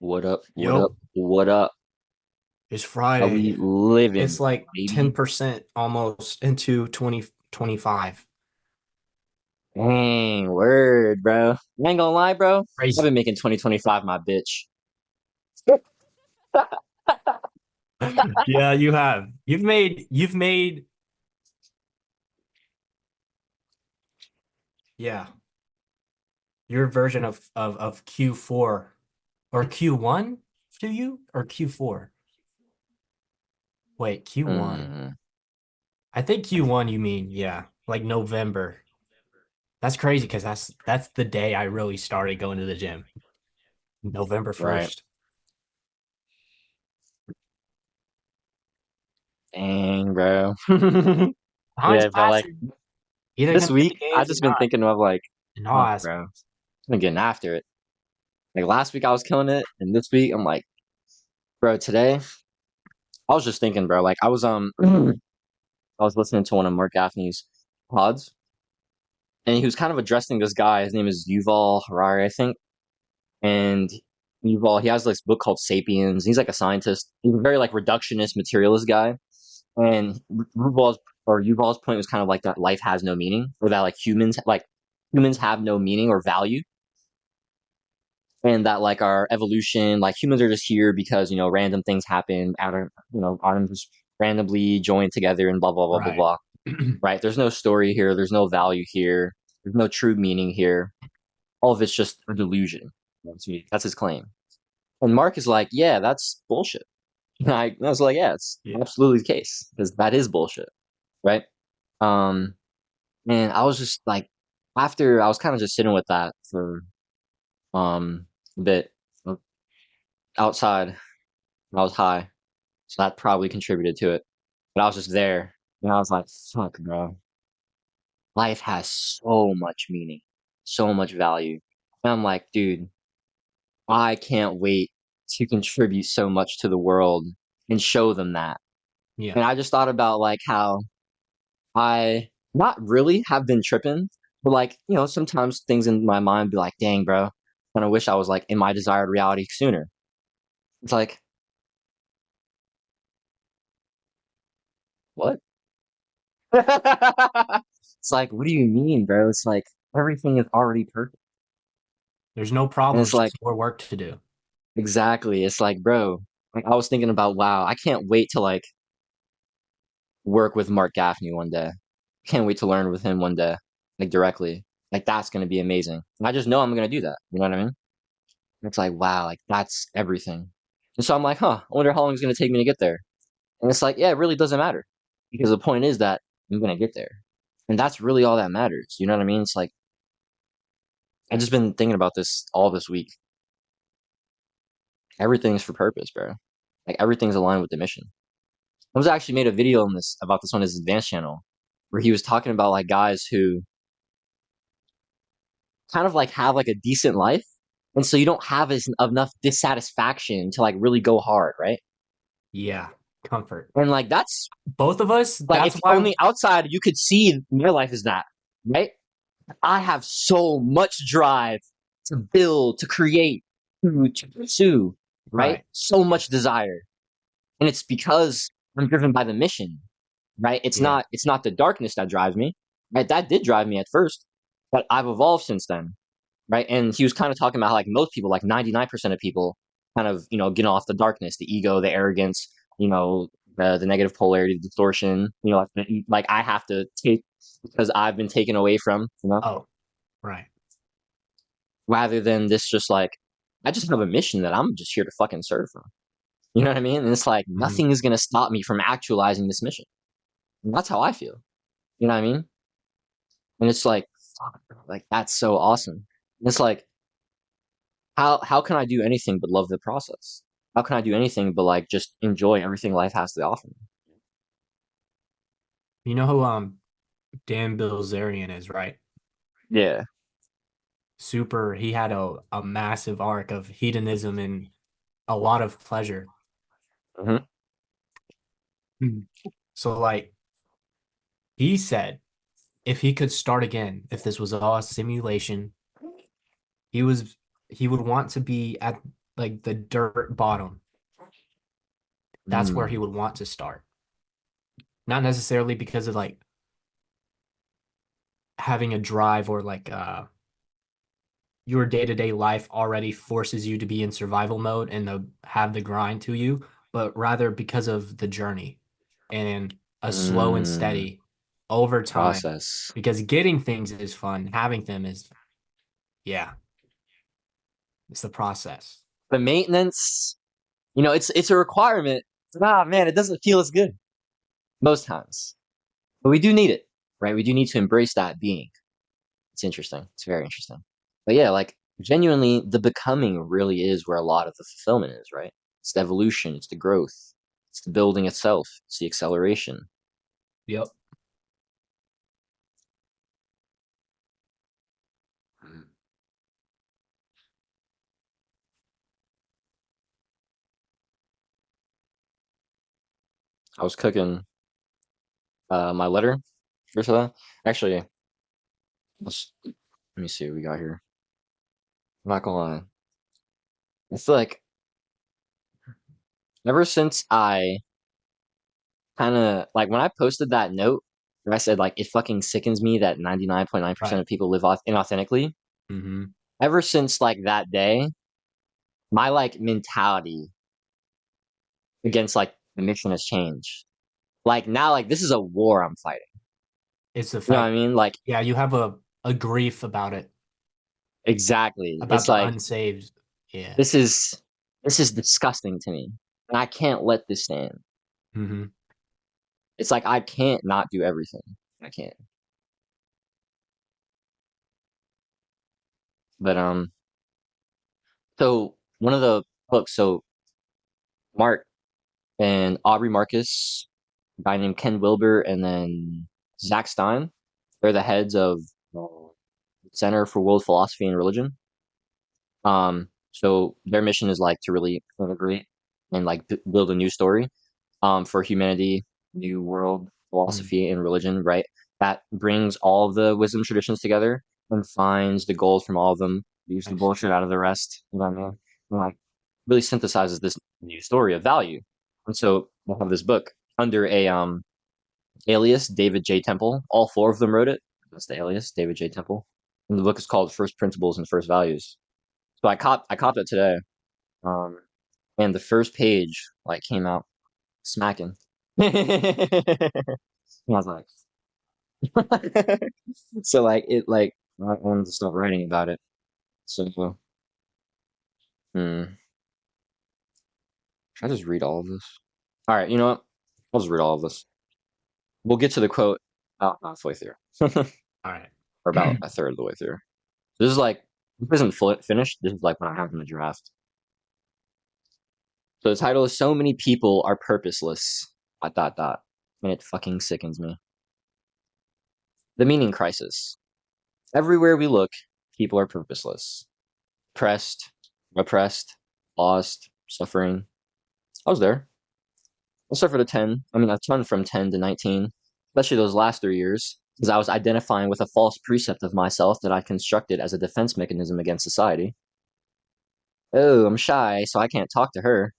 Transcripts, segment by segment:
What up? What up? Yo, What up? it's How Friday. we living, It's like baby? 10% almost into 2025. Dang, word, bro. I ain't gonna lie, bro. I've Crazy. been making 2025 my bitch. Yeah, you have. You've made yeah, your version of Q4 or Q1 to you or Q4. Wait, Q1. Hmm, I think Q1 you mean, yeah, like November. That's crazy because that's the day I really started going to the gym. November right. 1st. Dang, bro. Time's Yeah, but like passing. Either this gonna get the week, I games or just been not. thinking of like, In all oh, bro, aspects. I've been getting after it. Like last week I was killing it, and this week I'm like, bro, today I was just thinking, bro. Like I was I was listening to one of Mark Gaffney's pods, and he was kind of addressing this guy. His name is Yuval Harari, I think. And Yuval, he has this book called *Sapiens*. He's like a scientist. He's a very like reductionist, materialist guy. And Yuval's point was kind of like that life has no meaning, or that humans have no meaning or value, and that like our evolution, like humans are just here because random things happen, atoms just randomly join together and blah blah blah blah Right. blah. Right? There's no story here. There's no value here. There's no true meaning here. All of it's just a delusion. That's his claim. And Mark is like, yeah, that's bullshit. And I was like, yeah, it's Yeah. absolutely the case because that is bullshit, right? Um, and I was just like, after I was kind of just sitting with that for a bit outside, and I was high, so that probably contributed to it. But I was just there, and I was like, fuck, bro, life has so much meaning, so much value. And I'm like, dude, I can't wait to contribute so much to the world and show them that. Yeah. And I just thought about like how I not really have been tripping, but like, sometimes things in my mind be like, dang, bro, kind of wish I was like in my desired reality sooner. It's like, what? It's like, what do you mean, bro? It's like everything is already perfect. There's no And it's problems, like, just more work to do. exactly. It's like, bro, like I was thinking about, wow, I can't wait to like work with Mark Gaffney one day. Can't wait to learn with him one day, like directly. Like that's gonna be amazing. And I just know I'm gonna do that. You know what I mean? It's like, wow, like that's everything. And so I'm like, huh, I wonder how long it's gonna take me to get there. And it's like, yeah, it really doesn't matter. Because the point is that I'm gonna get there. And that's really all that matters. You know what I mean? It's like I've just been thinking about this all this week. Everything's for purpose, bro. Like everything's aligned with the mission. I was actually made a video on this about this on his advanced channel where he was talking about like guys who kind of like have like a decent life. And so you don't have enough dissatisfaction to like really go hard, right? Yeah. Comfort. And like that's Both of us, like that's if why. on the outside you could see my life is that, right? I have so much drive to build, to create, to pursue, right? Right. So much desire. And it's because I'm driven by the mission, right? It's Yeah. not the darkness that drives me, right? That did drive me at first, but I've evolved since then, right? And he was kind of talking about how, like most people, like 99% of people, kind of get off the darkness, the ego, the arrogance, the negative polarity, the distortion, like I have to take because I've been taken away from, Oh, right. rather than this just like I just have a mission that I'm just here to fucking serve from. You know what I mean? And it's like Mhm. nothing is gonna stop me from actualizing this mission. And that's how I feel. You know what I mean? And it's like, fuck, bro, like that's so awesome. And it's like, how can I do anything but love the process? How can I do anything but like just enjoy everything life has to offer me? You know who Dan Bilzerian is, right? Yeah. Super. He had a massive arc of hedonism and a lot of pleasure. Hmm. Mhm. So like he said, if he could start again, if this was all a simulation, he was he would want to be at like the dirt bottom. That's where he Mm. would want to start. Not necessarily because of like having a drive or like your day-to-day life already forces you to be in survival mode and have the grind to you, but rather because of the journey and a slow and Mm. steady over time. Process. Because getting things is fun, having them is, yeah, it's the process. The maintenance, it's a requirement. Ah, man, it doesn't feel as good most times, but we do need it, right? We do need to embrace that being. It's interesting. It's very interesting. But yeah, like genuinely, the becoming really is where a lot of the fulfillment is, right? It's the evolution, it's the growth, it's the building itself, it's the acceleration. Yep. I was cooking my letter for that. Actually, let me see what we got here. I'm not gonna lie. I feel like ever since I kind of like when I posted that note where I said like it fucking sickens me that 99.9% Right. of people live inauthentically. Mm-hmm. Ever since like that day, my like mentality against like the mission has changed. Like now, like this is a war I'm fighting. It's the You know what fact, I mean? Like yeah, you have a grief about it, exactly. about It's the like unsaved. Yeah. this is this is disgusting to me, and I can't let this stand. Mm-hmm. It's like I can't not do everything. I can't. But so one of the books, so Mark and Aubrey Marcus, a guy named Ken Wilber, and then Zach Stein, they're the heads of uh, Center for World Philosophy and Religion. So their mission is like to really integrate and like build a new story, for humanity, new world Mm-hmm. philosophy and religion, right? That brings all of the wisdom traditions together and finds the gold from all of them, leaves the I see. bullshit out of the rest. You know what I mean? And, like really synthesizes this new story of value. And so we'll have this book under a alias, David J. Temple. All four of them wrote it. That's the alias, David J. Temple. And the book is called First Principles and First Values. So I copped it today. Um, and the first page like came out smacking. I was like, so like it like I wanted to stop writing about it. So should I just read all of this? All right, you know what? I'll just read all of this. We'll get to the quote about halfway through, All right. or about a third of the way through. This is like this isn't finished. This is like when I have in the draft. So the title is "So Many People Are Purposeless." Dot dot dot, and it fucking sickens me. The meaning crisis. Everywhere we look, people are purposeless, pressed, oppressed, lost, suffering. I was there. I suffered a ton from 10 to 19, especially those last 3 years, because I was identifying with a false precept of myself that I constructed as a defense mechanism against society. Oh, I'm shy, so I can't talk to her.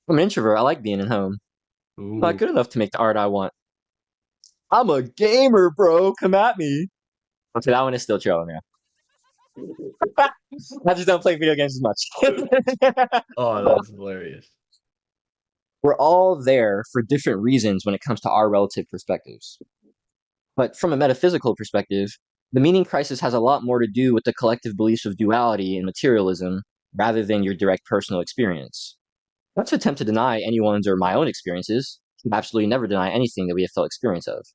I'm an introvert. I like being at home. I'm not Ooh. good enough to make the art I want. I'm a gamer, bro. Come at me. Okay, that one is still trolling, yeah. I just don't play video games as much. Oh, that's hilarious. We're all there for different reasons when it comes to our relative perspectives. But from a metaphysical perspective, the meaning crisis has a lot more to do with the collective beliefs of duality and materialism rather than your direct personal experience. Not to attempt to deny anyone's or my own experiences, I absolutely never deny anything that we have felt experience of.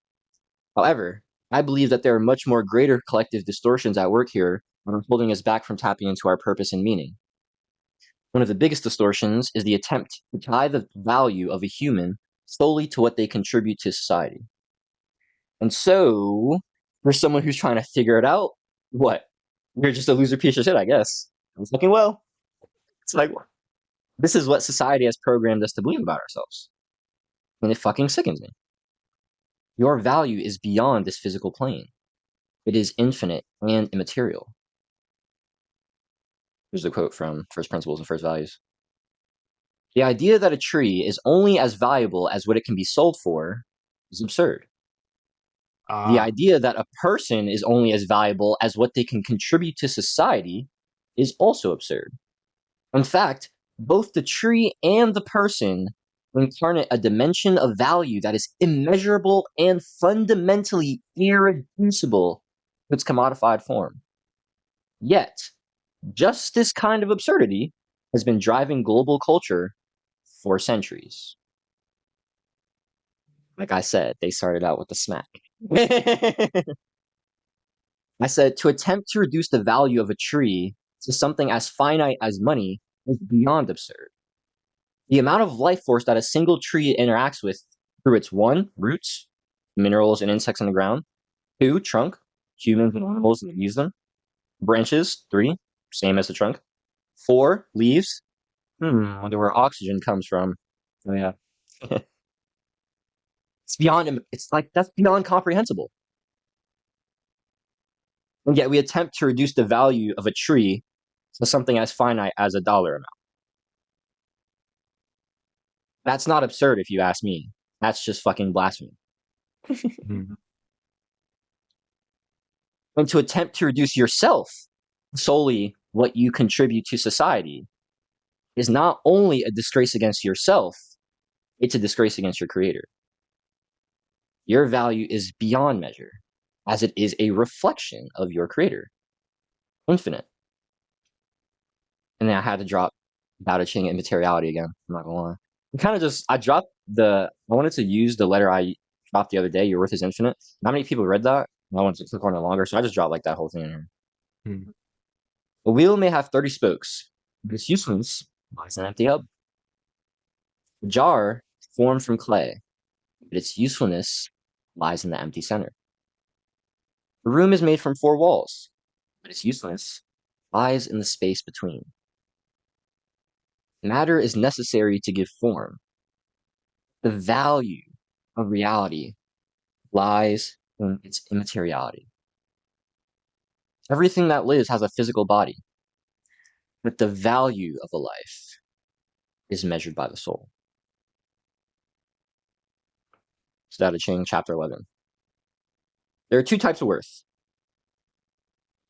However, I believe that there are much more greater collective distortions at work here that are holding us back from tapping into our purpose and meaning. One of the biggest distortions is the attempt to tie the value of a human solely to what they contribute to society. And so, for someone who's trying to figure it out, what? You're just a loser piece of shit, I guess. I'm fucking well. It's like, this is what society has programmed us to believe about ourselves. And it fucking sickens me. Your value is beyond this physical plane. It is infinite and immaterial. Here's a quote from First Principles and First Values. The idea that a tree is only as valuable as what it can be sold for is absurd. The Ah, idea that a person is only as valuable as what they can contribute to society is also absurd. In fact, both the tree and the person incarnate a dimension of value that is immeasurable and fundamentally irreducible to its commodified form. Yet, just this kind of absurdity has been driving global culture for centuries. Like I said, they started out with the smack. I said to attempt to reduce the value of a tree to something as finite as money is beyond absurd. The amount of life force that a single tree interacts with through its one, roots, minerals and insects in the ground, two, trunk, humans and animals that use them, branches, three, same as the trunk, four, leaves, I wonder where oxygen comes from. Oh yeah. It's like, that's beyond comprehensible. And yet we attempt to reduce the value of a tree to something as finite as a dollar amount. That's not absurd if you ask me. That's just fucking blasphemy. mhm. And to attempt to reduce yourself solely what you contribute to society is not only a disgrace against yourself, it's a disgrace against your creator. Your value is beyond measure, as it is a reflection of your creator, infinite. And then I had to drop Tao Te Ching and materiality again. I'm not gonna lie. I wanted to use the letter I dropped the other day, your worth is infinite. Not many people read that. I wanted to click on it longer, so I just dropped like that whole thing in here. Mhm. A wheel may have 30 spokes, but its usefulness lies in an empty hub. A jar formed from clay, but its usefulness lies in the empty center. A room is made from four walls, but its usefulness lies in the space between. Matter is necessary to give form. The value of reality lies in its immateriality. Everything that lives has a physical body, but the value of a life is measured by the soul. Tao Te Ching, chapter 11. There are two types of worth.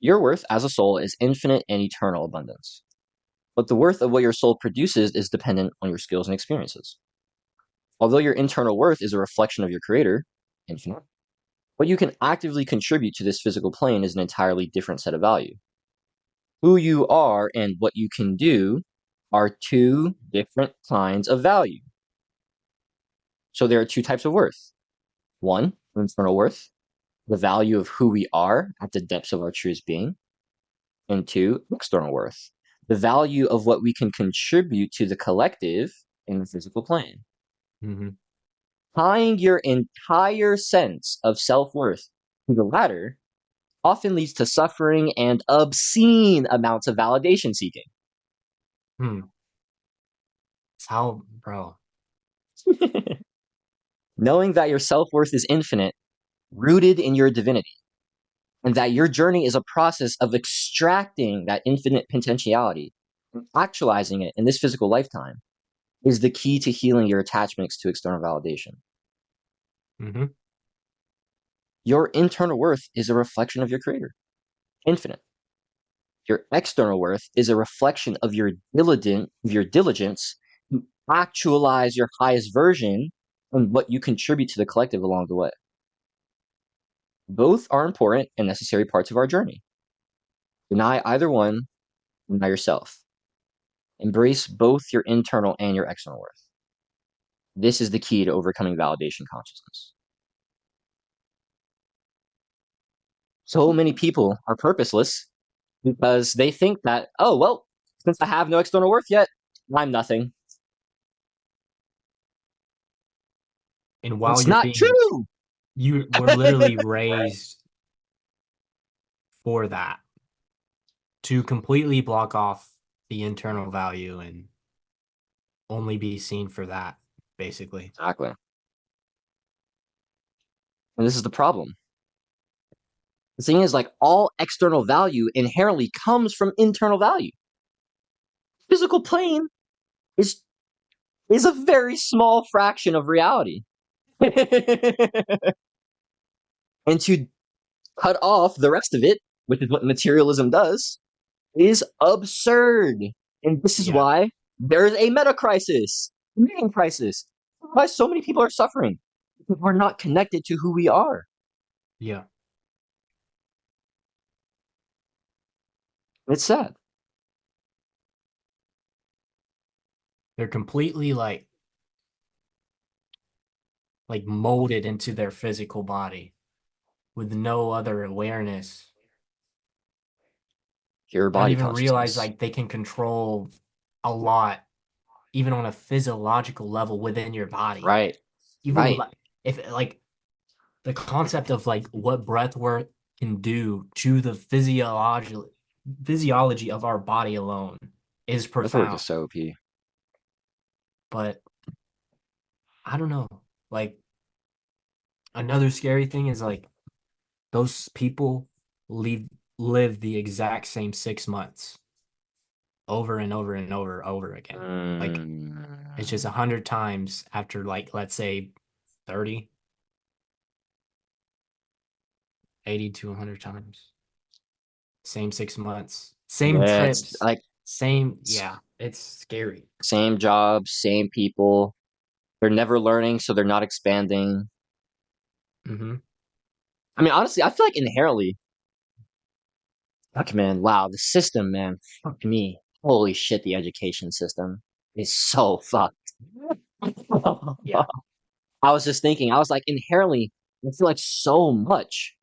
Your worth as a soul is infinite and eternal abundance, but the worth of what your soul produces is dependent on your skills and experiences. Although your internal worth is a reflection of your creator, infinite, what you can actively contribute to this physical plane is an entirely different set of value. Who you are and what you can do are two different kinds of value. So there are two types of worth. One, internal worth, the value of who we are at the depths of our truest being. And two, external worth, the value of what we can contribute to the collective in the physical plane. Mhm. Tying your entire sense of self-worth to the latter often leads to suffering and obscene amounts of validation seeking. Hmm. It's how, bro. Knowing that your self-worth is infinite, rooted in your divinity, and that your journey is a process of extracting that infinite potentiality and actualizing it in this physical lifetime is the key to healing your attachments to external validation. Hmm. Your internal worth is a reflection of your creator, infinite. Your external worth is a reflection of your diligence to actualize your highest version and what you contribute to the collective along the way. Both are important and necessary parts of our journey. Deny either one, deny yourself. Embrace both your internal and your external worth. This is the key to overcoming validation consciousness. So many people are purposeless because they think that, oh, well, since I have no external worth yet, I'm nothing. And while It's you're not being, true. you were literally raised for that, to completely block off the internal value and only be seen for that, basically. Exactly. And this is the problem. The thing is, like, all external value inherently comes from internal value. physical plane is a very small fraction of reality. And to cut off the rest of it, which is what materialism does, is absurd. And this is Yeah. why there's a meta crisis, meaning crisis. Why so many people are suffering. Because we're not connected to who we are. Yeah. It's sad. They're completely like molded into their physical body with no other awareness. Pure Don't body even realize consciousness. like they can control a lot, even on a physiological level within your body. Right. Even with Right. like if like the concept of like what breath work can do to the physiology of our body alone is Breathwork profound. is so OP. But I don't know. Like another scary thing is like those people leave live the exact same 6 months over and over and over again. Like it's just Mm, 100 times after like let's say 30, 80 to 100 times. Same 6 months, same yeah, it's trips, like same, yeah, it's scary. same jobs, same people. They're never learning, so they're not expanding. Mm-hmm. I mean, honestly, I feel like inherently, fuck, man, wow, the system, man, fuck me. Holy shit, the education system is so fucked. Yeah. I was just thinking, I was like, inherently, I feel like so much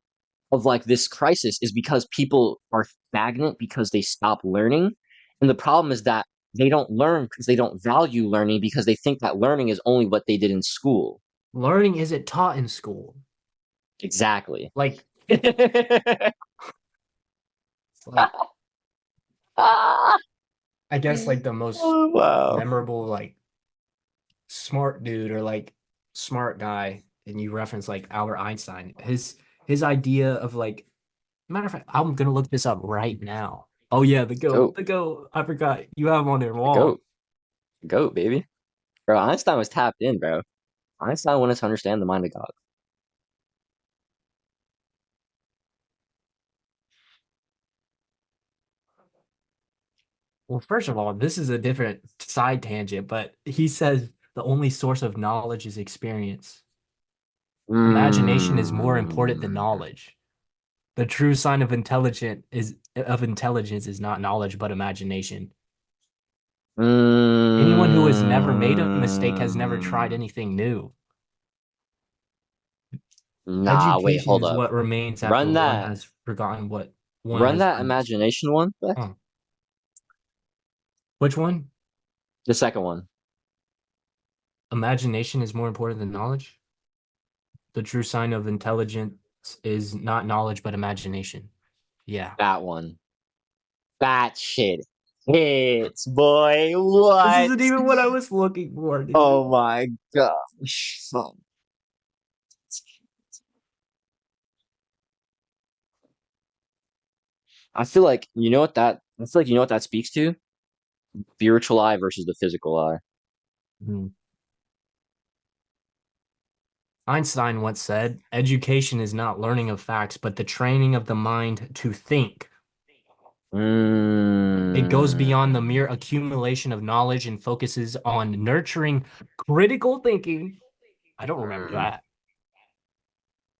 of like this crisis is because people are stagnant because they stop learning. And the problem is that they don't learn because they don't value learning because they think that learning is only what they did in school. Learning isn't taught in school. Exactly. Like, like Ah, I guess like the most oh, wow. memorable like smart dude or like smart guy, and you reference like Albert Einstein. His idea of like matter of fact, I'm gonna look this up right now. Oh yeah, Goat. the goat. I forgot you have him on your The wall. goat. The goat, baby. Bro, Einstein was tapped in, bro. Einstein wanted to understand the mind of God. Well, first of all, this is a different side tangent, but he says the only source of knowledge is experience. Imagination is more important than Mm, knowledge. The true sign of intelligence is not knowledge but imagination. Anyone who has never made a mistake has never tried mm. anything new. Nah, wait, Education hold is up. what remains after Run one that. has forgotten what one Run has that understood. imagination one back. Huh. Which one? The second one. Imagination is more important than knowledge? The true sign of intelligence is not knowledge but imagination. Yeah. That one. That shit hits, boy. This What? isn't even what I was looking for, dude. Oh my gosh. Fuck. I feel like you know what that speaks to? Spiritual eye versus the physical eye. Hmm. Einstein once said, education is not learning of facts, but the training of the mind to think. It goes beyond the Mm, mere accumulation of knowledge and focuses on nurturing critical thinking. I don't remember mm, that.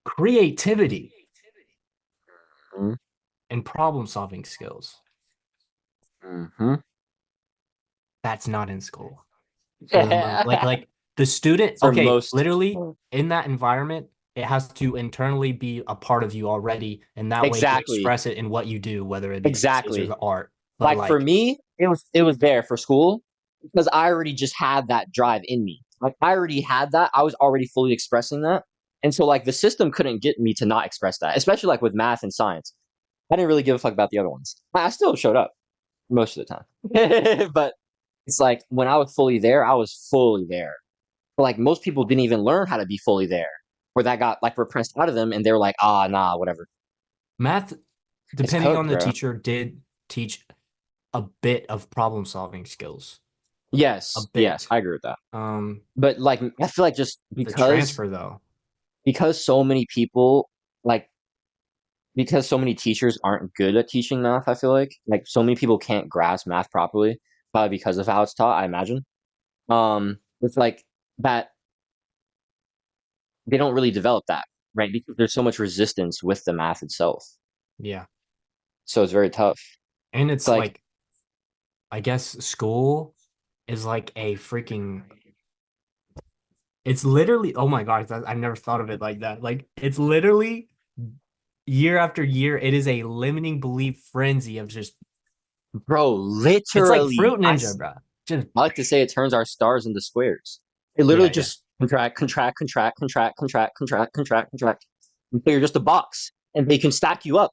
Creativity mm, and problem solving skills. mm-hmm. That's not in school for the most. Yeah. Like the student, For okay, most. literally in that environment, it has to internally be a part of you already, and that way you Exactly. express it in what you do, whether it be essays or Exactly. the art. But Like for like me, it was there for school because I already just had that drive in me. Like I already had that. I was already fully expressing that. And so like the system couldn't get me to not express that, especially like with math and science. I didn't really give a fuck about the other ones. I still showed up most of the time. But it's like when I was fully there, I was fully there. But like most people didn't even learn how to be fully there. Or that got like repressed out of them and they were like, ah nah, whatever. math, It's depending on cooked, the bro. teacher, did teach a bit of problem solving skills. A Yes, yes, bit. I agree with that. Um, But like, I feel like just the transfer though. because so many people like because so many teachers aren't good at teaching math. I feel like so many people can't grasp math properly, probably because of how it's taught. I imagine. It's like that they don't really develop that, right? Because there's so much resistance with the math itself, Yeah. so it's very tough. And It's it's like, like I guess school is like a freaking it's literally oh my gosh, I've never thought of it like that. Like it's literally year after year, it is a limiting belief frenzy of just bro, it's like literally, Fruit Ninja, bro. Just I like to say it turns our stars into squares. It literally yeah, yeah. just contract, contract, contract, contract, contract, contract, contract, contract, until you're just a box, and they can stack you up,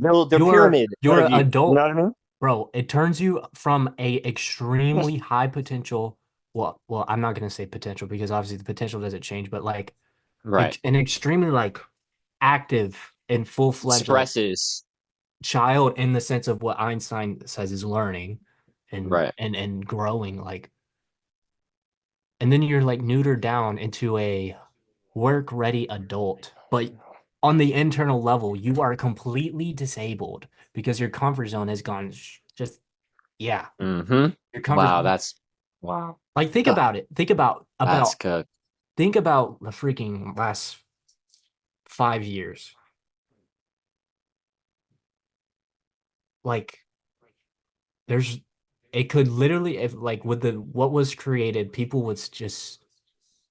build their pyramid in front You're of an you. You know adult, what I mean? bro. It turns you from a extremely high potential. Well, I'm not gonna say potential because obviously the potential doesn't change, but like Right. an extremely like active and full-fledged like Expresses. child in the sense of what Einstein says is learning Right. and growing like and then you're like neutered down into a work ready adult but on the internal level you are completely disabled because your comfort zone has gone just yeah Mm-hmm. your comfort Wow, that's wow. like think Ugh, about it think that's about good. think about the freaking last 5 years like there's it could literally if like with the what was created people would just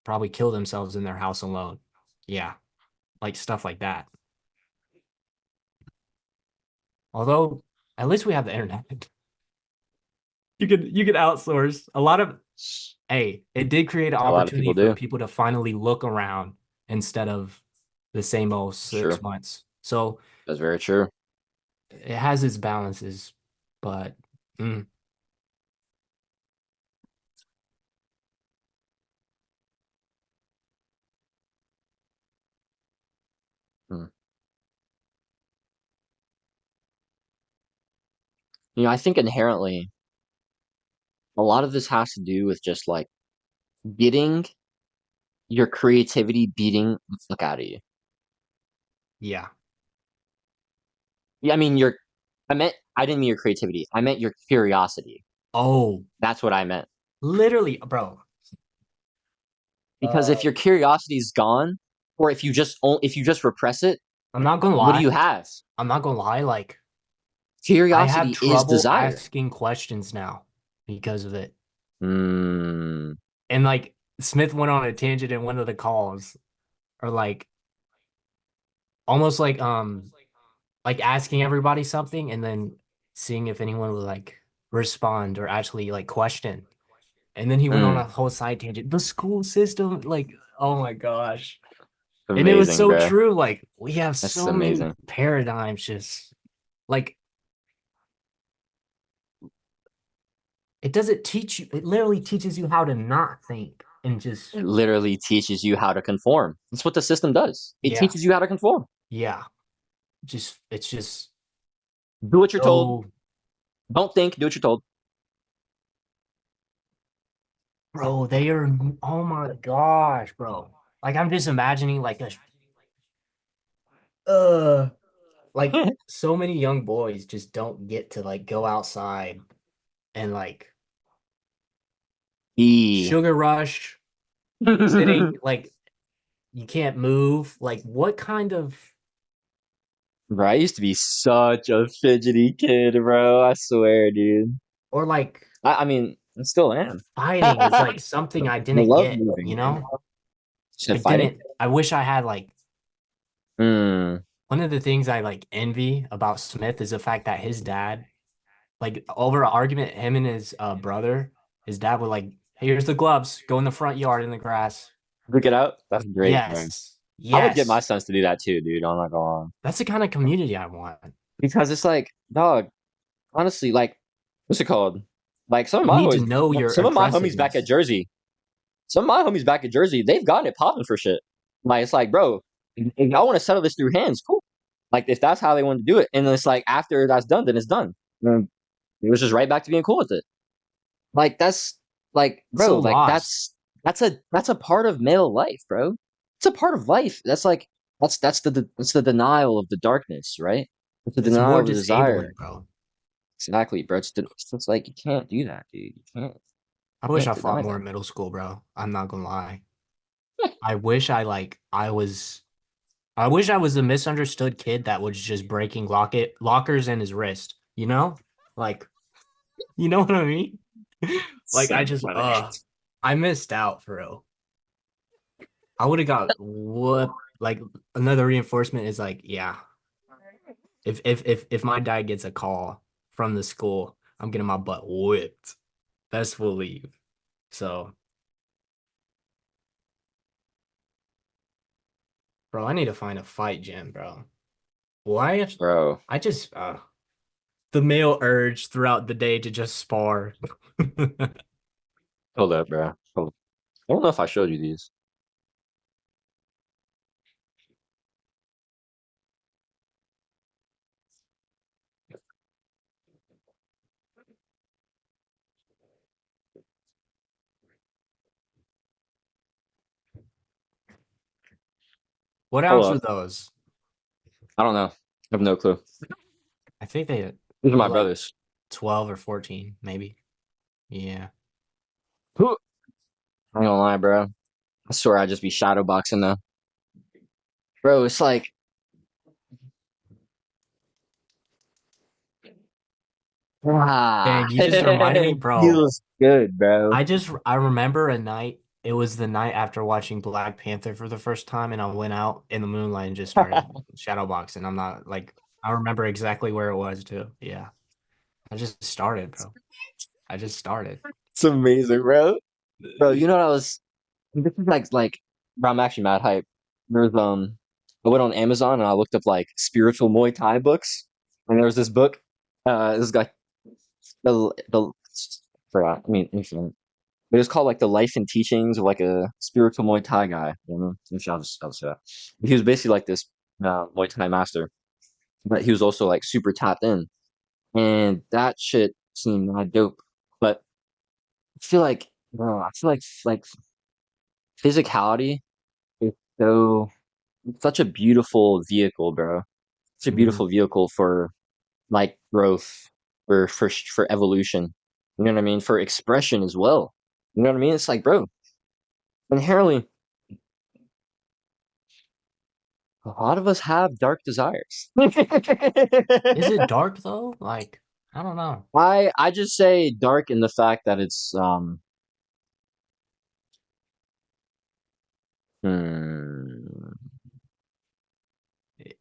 probably kill themselves in their house alone. Yeah, like stuff like that. Although at least we have the internet. You could outsource a lot of hey, it did create an A lot of opportunity people for do. people to finally look around instead of the same old True. 6 months. So That's very true. it has its balances, but mm, Hmm. I think inherently a lot of this has to do with just like getting your creativity beating the fuck out of you. yeah. Yeah, I didn't mean your creativity. I meant your curiosity. Oh, That's what I meant. literally, bro. Because if your curiosity is gone, or if you just repress it, I'm not gonna what do you lie. have? I'm not gonna lie. Like I have Curiosity is trouble desire. asking questions now because of it. Hmm. And like Smith went on a tangent in one of the calls, or like almost like asking everybody something and then seeing if anyone would like respond or actually like question. And then he went on Hmm. a whole side tangent. The school system, like, oh my gosh. And it was Amazing, so bro. true. Like we have That's so many amazing. paradigms just like it doesn't teach you, it literally teaches you how to not think and just It literally teaches you how to conform. That's what the system does. It yeah, teaches you how to conform. yeah. Just it's just Do what you're told. so Don't think. Do what you're told. bro, they are oh my gosh, bro. Like I'm just imagining like a uh like so many young boys just don't get to like go outside and like E. sugar rush, sitting like you can't move. Like what kind of Bro, I used to be such a fidgety kid, bro. I swear, dude. or like I mean, I still am. fighting is I like something I didn't love get, moving, you man. know? I Said fighting? didn't I wish I had like Hmm. one of the things I like envy about Smith is the fact that his dad, like over an argument, him and his brother, his dad would like, "Hey, here's the gloves. Go in the front yard in the grass." Look it out. That's great, man. Yes. I would get my Yes. sons to do that too, dude. I'm not gonna lie. That's the kind of community I want. Because it's like, dog, honestly, like, what's it called? Like You need to know your some of my homies back at oppressiveness. Jersey, they've gotten it popping for shit. Like, it's like, bro, if y'all want to settle this through hands, cool. Like, if that's how they want to do it, and it's like after that's done, then it's done. He was just right back to being cool with it. Like that's like, So bro, like lost. that's a part of male life, bro. It's a part of life. That's like that's the denial of the darkness, right? It's the It's denial more of the desire. disabling, bro. Exactly, bro. It's just like you can't do that, dude. I You wish can't I fought deny more that. in middle school, bro. I'm not gonna lie. I wish I was the misunderstood kid that was just breaking lockers in his wrist, you know? Like, you know what I mean? Like So funny. I missed out for real. I would have got what like another reinforcement is like, yeah. If my dad gets a call from the school, I'm getting my butt whipped. Best believe. So, bro, I need to find a fight gym, bro. Why? Bro, I just the male urge throughout the day to just spar. hold up, bro. Hold up. I don't know if I showed you these. What Hold ounce are up. those? I don't know. I have no clue. I think they These are are my like brothers. 12 or 14, maybe. Yeah. Who? I ain't gonna lie, bro. I swear I'd just be shadow boxing though. Bro, it's like, Dang, you just reminded me, it bro. feels good, bro. I remember a night. It was the night after watching Black Panther for the first time, and I went out in the moonlight and just started shadow boxing. I'm not like I remember exactly where it was too. Yeah, I just started, bro. I just started. It's amazing, bro. Bro, you know what I was this is like bro, I'm actually mad hype. There's I went on Amazon and I looked up like spiritual Muay Thai books. And there was this book. This guy the forgot. I mean, infinite. But it's called like the life and teachings of like a spiritual Muay Thai guy. You know? I'll say that. He was basically like this Muay Thai master, but he was also like super tapped in. And that shit seemed mad dope. But I feel like, bro, I feel like physicality is so it's such a beautiful vehicle, bro. It's a Mhm. beautiful vehicle for like growth, for evolution. You know what I mean? For expression as well. You know what I mean? It's like, bro, inherently, a lot of us have dark desires. Is it dark though? Like, I don't know. I just say dark in the fact that it's hmm,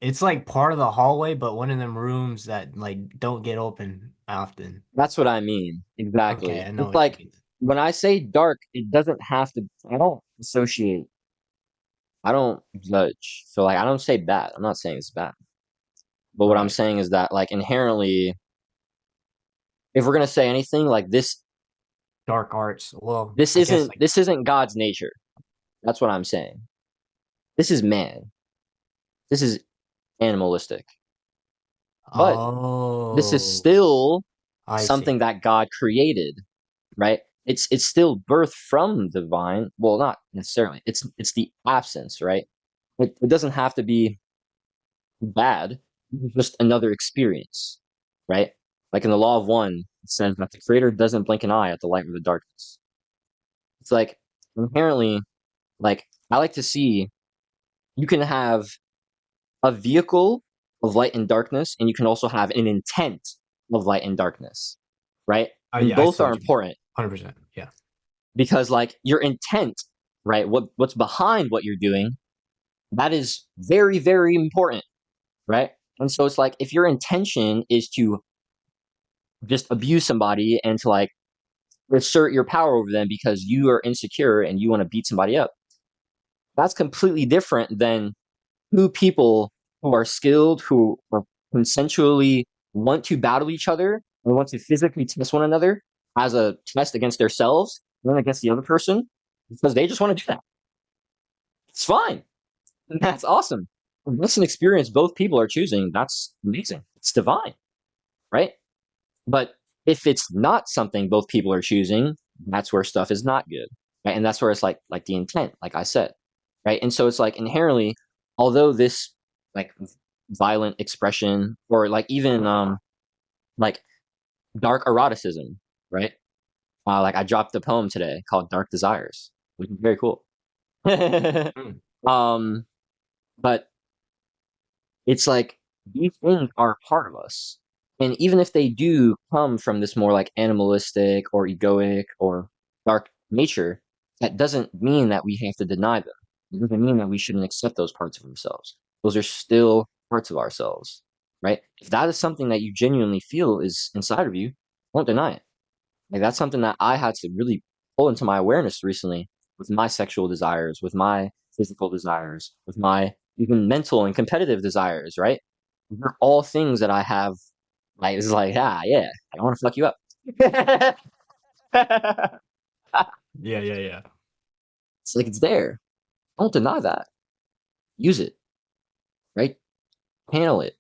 It's like part of the hallway, but one of them rooms that like don't get open often. that's what I mean. Okay, Exactly. I know It's what you like mean. when I say dark, it doesn't have to. I don't associate. I don't judge. So like I don't say bad. I'm not saying it's bad. But what I'm Right. saying is that like inherently, if we're gonna say anything like Dark arts. Well, I guess like this isn't God's nature. That's what I'm saying. This is man. This is animalistic. But this is oh, still I something see. that God created, right? It's still birth from the divine. Well, not necessarily. It's the absence, right? It doesn't have to be bad. It's just another experience, right? Like in the law of one, it says that the creator doesn't blink an eye at the light or the darkness. It's like inherently, like I like to see you can have a vehicle of light and darkness, and you can also have an intent of light and darkness, right? Oh And yeah, I both see are what you mean. important 100%. Yeah. because like your intent, right? What's behind what you're doing, that is very, very important, right? And so it's like if your intention is to just abuse somebody and to like assert your power over them because you are insecure and you want to beat somebody up, that's completely different than two people who are skilled, who are consensually want to battle each other and want to physically test one another as a test against themselves and then against the other person because they just want to do that. It's fine. That's awesome. If that's an experience both people are choosing. That's amazing. It's divine, right? But If it's not something both people are choosing, that's where stuff is not good, right? And that's where it's like the intent, like I said, right? And so it's like inherently, although this like violent expression or like even like dark eroticism, right? Like I dropped a poem today called "Dark Desires," which is very cool. Mm. um, but it's like these things are part of us. And even if they do come from this more like animalistic or egoic or dark nature, that doesn't mean that we have to deny them. It doesn't mean that we shouldn't accept those parts of ourselves. Those are still parts of ourselves, right? If that is something that you genuinely feel is inside of you, don't deny it. Like that's something that I had to really pull into my awareness recently with my sexual desires, with my physical desires, with my even mental and competitive desires, right? They're all things that I have like it's like, yeah, I want to fuck you up. Yeah, yeah, yeah. It's like it's there. Don't deny that. Use it, right? Handle it.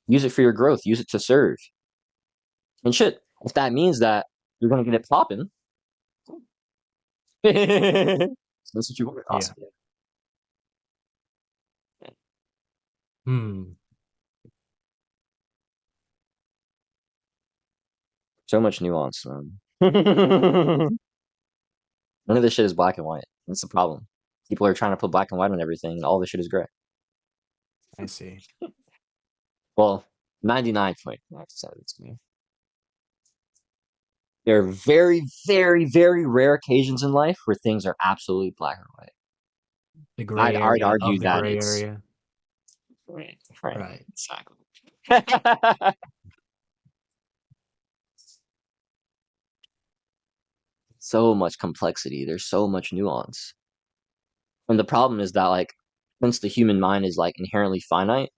Use it for your growth. Use it to serve. And shit, if that means that you're gonna get it popping, that's what you want. Yeah. Awesome. Hmm. So much nuance, man. None of this shit is black and white. That's the problem. People are trying to put black and white on everything, and all this shit is gray. I see. Well, 99.9% of it's gray. There are very, very, very rare occasions in life where things are absolutely black or white. The I'd, gray I'd area argue of the that gray it's area. right, right, Right. exactly. So much complexity. There's so much nuance. And the problem is that, like, since the human mind is like inherently finite,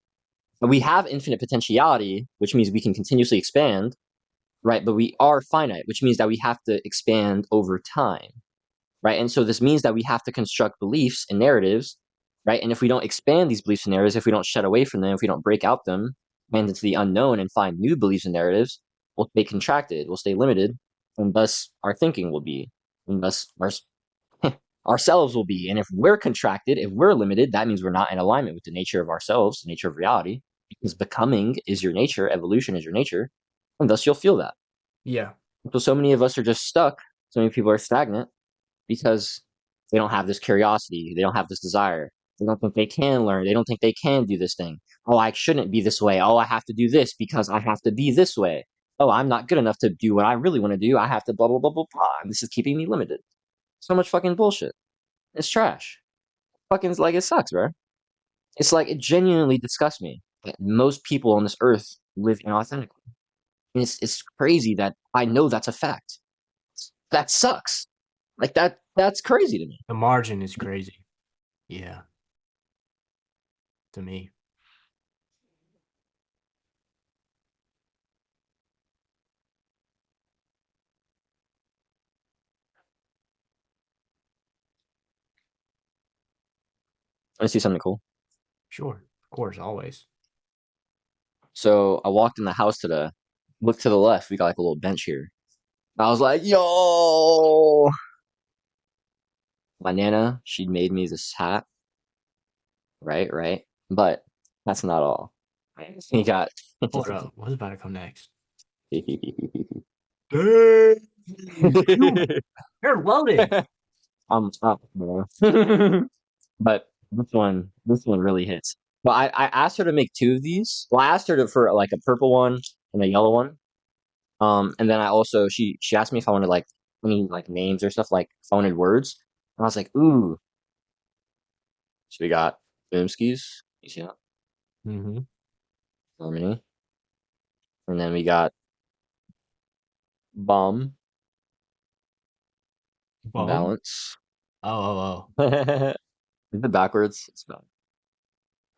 we have infinite potentiality, which means we can continuously expand, right? But we are finite, which means that we have to expand over time, right? And so this means that we have to construct beliefs and narratives, right? And if we don't expand these beliefs and narratives, if we don't shed away from them, if we don't break out them and into the unknown and find new beliefs and narratives, we'll stay contracted, we'll stay limited, and thus our thinking will be, and thus ourselves will be. And if we're contracted, if we're limited, that means we're not in alignment with the nature of ourselves, the nature of reality, because becoming is your nature, evolution is your nature, and thus you'll feel that. Yeah. So many of us are just stuck. So many people are stagnant because they don't have this curiosity. They don't have this desire. They don't think they can learn. They don't think they can do this thing. Oh, I shouldn't be this way. Oh, I have to do this because I have to be this way. Oh, I'm not good enough to do what I really want to do. I have to blah, blah, blah, blah, blah. This is keeping me limited. So much fucking bullshit. It's trash. Fucking like it sucks, bro. It's like it genuinely disgusts me that most people on this earth live inauthentically. And it's crazy that I know that's a fact. That sucks. Like that's crazy to me. The margin is crazy. Yeah. To me. I see something cool. Sure. Of course, always. So I walked in the house today. Look to the left. We got like a little bench here. I was like, yo, my nana, she made me this hat. Right, right. But that's not all. We got Hold up. What's about to come next? I'm Dang. You're loaded. up, bro. But this one really hits. Well, I asked her to make two of these. Well, I asked her to for like a purple one and a yellow one. And then I also she asked me if I wanted like any like names or stuff like if I wanted words. And I was like, ooh. So we got Boomskis, you see that? Mm-hmm. Harmony. And then we got Bomb, Bum. Balance. Oh, oh, Is it backwards?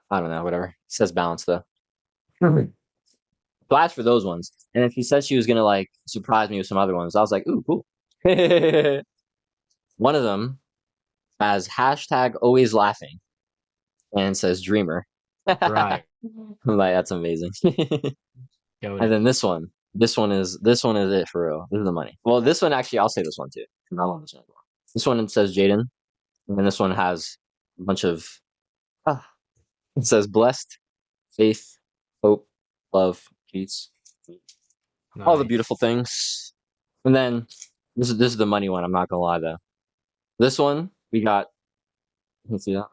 I don't know, whatever. It says balance though. Mhm. So I asked for those ones. And then she said she was gonna like surprise me with some other ones. I was like, ooh, cool. One of them has hashtag always laughing and says dreamer. oh. Right. I'm like, that's amazing. Go And it. then this one. this one is it for real. This is the money. Well, this one actually, I'll say this one too. I love this one as well. This one says Jaden, and then this one has a bunch of. Ah, it says blessed, faith, hope, love, peace, all the Nice. beautiful things. And then this is the money one. I'm not gonna lie though. This one we got. Let's see that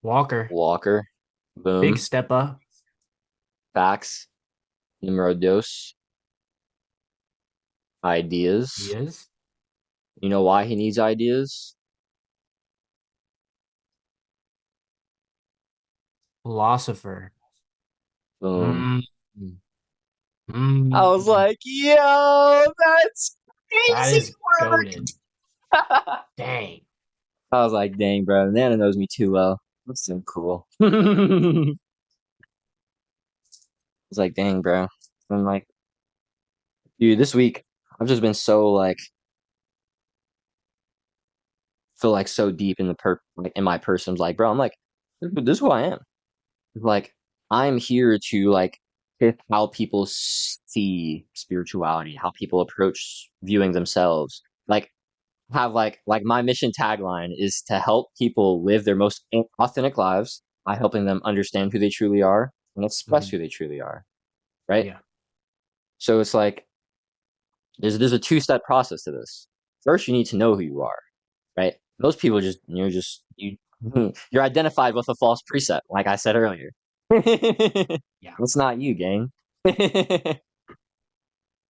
Walker, Walker, big boom, step up. facts, numero dos, He ideas. is. You know why he needs ideas? Philosopher. Boom. Mm. I was Mm. like, yo, that's That crazy is goaded. work. Dang. I was like, dang, bro, Nana knows me too well. That's so cool. I was like, dang, bro. I'm like, dude, this week I've just been so like, feel like so deep in like in my person. I'm like, bro, I'm like, this is who I am. Like, I'm here to like shift how people see spirituality, how people approach viewing themselves. Like, have like my mission tagline is to help people live their most authentic lives by helping them understand who they truly are and express Mhm. who they truly are, right? Yeah. So it's like there's a two-step process to this. First, you need to know who you are, right? Most people you're identified with a false precept, like I said earlier. Yeah. It's not you, gang.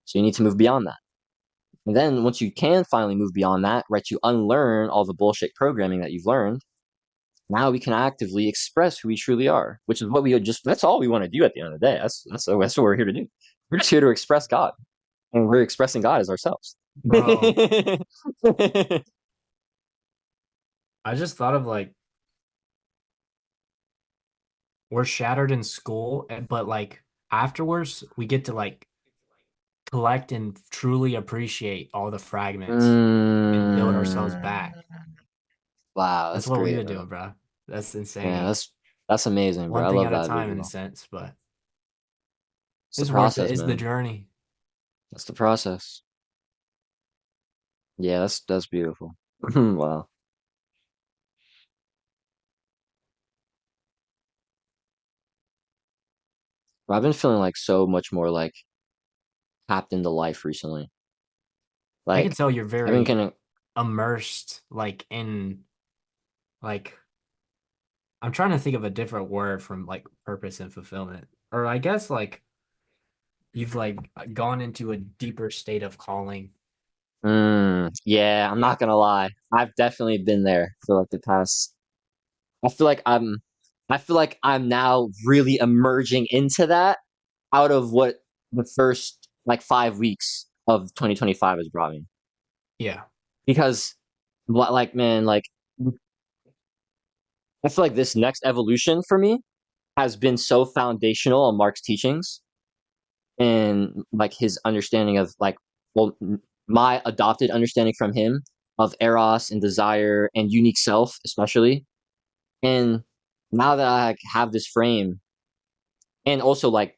So you need to move beyond that. And then once you can finally move beyond that, right, you unlearn all the bullshit programming that you've learned. Now we can actively express who we truly are, which is what that's all we want to do at the end of the day. That's what we're here to do. We're just here to express God. And we're expressing God as ourselves. Bro, I just thought of like we're shattered in school, but like afterwards we get to like collect and truly appreciate all the fragments and build ourselves Mm, back. wow, That's that's what we've great, been bro. doing, bro. That's Yeah, insane. that's amazing, bro. One I thing love at a that time in a visual. sense, but It's the it's worth it. process, It's the man. journey. That's the process. Yeah, that's beautiful. Wow. I've been feeling like so much more like tapped into life recently. I can Like tell you're I've been very kind of immersed like in like I'm trying to think of a different word from like purpose and fulfillment. Or I guess like you've like gone into a deeper state of calling. yeah, I'm Yeah. not gonna lie. I've definitely been there for like the past I feel like I'm now really emerging into that out of what the first like 5 weeks of 2025 has brought me. Yeah. Because like man, like I feel like this next evolution for me has been so foundational on Mark's teachings and like his understanding of like well my adopted understanding from him of eros and desire and unique self especially. And now that I like, have this frame and also like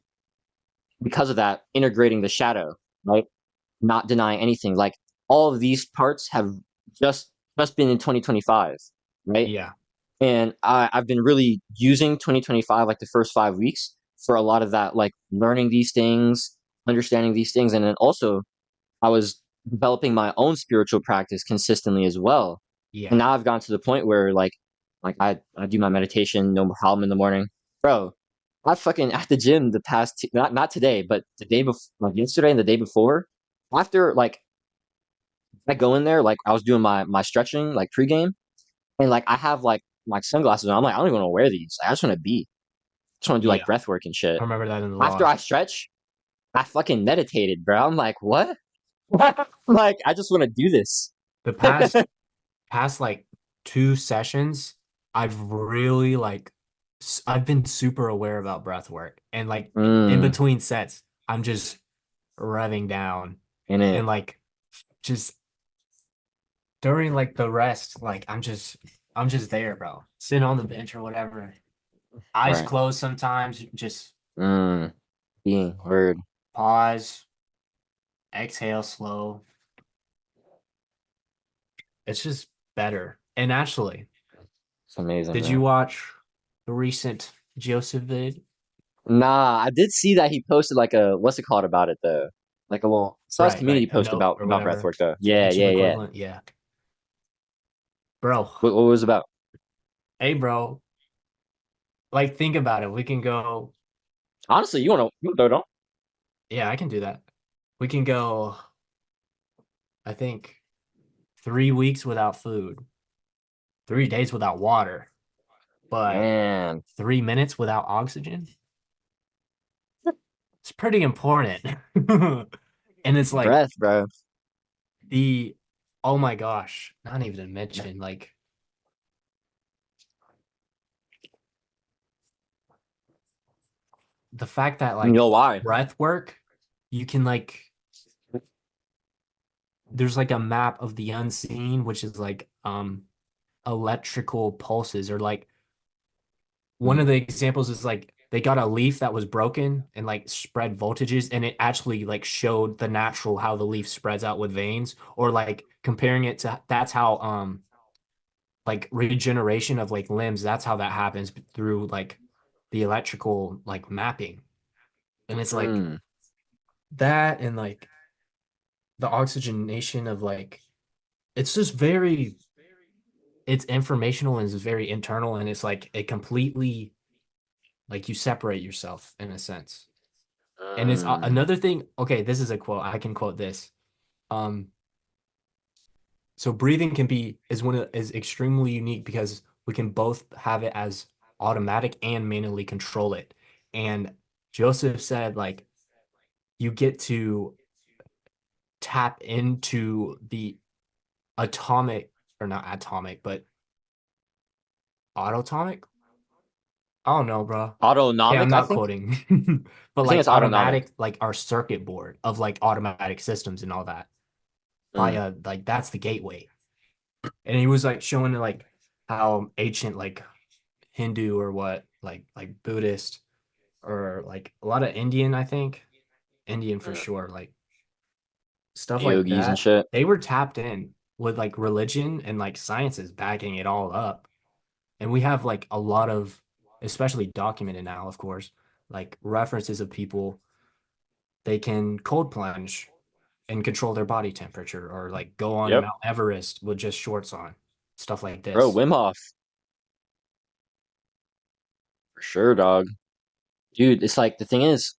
because of that integrating the shadow, right, not denying anything, like all of these parts have just just been in 2025, right? Yeah. And I've been really using 2025 like the first 5 weeks for a lot of that like learning these things, understanding these things. And then also I was developing my own spiritual practice consistently as well. And Yeah. now I've gotten to the point where like I do my meditation, no problem in the morning. Bro, I fucking at the gym the past not today, but the day before like yesterday and the day before, after like I go in there, like I was doing my stretching like pregame, and like I have like my sunglasses on. I'm like, I don't even want to wear these. I just want to just want to do like Yeah. breath work and shit. I remember that in the After log. I stretch, I fucking meditated, bro. I'm like, what? Like, I just want to do this. The past like 2 sessions, I've really like I've been super aware about breath work and like in Mm, between sets, I'm just revving down in and it. like just during like the rest, like I'm just there, bro. Sitting on the bench or whatever. Eyes Right. closed sometimes, just Mm. being. Word. Pause, exhale slow. It's just better. And actually, It's amazing, did you bro. watch the recent Joseph vid? Nah, I did see that he posted like a what's it called about it though? Like a little Stars Right, community right. A post note about or whatever. breathwork though. Yeah, YouTube yeah, yeah. equivalent. Yeah. Bro. What was it about? Hey, bro. Like, think about it. We can go. Honestly, you wanna throw it on? Yeah, I can do that. We can go, I think, 3 weeks without food, 3 days without water, but Man, 3 minutes without oxygen. It's pretty important. And it's like breath, bro. the, oh my gosh, not even to mention, like, the fact that, You like, know why? breath work, you can, like, there's like a map of the unseen, which is like, electrical pulses, or like one Mm. of the examples is like they got a leaf that was broken and like spread voltages, and it actually like showed the natural how the leaf spreads out with veins, or like comparing it to that's how like regeneration of like limbs, that's how that happens through like the electrical like mapping. And it's like Mm. that, and like the oxygenation of like, it's just very, it's informational and it's very internal, and it's like it completely, like, you separate yourself in a sense. And it's Mm. another thing. Okay, this is a quote. I can quote this. Um, so breathing can be is one of, is extremely unique because we can both have it as automatic and manually control it. And Joseph said, like, you get to tap into the atomic, or not atomic, but autotomic. I don't know, bro. Okay, I'm Autonomic, I not think. quoting, but I think like it's autonomic. automatic, like our circuit board of like automatic systems and all that, Mm. via like that's the gateway. And he was like showing like how ancient like Hindu or what, like Buddhist, or like a lot of Indian, I think Indian for Mm. sure, like stuff like Yogis and that. shit. They were tapped in with like religion and like sciences backing it all up. And we have like a lot of, especially documented now, of course, like references of people, they can cold plunge and control their body temperature, or like go on Yep. Mount Everest with just shorts on, stuff like Bro, this. Wim Hof. For sure, dog. Dude, it's like the thing is,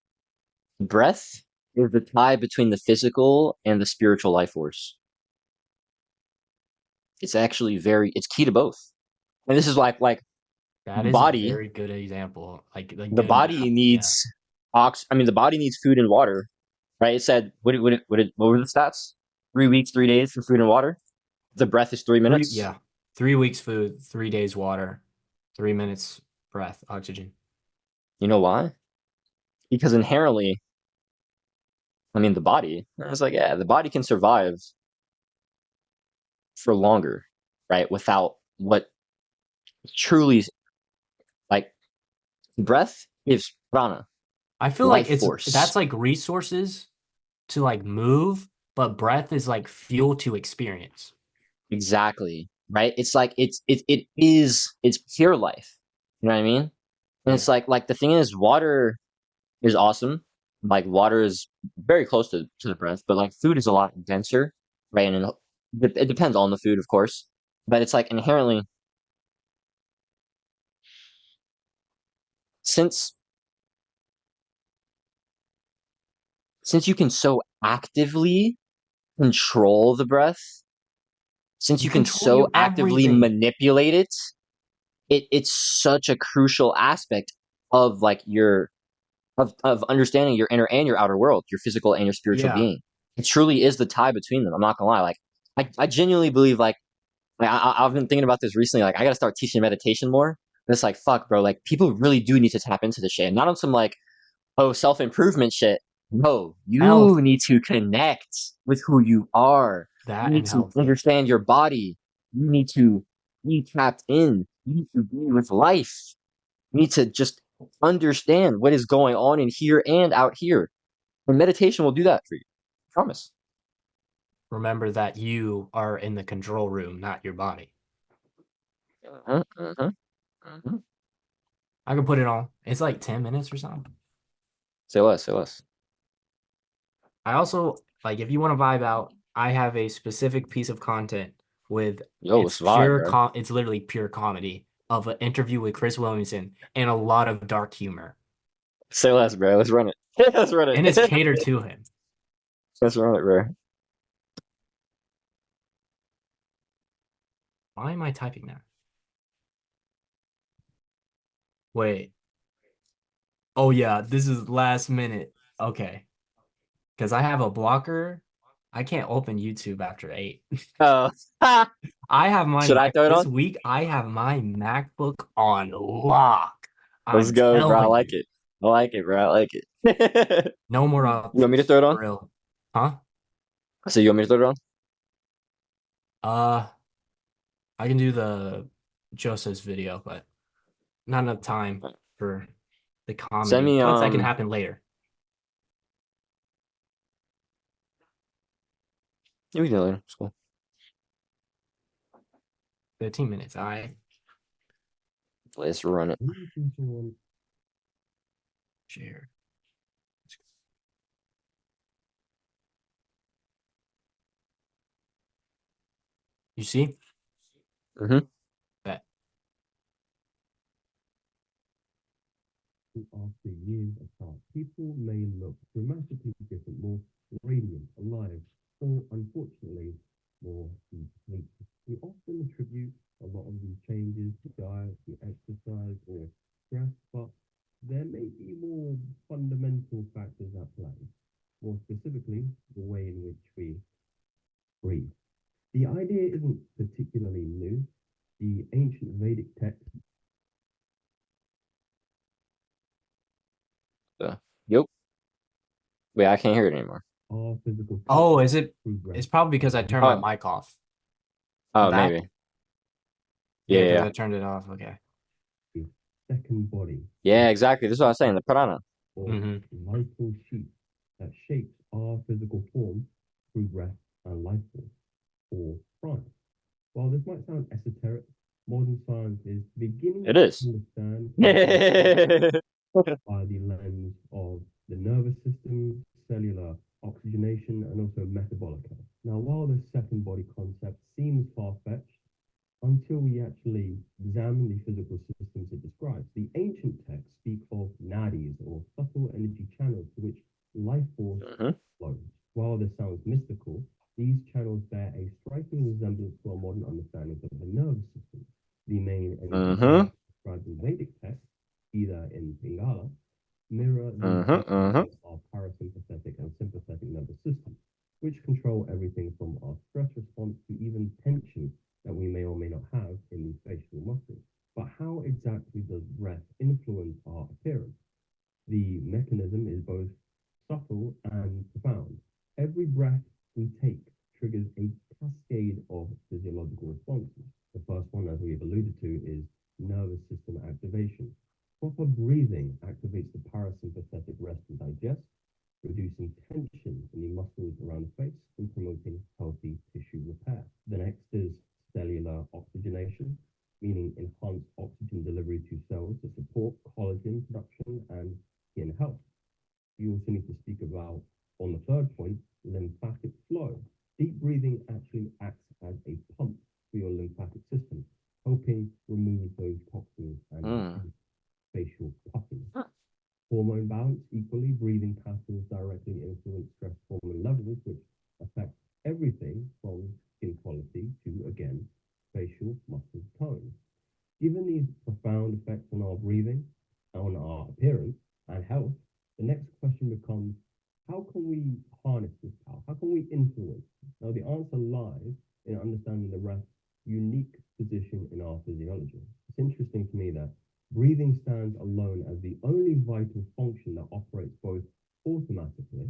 breath is the tie between the physical and the spiritual life force. It's actually it's key to both. And this is like That the is a body, very good example, like a the good body map. Yeah. needs I mean, the body needs food and water, right? It said, what were the stats? 3 weeks, 3 days for food and water. The breath is three Three, minutes. yeah. 3 weeks food, 3 days water, 3 minutes breath, oxygen. You know why? Because inherently, I mean, the body, I was like, yeah, the body can survive for longer, right? Without what truly, like, breath gives prana, I feel like life it's force. that's like resources to like move, but breath is like fuel to experience. Exactly, right? It's like it's pure life. You know what I mean? And it's Yeah. like the thing is, water is awesome. Like water is very close to the breath, but like food is a lot denser, right? And it depends on the food, of course, but it's like inherently, since since you can so actively control the breath, since You you can control so you actively everything. manipulate it, it's such a crucial aspect of like your of understanding your inner and your outer world, your physical and your spiritual Yeah. being. It truly is the tie between them. I'm not gonna lie. Like I genuinely believe like I've been thinking about this recently. Like I gotta start teaching meditation more. And it's like fuck, bro. Like people really do need to tap into this shit. Not on some like self improvement shit. No, you Health, need to connect with who you are. You that need and to health. Yeah. understand your body. You need to be tapped in. You need to be with life. You need to just understand what is going on in here and out here. And meditation will do that for you. I promise. Remember that you are in the control room, not your body. Uh-huh, uh-huh, uh-huh. I can put it on. It's like 10 minutes or something. Say less, say less. I also, like, if you want to vibe out, I have a specific piece of content with Yo, it's vibe, bro. it's literally pure comedy of an interview with Chris Williamson and a lot of dark humor. Say less, bro. Let's run it. Let's run And it's it. catered to him. Let's run it, bro. Why am I typing that? Wait. Oh yeah, this is last minute. Okay. Because I have a blocker. I can't open YouTube after 8. Oh, I have my should I Mac throw it this on? week. I have my MacBook on lock. Let's I'm go, bro. I telling like you. it. I like it, bro. I like it. No more You want me to options throw it on? for real. Huh? So you want me to throw it on? Uh, I can do the Joseph's video, but not enough time for the Send comedy. me Plus, that can happen later. yeah, we can do it later. It's cool. 15 minutes. I Let's run it. share. You see Mm-hmm. that? After years apart, people may look dramatically different, more radiant, alive, or unfortunately, more complete. We often attribute a lot of these changes to diet, to exercise, or stress, but there may be more fundamental factors at play. More specifically, the way in which we breathe. The idea isn't particularly new. The ancient Vedic text So, yep. Wait, I can't hear it anymore. are physical Oh, teachings is it? through breath. It's probably because I turned my Oh, mic off. I'm oh, back. maybe. Yeah, Yeah, yeah, because yeah. I turned it off. Okay. The second body, Yeah, exactly. This is what I was saying. The prana. or Mm-hmm. vital sheath that shapes our physical form through breath and life force, or prana. While this might sound esoteric, modern science is beginning It to is. understand Mm-hmm. by the lens of the nervous system, cellular oxygenation, and also metabolic health. Now, while the second body concept seems far-fetched, until we actually examine the physical systems it describes, the ancient texts speak of nadis, or subtle energy channels to which life force flows. While this sounds mystical, these channels bear a striking resemblance to our modern understandings of the nervous system. The main energy Mm-hmm. channels described in Vedic texts, either in Pingala, mirror the Mm-hmm. Mm-hmm. functions of our parasympathetic and sympathetic nervous systems, which control everything from our stress response to even tension that we may or may not have in the facial muscles. But how exactly does breath influence our appearance? The mechanism is both subtle and profound. Every breath we take triggers a cascade of physiological responses. The first one, as we've alluded to, is nervous system activation. Proper breathing activates the parasympathetic rest and digest, reducing tension in the muscles around the face and promoting healthy tissue repair. The next is cellular oxygenation, meaning enhanced oxygen delivery to cells to support collagen production and skin health. You also need to speak about, on the third point, lymphatic flow. Deep breathing actually acts as a pump for your lymphatic system, helping remove those toxins and Mm. facial puffing. Hormone balance, equally, breathing patterns directly influence stress hormone levels, which affect everything from skin quality to, again, facial muscle tone. Given these profound effects on our breathing, on our appearance and health, the next question becomes, how can we harness this power? How can we influence? Now, the answer lies in understanding the breath's unique position in our physiology. It's interesting to me that breathing stands alone as the only vital function that operates both automatically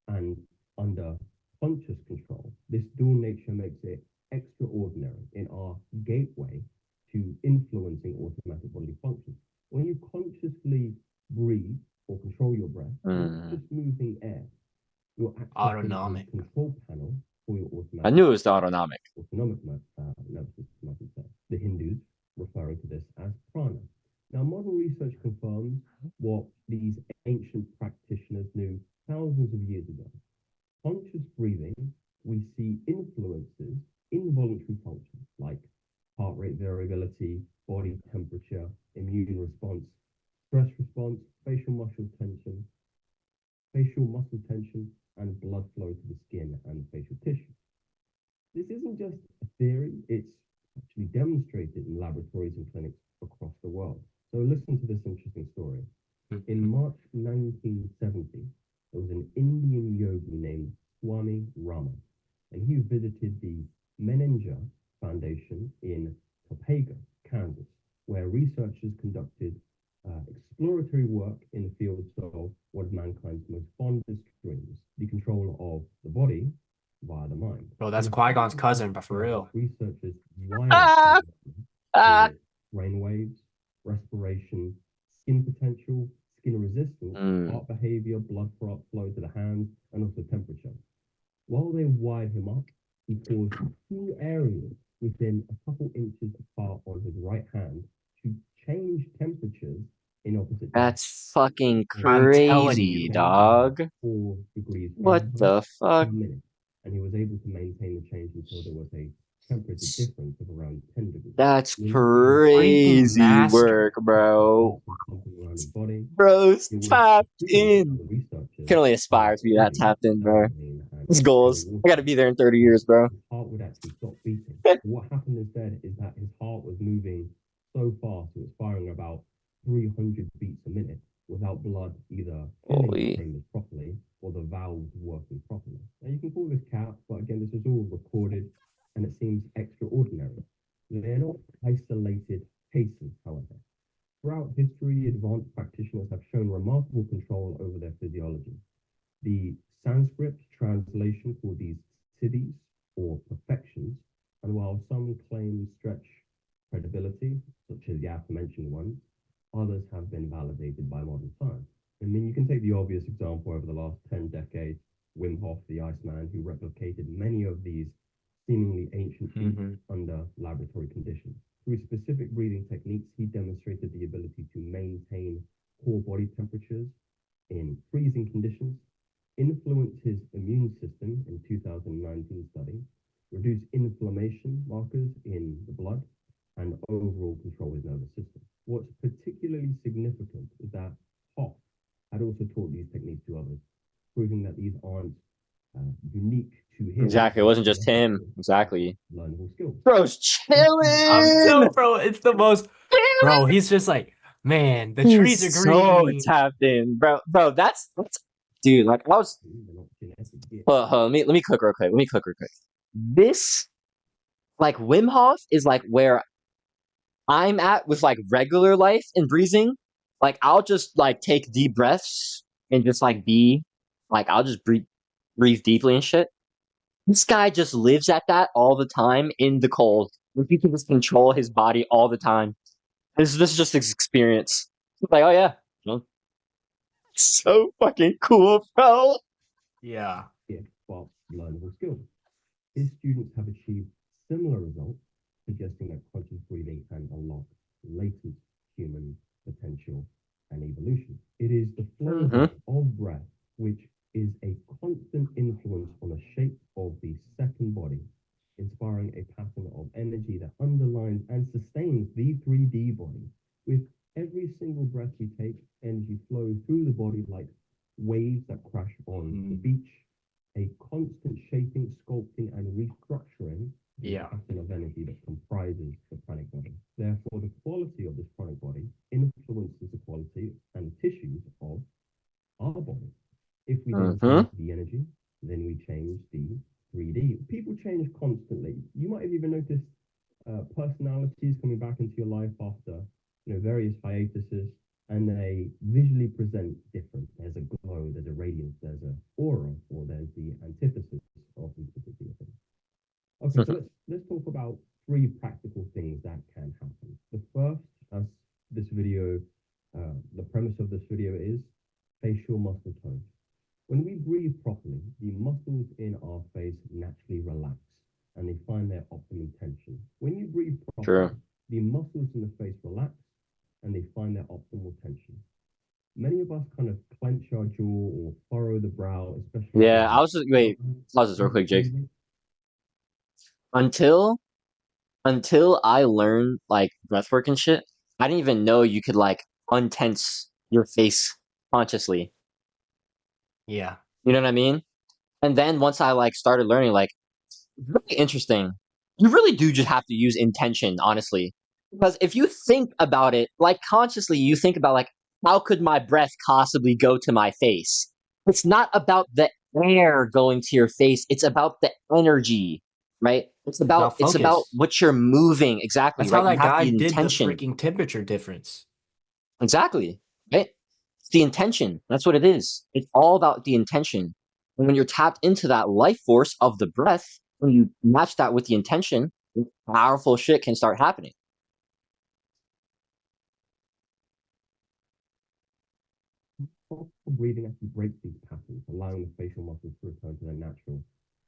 and under conscious control. This dual nature makes it extraordinary in our gateway to influencing automatic bodily functions. When you consciously I knew it was the autonomic. Autonomic nervous system, I should say. The Hindus referring to this as prana. Now, modern research confirms what these ancient practitioners knew thousands of years ago. Conscious breathing, we see influences involuntary functions like heart rate variability, body temperature, immune response, stress response, facial muscle tension, and blood flow to the skin and facial tissue. This isn't just a theory, it's actually demonstrated in laboratories and clinics across the world. So listen to this interesting story. In March 1970, there was an Indian yogi named Swami Rama, and he visited the Menninger Foundation in Topeka, Kansas, where researchers conducted exploratory work in the fields of one of mankind's most fondest dreams, the control of the body via the mind. Bro, that's Qui-Gon's cousin, but for real. Researchers Ah, ah. brain waves, respiration, skin potential, skin resistance, heart behavior, blood flow to the hands, and also temperature. While they wired him up, he caused 2 areas within a couple inches apart on his right hand to change temperatures in opposite That's fucking I'm telling crazy, you. dog. 4 degrees What Fahrenheit the per fuck? minute. And he was able to maintain the change until there was a temperature difference of around 10 degrees. That's Freaking crazy master. work, bro. Something around his body. Bro's It was tapped proven by in. the researchers Can only that aspire to be that body, tapped in, bro. brain, and His goals. water, I gotta be there in 30 years, bro. his heart would actually stop beating. What happened instead is that his heart was moving so fast, it was firing about 300 beats a minute without blood either filling the Holy. chambers properly or the valves working properly. Now you can call this cap, but again, this is all recorded and it seems extraordinary. They're not isolated cases, however. Throughout history, advanced practitioners have shown remarkable control over their physiology. The Sanskrit translation for these siddhis or perfections, and while some claims stretch credibility, such as the aforementioned ones, others have been validated by modern science. I mean, you can take the obvious example over the last 10 decades, Wim Hof, the Iceman, who replicated many of these seemingly ancient feats under laboratory conditions. Through specific breathing techniques, he demonstrated the ability to maintain core body temperatures in freezing conditions, influence his immune system in 2019 study, reduce inflammation markers in the blood, and overall control his nervous system. What's particularly significant is that Hoff had also taught these techniques to others, proving that these aren't unique to him. Exactly. It wasn't just him. Exactly. Learnable skills. Bro's chilling. Bro, it's the most. Bro, he's just like, man, the trees are He's so green. tapped in, bro. Bro, that's dude. Like I was. Let me cook real quick. This, like Wim Hof, is like where I'm at with like regular life and breathing. Like I'll just like take deep breaths and just like be like I'll just breathe deeply and shit. This guy just lives at that all the time in the cold. When he can just control his body all the time. This is just his experience. Like, oh yeah, you know, so fucking cool, bro. Yeah. But learnable skills. His students have achieved similar results, suggesting that conscious breathing can unlock latent human potential and evolution. It is the flow of breath which is a constant influence on the shape of the second body, inspiring a pattern of energy that underlines and sustains the 3D body. With every single breath we take, energy flows through the body like waves that crash on the beach, a constant shaping, sculpting, and restructuring the pattern of energy that comprises the pranic body. Therefore, the quality of this pranic body influences the quality and tissues of our body. If we then change the energy, then we change the 3D. People change constantly. You might have even noticed personalities coming back into your life after various hiatuses, and they visually present different. There's a glow, there's a radiance, there's an aura, or there's the antithesis of these particular things. Okay, so let's talk about 3 practical things that can happen. The first, as this video, the premise of this video is facial muscle tone. When we breathe properly, the muscles in our face naturally relax, and they find their optimum tension. When you breathe True. properly, the muscles in the face relax and they find their optimal tension. Many of us kind of clench our jaw or furrow the brow, especially. Yeah, I was just wait, pause this real quick, Jake. Until I learned like breathwork and shit, I didn't even know you could like untense your face consciously. Yeah. You know what I mean? And then once I like started learning, like really interesting. You really do just have to use intention, honestly. Because if you think about it, like consciously, you think about like, how could my breath possibly go to my face? It's not about the air going to your face. It's about the energy, right? About it's about focus. what you're moving exactly, That's how right? You that have guy the did the intention. freaking temperature difference. Exactly, right? It's the intention. That's what it is. It's all about the intention. And when you're tapped into that life force of the breath, when you match that with the intention, powerful shit can start happening. Thoughtful breathing actually breaks these patterns, allowing the facial muscles to return to their natural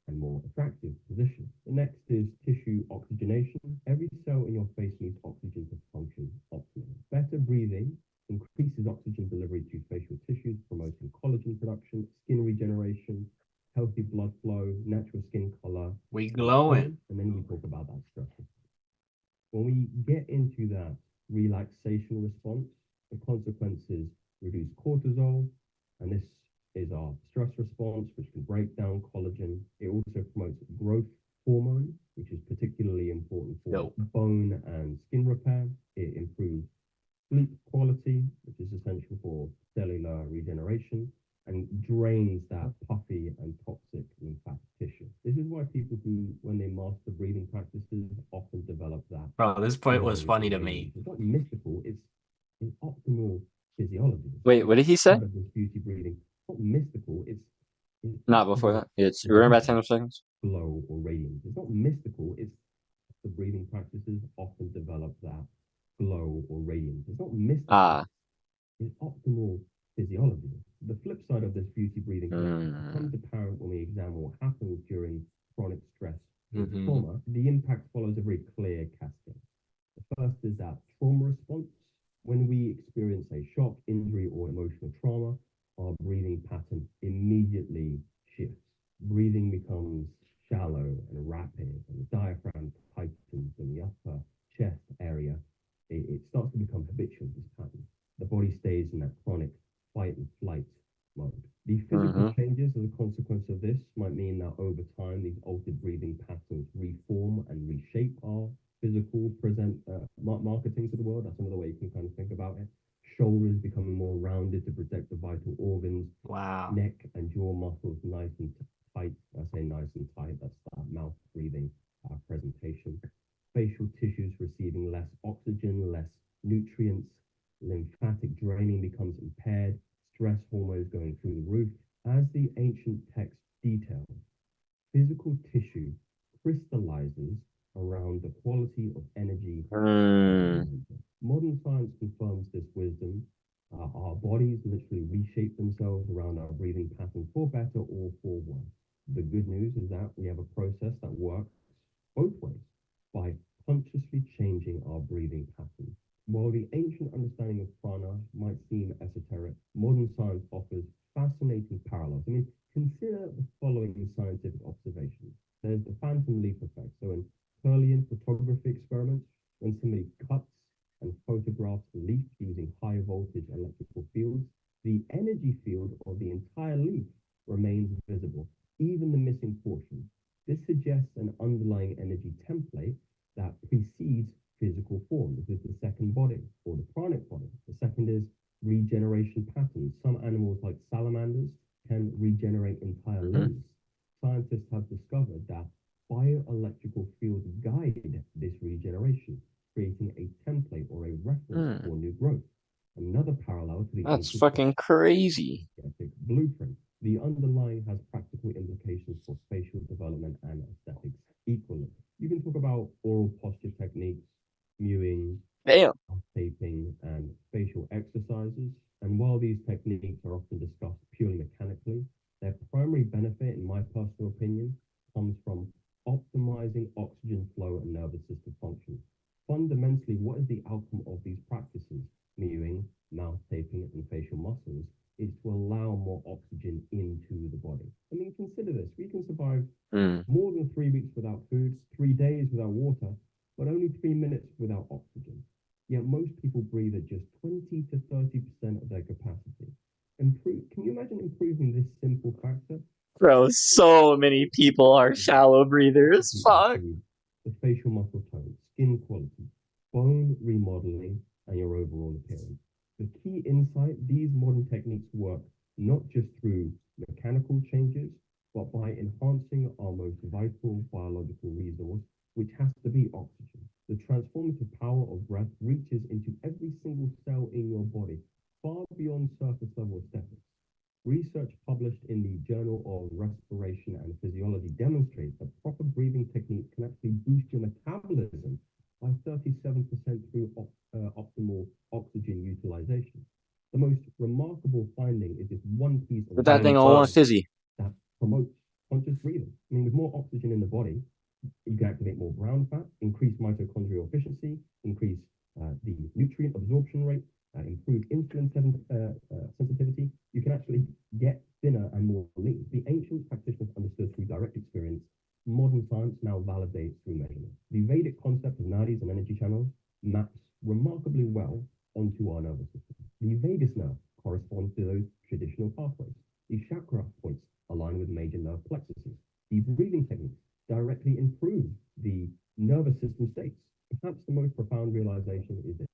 and more attractive position. The next is tissue oxygenation. Every cell in your face needs oxygen to function optimally. Better breathing increases oxygen delivery to facial tissues, promoting collagen production, skin regeneration, healthy blood flow, natural skin color. We glowing. And then we talk about that stress. When we get into that relaxation response, the consequences reduce cortisol, and this is our stress response, which can break down collagen. It also promotes growth hormone, which is particularly important for bone and skin repair. It improves sleep quality, which is essential for cellular regeneration, and drains that puffy and toxic lymphatic tissue. This is why people who, when they master breathing practices, often develop that. Bro, this point was Glow funny to or me. radiance. It's not mystical, it's optimal physiology. Wait, what did he say? Part of this beauty breathing. It's not mystical, it's Not before optimal that. It's remember that 10 seconds? glow or radiance. It's not mystical, it's the breathing practices often develop that glow or radiance. It's not mystical. Ah. It's optimal physiology. The flip side of this beauty breathing becomes apparent when we examine what happens during chronic stress or trauma. The impact follows a very clear cascade. The first is that trauma response. When we experience a shock, injury, or emotional trauma, our breathing pattern immediately shifts. Breathing becomes shallow and rapid, and the diaphragm tightens in the upper chest area. It starts to become habitual, this pattern. The body stays in that chronic fight and flight mode. The physical changes as a consequence of this might mean that over time, these altered breathing patterns reform and reshape our physical marketing to the world. That's another way you can kind of think about it. Shoulders becoming more rounded to protect the vital organs. Wow. Neck and jaw muscles nice and tight. I say nice and tight. That's that mouth breathing presentation. Facial tissues receiving less oxygen, less nutrients. Lymphatic draining becomes impaired. Stress hormones going through the roof. As the ancient text details, physical tissue crystallizes around the quality of energy. Modern science confirms this wisdom. Our bodies literally reshape themselves around our breathing patterns for better or for worse. The good news is that we have a process that works both ways by consciously changing our breathing patterns. While the ancient understanding of prana might seem esoteric, modern science offers fascinating parallels. I mean, consider the following scientific observations. There's the phantom leaf effect. So in Kirlian photography experiments, when somebody cuts and photographs a leaf using high voltage electrical fields, the energy field of the entire leaf remains visible, even the missing portion. This suggests an underlying energy template that precedes physical form. This is the second body, or the pranic body. The second is regeneration patterns. Some animals, like salamanders, can regenerate entire limbs. Scientists have discovered that bioelectrical fields guide this regeneration, creating a template or a reference for new growth. Another parallel to the That's fucking crazy. Blueprint. The underlying has practical implications for spatial development and aesthetics equally. You can talk about oral posture techniques, mewing, taping, and facial exercises. And while these techniques are often discussed purely mechanically, their primary benefit, in my personal opinion, comes from optimizing optimizing oxygen flow and nervous system function. Fundamentally, what is the outcome of these practices, mewing, mouth taping, and facial muscles, is to allow more oxygen into the body. I mean, consider this. We can survive more than 3 weeks without food, 3 days without water, but only 3 minutes without oxygen. Yet most people breathe at just 20 to 30% of their capacity. Can you imagine improving this simple factor? Bro, so many people are shallow breathers. Fuck. The facial muscle tone, skin quality, bone remodeling, and your overall appearance. The key insight, these modern techniques work not just through mechanical changes, but by enhancing our most vital biological resource, which has to be oxygen. The transformative power of breath reaches into every single cell in your body, far beyond surface level aesthetics. Research published in the Journal of Respiration and Physiology demonstrates that proper breathing techniques can actually boost your metabolism by 37% through optimal oxygen utilization. The most remarkable finding is this one piece of Put that thing on one fizzy. that promotes conscious breathing. I mean, with more oxygen in the body, you can activate more brown fat, increase mitochondrial efficiency, increase the nutrient absorption rate, improve insulin sensitivity. You can actually get thinner and more lean. The ancient practitioners understood through direct experience. Modern science now validates through measurement. The Vedic concept of nadis and energy channels maps remarkably well onto our nervous system. The vagus nerve corresponds to those traditional pathways. The chakra points align with major nerve plexuses. The breathing techniques directly improve the nervous system states. Perhaps the most profound realization is this.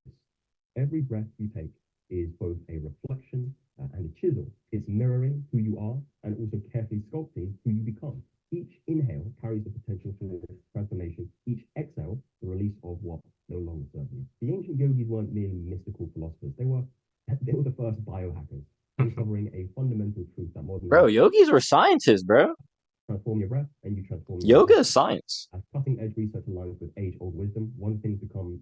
Every breath you take is both a reflection and a chisel. It's mirroring who you are and also carefully sculpting who you become. Each inhale carries the potential for transformation. Each exhale, the release of what no longer serves you. The ancient yogis weren't merely mystical philosophers. They were the first biohackers, uncovering a fundamental truth that modern Bro, yogis were scientists, bro. transform your breath and you transform your Yoga life. is science. As cutting-edge research aligns with age-old wisdom, one thing becomes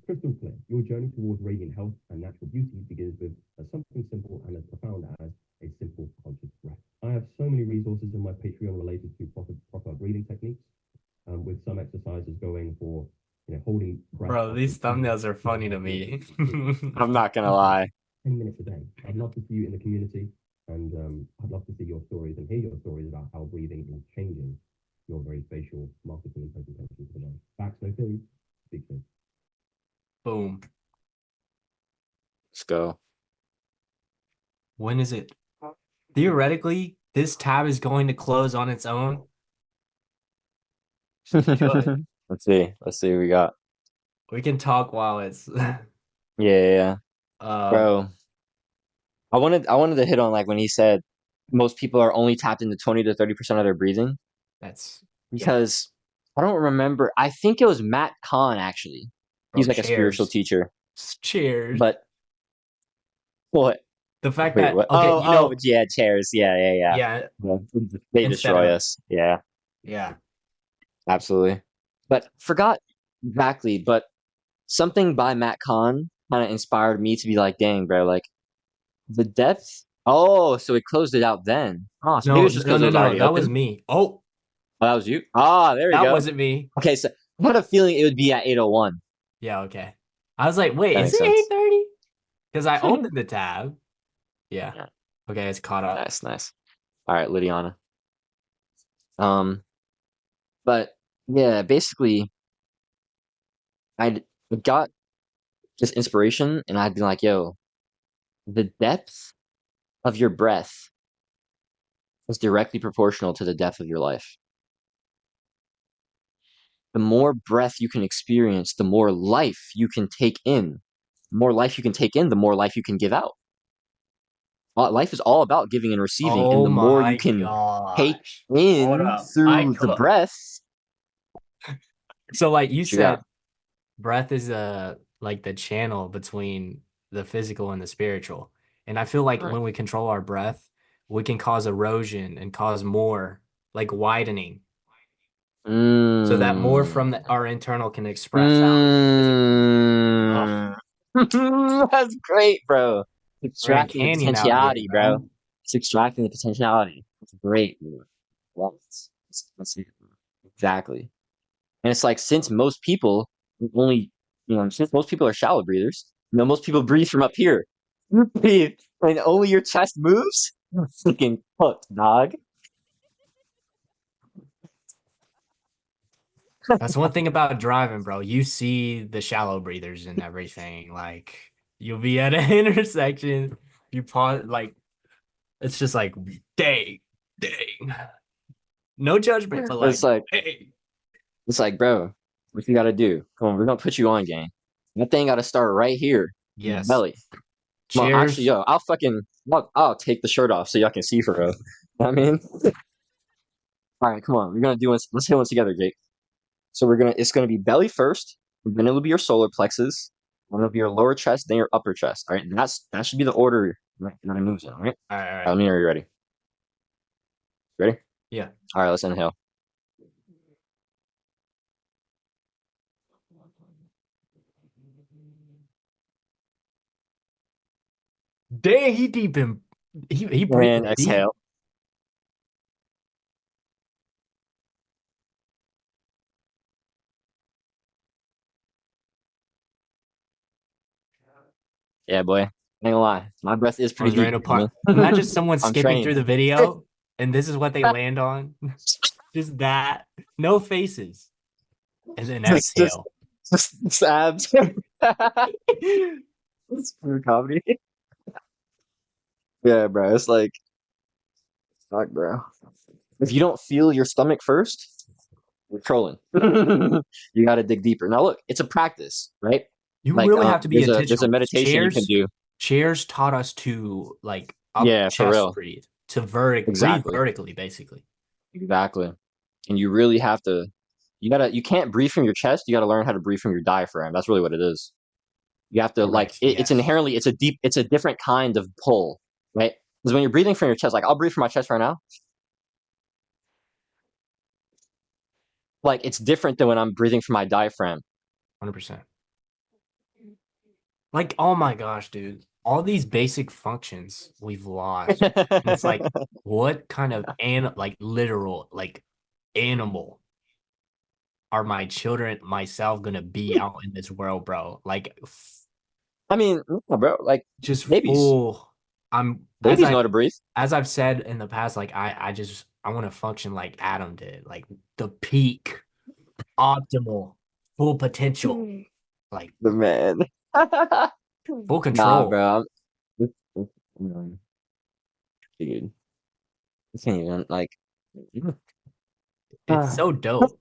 crystal clear. Your journey towards radiant health and natural beauty begins with something simple and as profound as a simple conscious breath. I have so many resources in my Patreon related to proper breathing techniques, with some exercises going for holding breath. Bro, these thumbnails are funny to me. I'm not gonna lie. 10 minutes a day. I'd love to see you in the community, and I'd love to see your stories and hear your stories about how breathing is changing your very facial marketing and presentation to the world. Facts, no theories. Big thing. Boom. Let's go. When is it? Theoretically, this tab is going to close on its own. Let's see. Let's see what we got. We can talk while it's Yeah. Bro. I wanted to hit on like when he said most people are only tapped into 20 to 30% of their breathing. that's Because I don't remember. I think it was Matt Kahn actually. He's bro, like a spiritual cheers. teacher. Cheers. But what? The fact Wait, that what? okay, Oh, yeah, chairs. Yeah. yeah, They Instead destroy of- us. Yeah, yeah. absolutely. But forgot exactly. But something by Matt Kahn kind of inspired me to be like, dang, bro, like the depth. Oh, so it closed it out then. Oh, so maybe No, it's just because it was already that open. was me. Oh, Oh, that was you. Ah, there we that go. wasn't me. Okay, so I had a feeling it would be at 8:01. Yeah, okay. I was like, wait, That is makes it sense. 8:30? Because I opened the tab. Yeah. Yeah. Okay, it's caught up. Nice. All right, Lydiana. But yeah, basically, I got this inspiration, and I'd be like, yo, the depth of your breath is directly proportional to the depth of your life. The more breath you can experience, the more life you can take in. The more life you can take in, the more life you can give out. Life is all about giving and receiving, and Oh the more you my can take gosh. Hold in up. through the breath. So like you What you said, got? breath is like the channel between the physical and the spiritual. And I feel like Right. when we control our breath, we can cause erosion and cause more like widening so that more from our internal can express out into the physical. That's great, bro. Grand Extracting the Canyon out here, potentiality, bro. It's extracting the potentiality. It's great, bro. Well, let's see. Exactly. And it's like since most people only, since most people are shallow breathers, most people breathe from up here. You breathe and only your chest moves. You're freaking cooked, dog. That's one thing about driving, bro. You see the shallow breathers and everything. Like you'll be at an intersection, you pause, like it's just like dang, dang. No judgment, but like It's like, dang. bro, what you gotta do? Come on, we're gonna put you on game. That thing gotta start right here in the Yes. belly. Well, actually, Cheers. yo, I'll take the shirt off so y'all can see for real. I mean, all right, come on, we're gonna do this. Let's hit one together, Jake. So it's gonna be belly first, then it'll be your solar plexus, then it'll be your lower chest, then your upper chest. All right, and that should be the order that it moves in. All right. All right, all All right, right. let me know you're ready. Ready? Yeah. All right, let's inhale. Dang, he deep in he And breathing deep. exhale. Yeah, boy. Ain't gonna lie, my breath is I pretty was deep. random I part. mean, Imagine someone I'm skipping trained. through the video and this is what they land on. Just that. No faces. And then just, just, exhale. just abs. It's pure comedy. Yeah, bro. It's like, fuck, bro. If you don't feel your stomach first, you're trolling. You got to dig deeper. Now, look, it's a practice, right? You Like, really have to be there's a intentional because meditation you can do. chairs taught us to like up Yeah, for chest real. breathe, to breathe Exactly. vertically, basically. Exactly. And you really have to. You can't breathe from your chest. You got to learn how to breathe from your diaphragm. That's really what it is. You have to like Correct. it's Yes. inherently it's a different kind of pull, right? Because when you're breathing from your chest, like I'll breathe from my chest right now, like it's different than when I'm breathing from my diaphragm. 100%. Like, oh my gosh, dude. All these basic functions we've lost. And it's like, what kind of like literal, like animal are my children, myself gonna be out in this world, bro? Like I mean, yeah, bro, like just babies, full. I'm babies know how to breathe. as I've said in the past, like I want to function like Adam did, like the peak, optimal, full potential, like The man. full Nah, control. bro. Dude, I can't even like. It's so dope.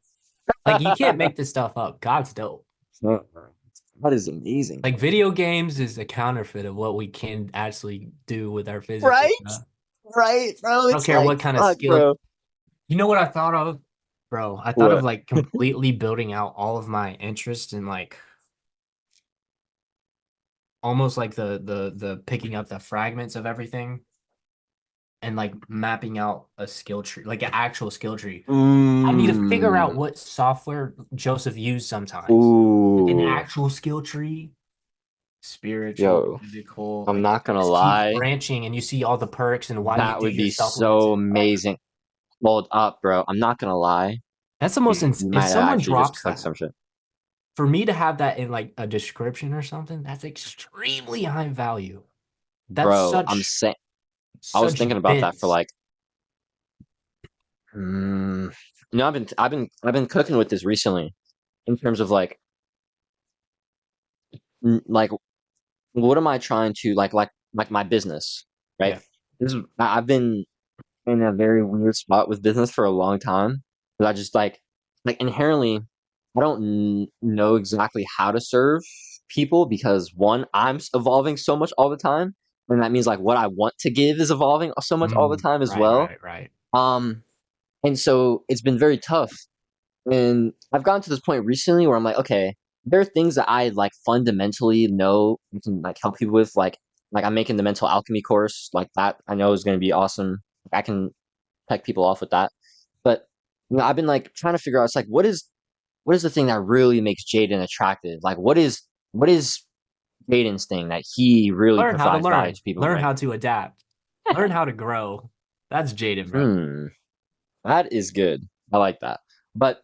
Like you can't make this stuff up. God's dope. That is amazing. Like video games is a counterfeit of what we can actually do with our physical Right? stuff. Right, bro. I don't It's care like, what kind of fuck, skill. bro. You know what I thought of, bro? I thought of What? like completely building out all of my interests and like almost like the picking up the fragments of everything and like mapping out a skill tree, like an actual skill tree. I need to figure out Mm. what software Joseph used sometimes. Like an Ooh. actual skill tree, spiritual, Yo, physical, I'm like not gonna just keeps lie. branching and you see all the perks and why you That do would your be supplements so and oh, amazing. Hold up, bro. I'm not gonna lie. that's the most You if might have someone actually just drops cooked that some shit. for me to have that in like a description or something, that's extremely high value. That's Bro, I'm saying I was such thinking about that for bits. like mm, I've been cooking with this recently in terms of like what am I trying to like my business, right? Yeah. I've been in a very weird spot with business for a long time because I just like inherently I don't know exactly how to serve people because one evolving so much all the time and that means like what I want to give is evolving so much all the time as Right, well. right, right. Um and so it's been very tough and I've gotten to this point recently where I'm like, okay, there are things that I like fundamentally know you can like help people with, like I'm making the mental alchemy course, like that I know is going to be awesome. I can peck people off with that, but I've been like trying to figure out, it's like what is the thing that really makes Jaden attractive? Like what is Jaden's thing that he really Learn how to provides value learn. to people, Learn right? how to adapt. Learn how to grow. That's Jaden, bro. Hmm, that is good. I like that, but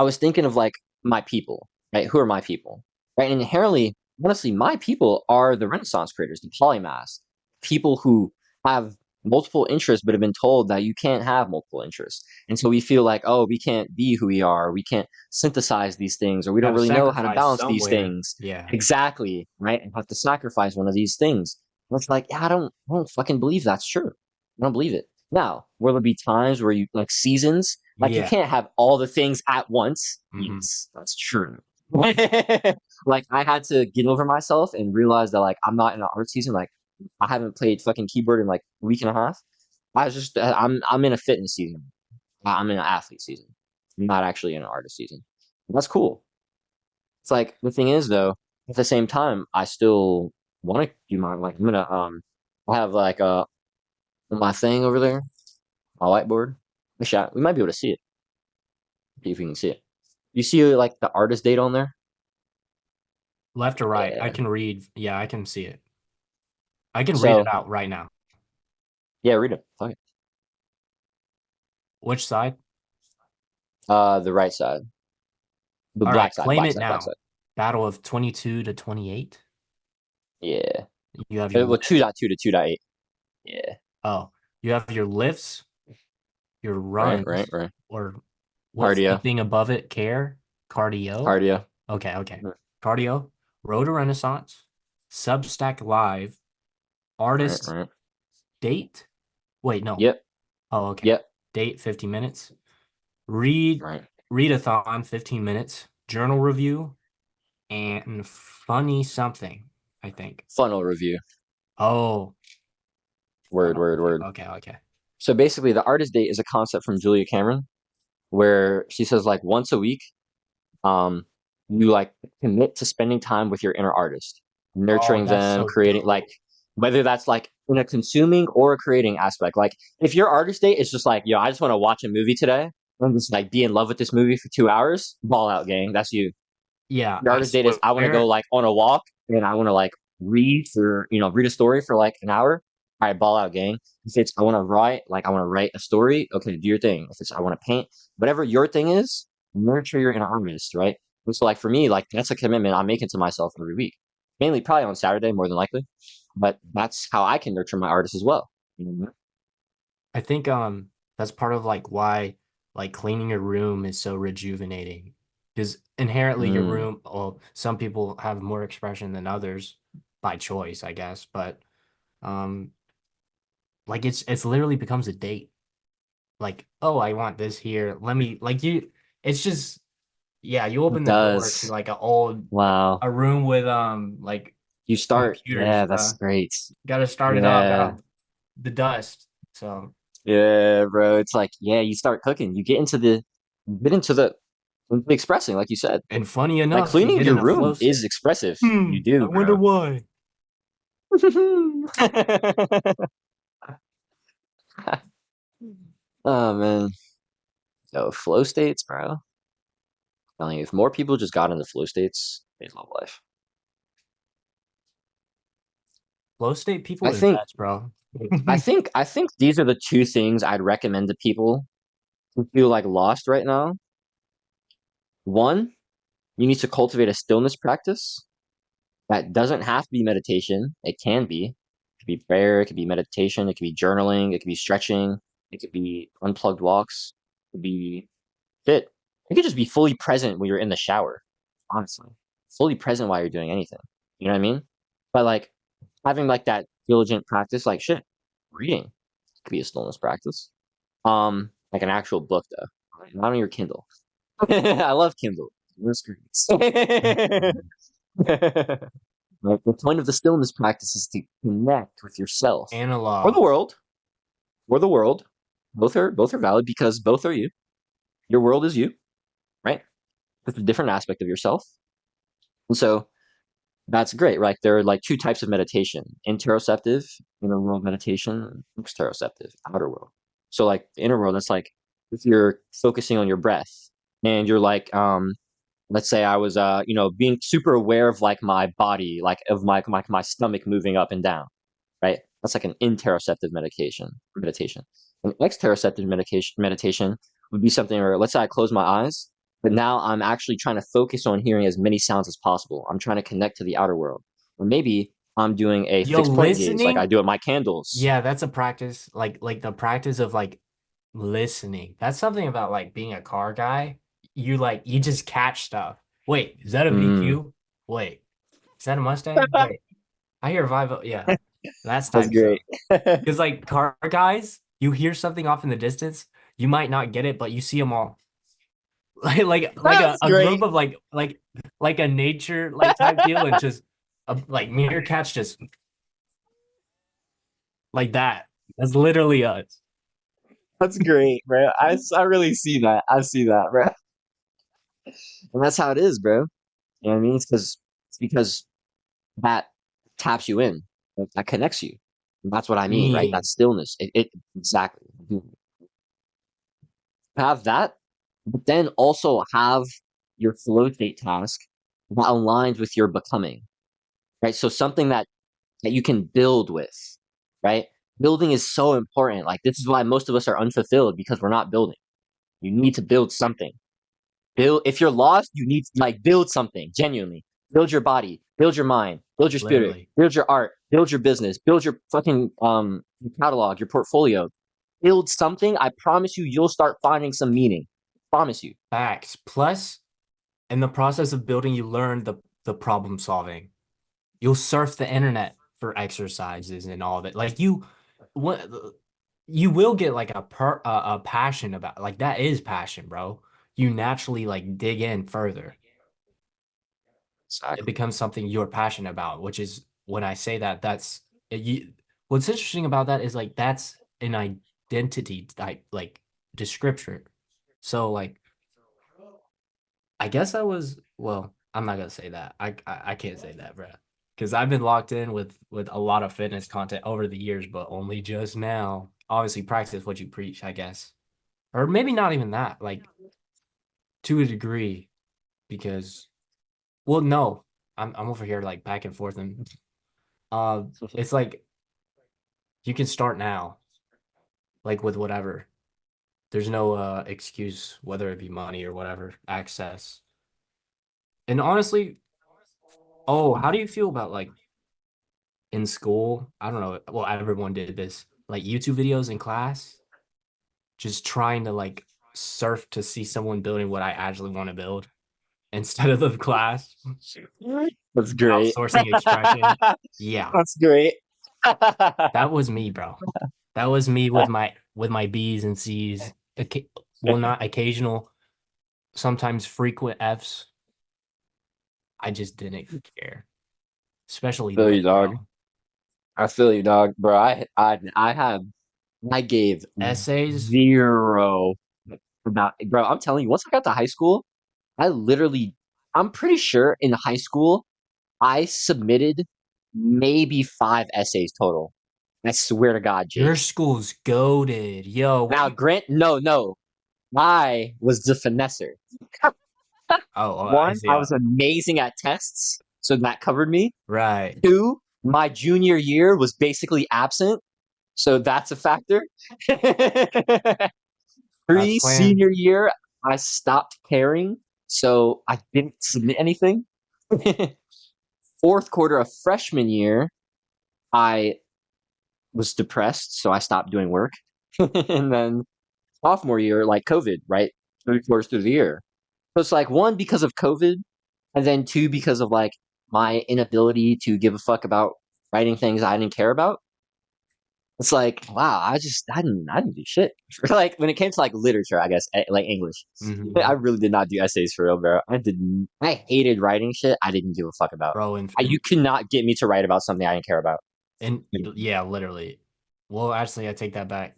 I was thinking of like my people, right? Who are my people, right? And inherently, honestly, my people are the Renaissance creators, the polymaths, people who have multiple interests, but have been told that you can't have multiple interests. And so we feel like, oh, we can't be who we are. We can't synthesize these things, or we don't Got to really know how to sacrifice balance these somewhere. things. Yeah. Exactly, right? And have to sacrifice one of these things. And it's like, yeah, I don't fucking believe that's true. I don't believe it. Now, will there be times where you like seasons? Like you Yeah. can't have all the things at once. Hmm. Yes, that's true. Like I had to get over myself and realize that like I'm not in an art season. Like I haven't played fucking keyboard in like a week and a half. I was just I'm in a fitness season. I'm in an athlete season. I'm not actually in an artist season. That's cool. It's like the thing is though, at the same time, I still want to do my like I'm gonna I have like my thing over there, my whiteboard. We might be able to see it. See if we can see it. You see like the artist date on there? Left or right? I Yeah. can read. Yeah, I can see it. I can read it So out right now. yeah, read it. Fuck it. Which side? The right side. The All right, black side, claim black it side, black now. side. Battle of 22 to 28. Yeah. You have your Well, lifts. 2.2 to 2.8. Yeah. Oh, you have your lifts, your Right, runs, right, right. or what's the Cardio. thing above it? Cardio. Cardio. Okay, okay. Mm, Cardio, Road to Renaissance, Substack Live, right, Artist right. Date. Wait, no. Yep. Oh, okay. Yep. Date 50 minutes. Read Right. Readathon 15 minutes. Journal review and funny something, I think. Funnel review. Oh, Word, funnel word, review. word. Okay, okay. So basically the artist date is a concept from Julia Cameron where she says like once a week, um, you like commit to spending time with your inner artist, Oh, nurturing that's them, so creating like dope. whether that's like in a consuming or a creating aspect. Like if your artist date is just like, yo, I just want to watch a movie today and just like be in love with this movie for 2 hours, ball out gang. That's you. Yeah, Your I artist date is I want to go swear. like on a walk and I want to like read a story for like an hour. All right, ball out gang. If it's I want to write, like I want to write a story, okay, do your thing. If it's I want to paint, whatever your thing is, nurture your inner artist, right? And so like for me, like that's a commitment I'm making to myself every week. Mainly probably on Saturday, more than likely. But that's how I can nurture my artist as well. Mhm. I think that's part of like why like cleaning your room is so rejuvenating because inherently your Mm, room, well, some people have more expression than others by choice, I guess, but um like it's literally becomes a date. Like, oh, I want this here. Let me like you it's just yeah, you it open the door to does. like a old Wow. a room with like You start. computers. Yeah, that's great. Gotta start it off, Yeah. gotta the dust. So Yeah, bro. It's like, yeah, you start cooking. You get into the expressing, like you said. and funny Like enough, you cleaning get your in a flow room is state. expressive. You do, I wonder bro. why. Oh man. No, flow states, bro. Telling you, if more people just got into flow states, they'd love life. Flow state people I are think nuts, bro. I think these are the two things I'd recommend to people who feel like lost right now. One, you need to cultivate a stillness practice. That doesn't have to be meditation. It can be. It could be prayer, it could be meditation, it could be journaling, it could be stretching, it could be unplugged walks, it could be fit. It could just be fully present when you're in the shower, honestly. Fully present while you're doing anything. You know what I mean? But like having like that diligent practice, like shit, reading could be a stillness practice. Like an actual book though. Not on your Kindle. I love Kindle. No screens. Like the point of the stillness practice is to connect with yourself or the Analog. world, or the world. Both are valid because both are you. Your world is you, right? It's a different aspect of yourself. And so that's great, right? There are like two types of meditation: interoceptive, inner world meditation, exteroceptive, outer world. So like the inner world, that's like if you're focusing on your breath and you're like, let's say I was being super aware of like my body, like of my stomach moving up and down, right? That's like an interoceptive meditation. An exteroceptive meditation would be something where let's say I close my eyes But now I'm actually trying to focus on hearing as many sounds as possible. I'm trying to connect to the outer world. Or maybe I'm doing a Yo, fixed point gaze like I listening, do at my candles. yeah, that's a practice. Like the practice of like listening. That's something about like being a car guy. You just catch stuff. Wait, is that a Mm, VQ? Wait, is that a Mustang? Wait, I hear a Vivo. Yeah, that's that's type great. stuff. Because like car guys, you hear something off in the distance, you might not get it, but you see them all. Like That's a great. group of like a nature like type deal, and just like meerkats just like that. That's literally us. That's great, bro. I really see that. I see that, bro. And that's how it is, bro. You know what I mean? It's because that taps you in, that connects you. And that's what I mean, right? That Me, stillness. It exactly have that, but then also have your flow state task that aligns with your becoming, right? So something that you can build with, right? Building is so important. Like this is why most of us are unfulfilled because we're not building. You need to build something. Build if you're lost, you need to like build something genuinely. Build your body, build your mind, build your spirit, literally. build your art, build your business, build your fucking your catalog, your portfolio. Build something. I promise you, you'll start finding some meaning. Promise you. Facts. Plus, in the process of building, you learn the problem solving. You'll surf the internet for exercises and all that. Like what you will get like a passion about like that is passion, bro. You naturally like dig in further. It Exactly. becomes something you're passionate about, which is when I say that, what's interesting about that is like that's an identity type like descriptor. So like I guess I was well, I'm not gonna say that. I can't say that, bro. Because I've been locked in with a lot of fitness content over the years, but only just now. Obviously, practice what you preach, I guess. Or maybe not even that, like to a degree, because well, no. I'm over here like back and forth and it's like you can start now, like with whatever. There's no excuse, whether it be money or whatever, access. And honestly, oh, how do you feel about like in school? I don't know. Well, everyone did this, like YouTube videos in class, just trying to like surf to see someone building what I actually want to build instead of the class, That's great. outsourcing expression. Yeah, That's great. that was me, bro. That was me with my B's and C's. Well, not occasional, sometimes frequent F's. I just didn't care, especially Feel you, lit, dog. bro. I feel you, dog, bro. I gave Essays, zero about, bro. I'm telling you, once I got to high school, I literally, I'm pretty sure in high school, I submitted maybe 5 essays total. I swear to God, Jake. your school's goaded. Yo, what Now, you Grant, no, I was the finesser. I One, see. I was amazing at tests, so that covered me. Right. Two, my junior year was basically absent, so that's a factor. God's Three, plan. senior year, I stopped caring, so I didn't submit anything. Fourth quarter of freshman year, I was depressed, so I stopped doing work. And then sophomore year, like COVID, right? 3 quarters through the year. So it's like one because of COVID, and then two because of like my inability to give a fuck about writing things I didn't care about. It's like, wow, I didn't do shit. Like when it came to like literature, I guess, like English, I Hmm. really did not do essays for real, bro. I hated writing shit I didn't give a fuck about. Bro, You could not get me to write about something I didn't care about. and yeah, literally. Well, actually, I take that back.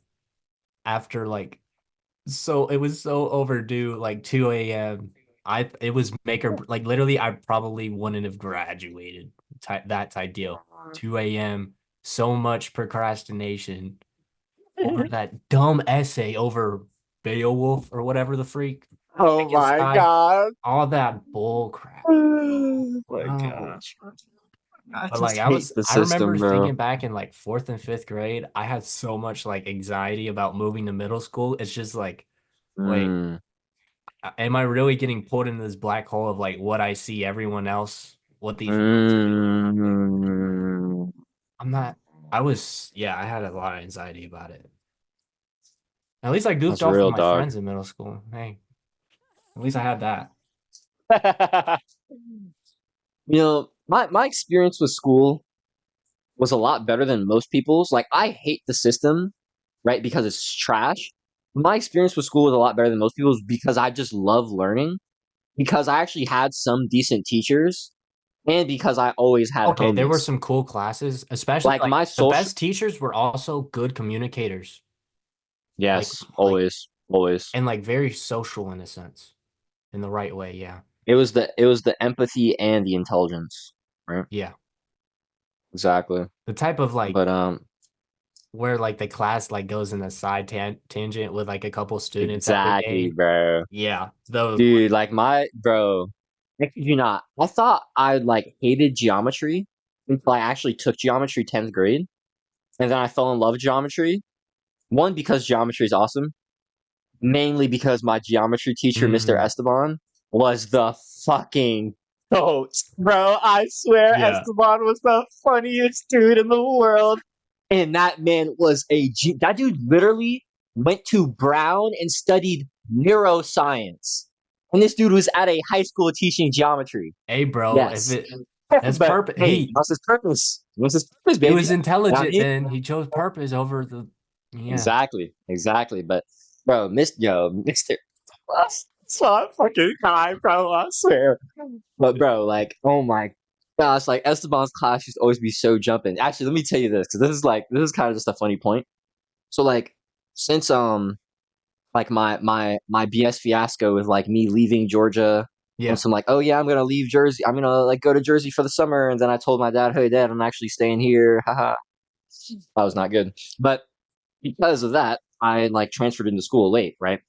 After like, so it was so overdue, like 2 a.m. It was make or like literally, I probably wouldn't have graduated. That type deal. 2 a.m. So much procrastination over that dumb essay over Beowulf or whatever the freak. Oh my Frankenstein. god. All that bull crap. Oh my Oh. gosh. I But just like hate the I remember system, bro. thinking back in like fourth and fifth grade, I had so much like anxiety about moving to middle school. It's just like, wait, Mm. am I really getting pulled into this black hole of like what I see everyone else, what these nerds are doing? Mm, I'm not. Yeah, I had a lot of anxiety about it. At least I goofed that's off with real, my dog. friends in middle school. Hey, at least I had that. My experience with school was a lot better than most people's. Like, I hate the system, right? Because it's trash. My experience with school was a lot better than most people's because I just love learning. Because I actually had some decent teachers, and because I always had Okay, there were homies. some cool classes, especially Like like my the social, best teachers were also good communicators, like yes, like always, always. and like very social in a sense, in the right way. Yeah, It was the empathy and the intelligence, right? yeah. Exactly. The type of like But where like the class like goes in a side tangent with like a couple students every exactly, day. bro. Yeah, those ones. Dude, like my bro, I kid you not. I thought I like hated geometry until I actually took geometry 10th grade, and then I fell in love with geometry. One, because geometry is awesome, mainly because my geometry teacher, Mr. Mm, Esteban, was the fucking goat, bro. I swear yeah. Esteban was the funniest dude in the world. And that man was that dude literally went to Brown and studied neuroscience. And this dude was at a high school teaching geometry. Hey, bro, if Yes. it that's But purpose. hey, what's his purpose? What's his purpose, He baby? was You know what I intelligent mean? then. He chose purpose over the yeah. Exactly, exactly. But bro, Mister, that's not a fucking guy, bro. I swear. But bro, like, oh my gosh, like Esteban's class used to always be so jumping. Actually, let me tell you this, because this is kind of just a funny point. So like, since like my BS fiasco with like me leaving Georgia. And Yeah. so I'm like, oh yeah, I'm gonna leave Jersey. I'm gonna like go to Jersey for the summer, and then I told my dad, hey dad, I'm actually staying here. Haha. That was not good. But because of that, I like transferred into school late, right?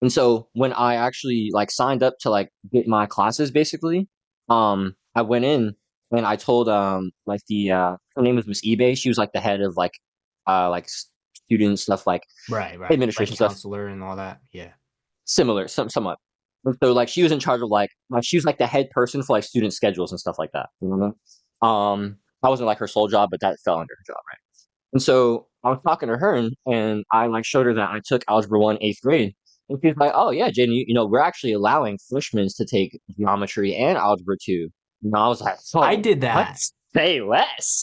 And so when I actually like signed up to like get my classes basically, I went in and I told like the her name was Miss eBay. She was like the head of like student stuff like Right, right. Like administration stuff. counselor and all that. Yeah. Similar, somewhat. So like she was in charge of like she was like the head person for like student schedules and stuff like that. You know? I wasn't like her sole job, but that fell under her job, right? And so I was talking to her and I like showed her that I took Algebra 1 eighth grade. And she's like, oh yeah, Jaden, we're actually allowing freshmen to take geometry and Algebra 2. And I was like, I oh, did what? that. Say less.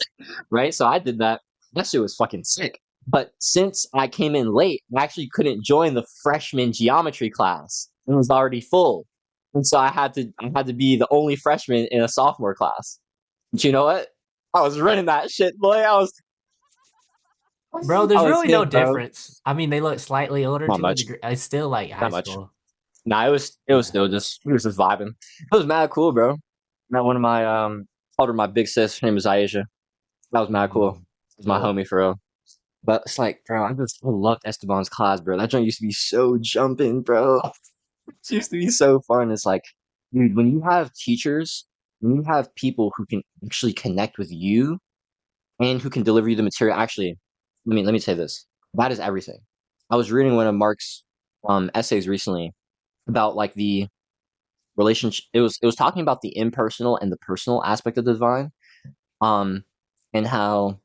Right? So I did that. That shit was fucking sick. But since I came in late, I actually couldn't join the freshman geometry class. It was already full. And so I had to be the only freshman in a sophomore class. But you know what? I was running that shit, boy. Bro, I there's was really no him, bro. difference. I mean, they look slightly older Not to a much. degree. It's still like high Not much. school. Nah, it was Yeah. still just we was just vibing. It was mad cool, bro. Met one of my called her my big sis. Her name was Aisha. That was mad cool. Mm, It was my dope. homie for real. But it's like, bro, I loved Esteban's class, bro. That joint used to be so jumping, bro. It used to be so fun. It's like, dude, when you have teachers, when you have people who can actually connect with you and who can deliver you the material. Actually, let me say this. That is everything. I was reading one of Mark's essays recently about like the relationship. It was talking about the impersonal and the personal aspect of the divine, um, and how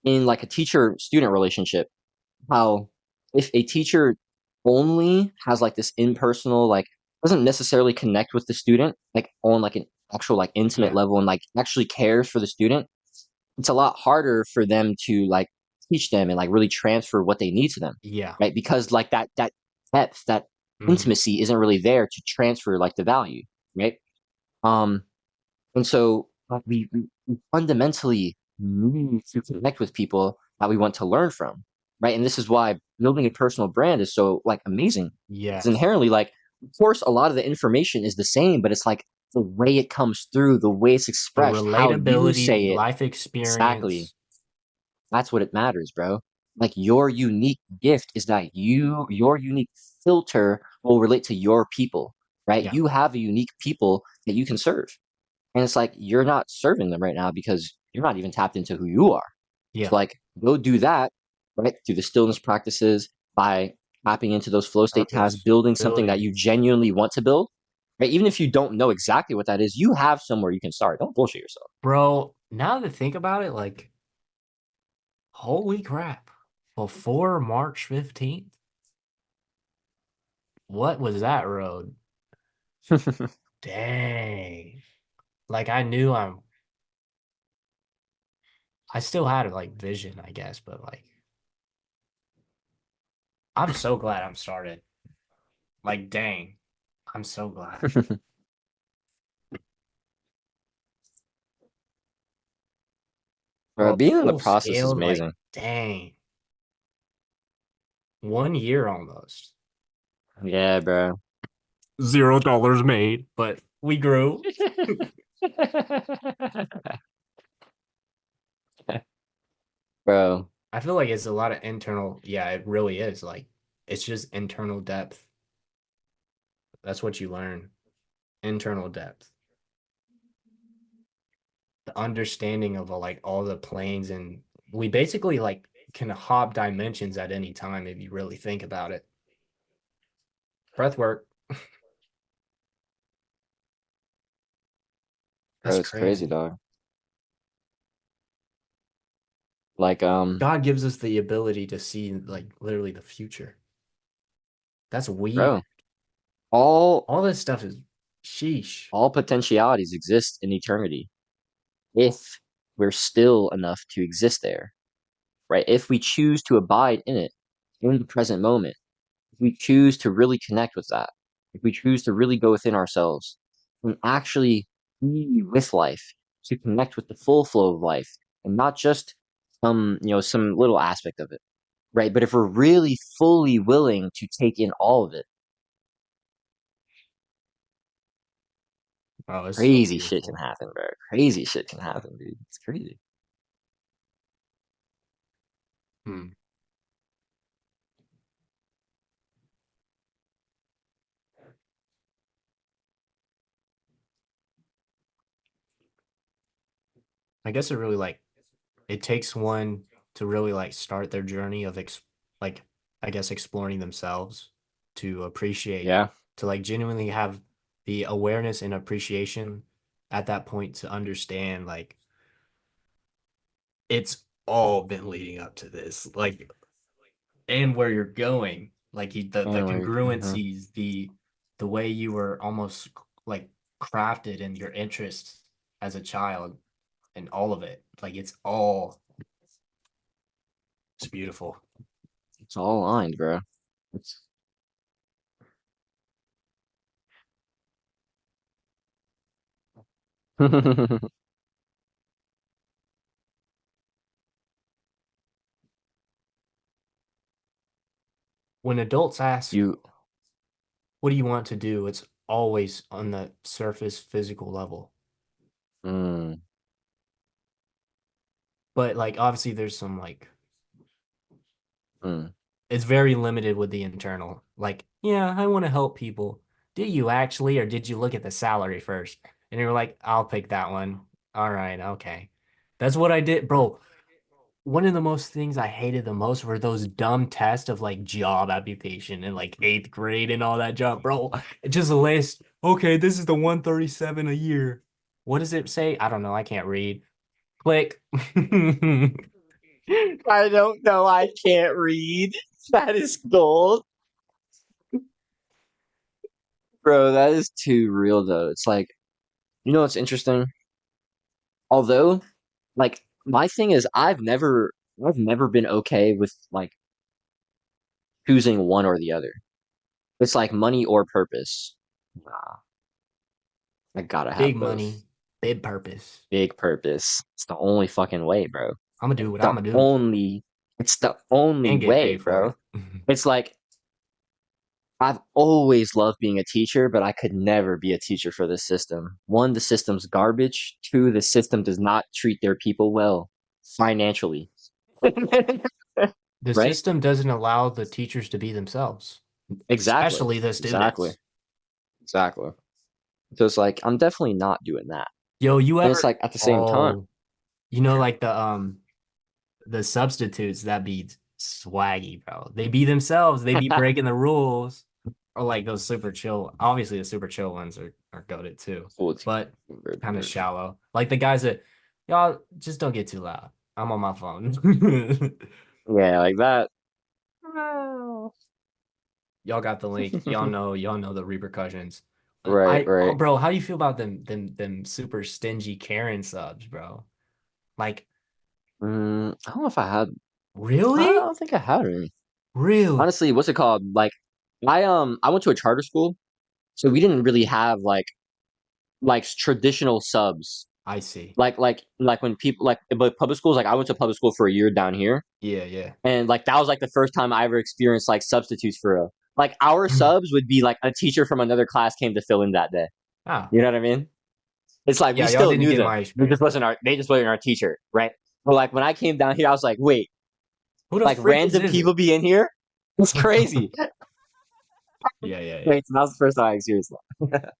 in like a teacher student relationship, how if a teacher only has like this impersonal, like doesn't necessarily connect with the student, like on like an actual like intimate Yeah. level and like actually cares for the student, it's a lot harder for them to like teach them and like really transfer what they need to them, Yeah. right? Because like that depth, that Mm, intimacy isn't really there to transfer like the value, right? Um, and so we fundamentally need to connect with people that we want to learn from, right? And this is why building a personal brand is so like amazing. It's yes. inherently like, of course, a lot of the information is the same, but it's like the way it comes through, the way it's The expressed, how you relatability, say the it. life Exactly. experience. That's what it matters, bro. Like your unique gift is that your unique filter will relate to your people, right? Yeah. You have a unique people that you can serve. And it's like you're not serving them right now because you're not even tapped into who you are. Yeah. So like go do that, right? Through the stillness practices by tapping into those flow state tasks, Purpose. building something that Billion. you genuinely want to build, right? Even if you don't know exactly what that is, you have somewhere you can start. Don't bullshit yourself. Bro, now that I think about it, like, holy crap. Before March 15th, what was that road? Dang. Like I still had like vision, I guess, but like I'm so glad I'm started. Like dang. I'm so glad. Bro, Bro, being in the full process is scale, like amazing. dang. 1 year almost. Yeah, bro. $0 made, but we grew. Bro, I feel like it's a lot of internal, yeah, it really is. Like it's just internal depth. That's what you learn. Internal depth. The understanding of like all the planes, and we basically like can hop dimensions at any time if you really think about it. Breath work. bro, That's it's crazy, crazy. dog. Like, God gives us the ability to see like literally the future. That's weird. bro, all All this stuff is sheesh. all potentialities exist in eternity if we're still enough to exist there, right? If we choose to abide in it in the present moment, if we choose to really connect with that, if we choose to really go within ourselves and actually be with life, to connect with the full flow of life and not just some little aspect of it, right? But if we're really fully willing to take in all of it, Oh, it's so crazy shit can beautiful. happen, bro. Crazy shit can happen, dude. It's crazy. Hmm. I guess it really like it takes one to really like start their journey of like I guess exploring themselves to appreciate Yeah. to like genuinely have the awareness and appreciation at that point to understand like it's all been leading up to this like and where you're going like the Anyway, congruencies the way you were almost like crafted in your interests as a child and all of it like it's beautiful. it's all aligned, bro. It's When adults ask, you. what do you want to do? It's always on the surface physical level. Mm, But like obviously there's some like mm. it's very limited with the internal. Like, yeah, I want to help people. Do you actually, or did you look at the salary first? And you were like, I'll pick that one. All right, okay. That's what I did, bro. One of the most things I hated the most were those dumb tests of like job application in like eighth grade and all that junk, bro. It just a list. Okay, this is the 137 a year. What does it say? I don't know. I can't read. Click. I don't know. I can't read. That is gold. Bro, that is too real though. It's like, what's interesting? Although, like, my thing is I've never been okay with like choosing one or the other. It's like money or purpose. Nah, I gotta Big have both. money, big purpose. Big purpose. It's the only fucking way, bro. I'm gonna do It's what I'm the gonna do only it's the only and get way, paid for bro. it. It's like I've always loved being a teacher, but I could never be a teacher for the system. One, the system's garbage. Two, the system does not treat their people well financially. The Right? system doesn't allow the teachers to be themselves, Exactly. especially the Exactly. students. Exactly. So it's like I'm definitely not doing that. Yo, you And it's ever? like at the same time, Oh, like the substitutes that be swaggy, bro. They be themselves. They be breaking the rules. Or like those super chill. Obviously, the super chill ones are goated too, but kind of shallow. Like the guys that y'all just don't get too loud. I'm on my phone. Yeah, like that. Y'all got the link. Y'all know the repercussions. Right, Oh, right. bro, how do you feel about them super stingy Karen subs, bro? Like, I don't know if I had. I really? don't think I had any. Really? Honestly, what's it called? Like, I went to a charter school, so we didn't really have like traditional subs. I see. Like when people but public schools. Like I went to public school for a year down here, Yeah, yeah. and like that was like the first time I ever experienced like substitutes for real. Like our subs would be like a teacher from another class came to fill in that day. Oh, You know what I mean? It's like we yeah, y'all still didn't knew get them. my experience. They just wasn't our teacher, right? But like when I came down here, I was like, wait, Who the like frick is random it? people be in here? It's crazy. Yeah, yeah, yeah. Wait, so that was the first time I experienced that.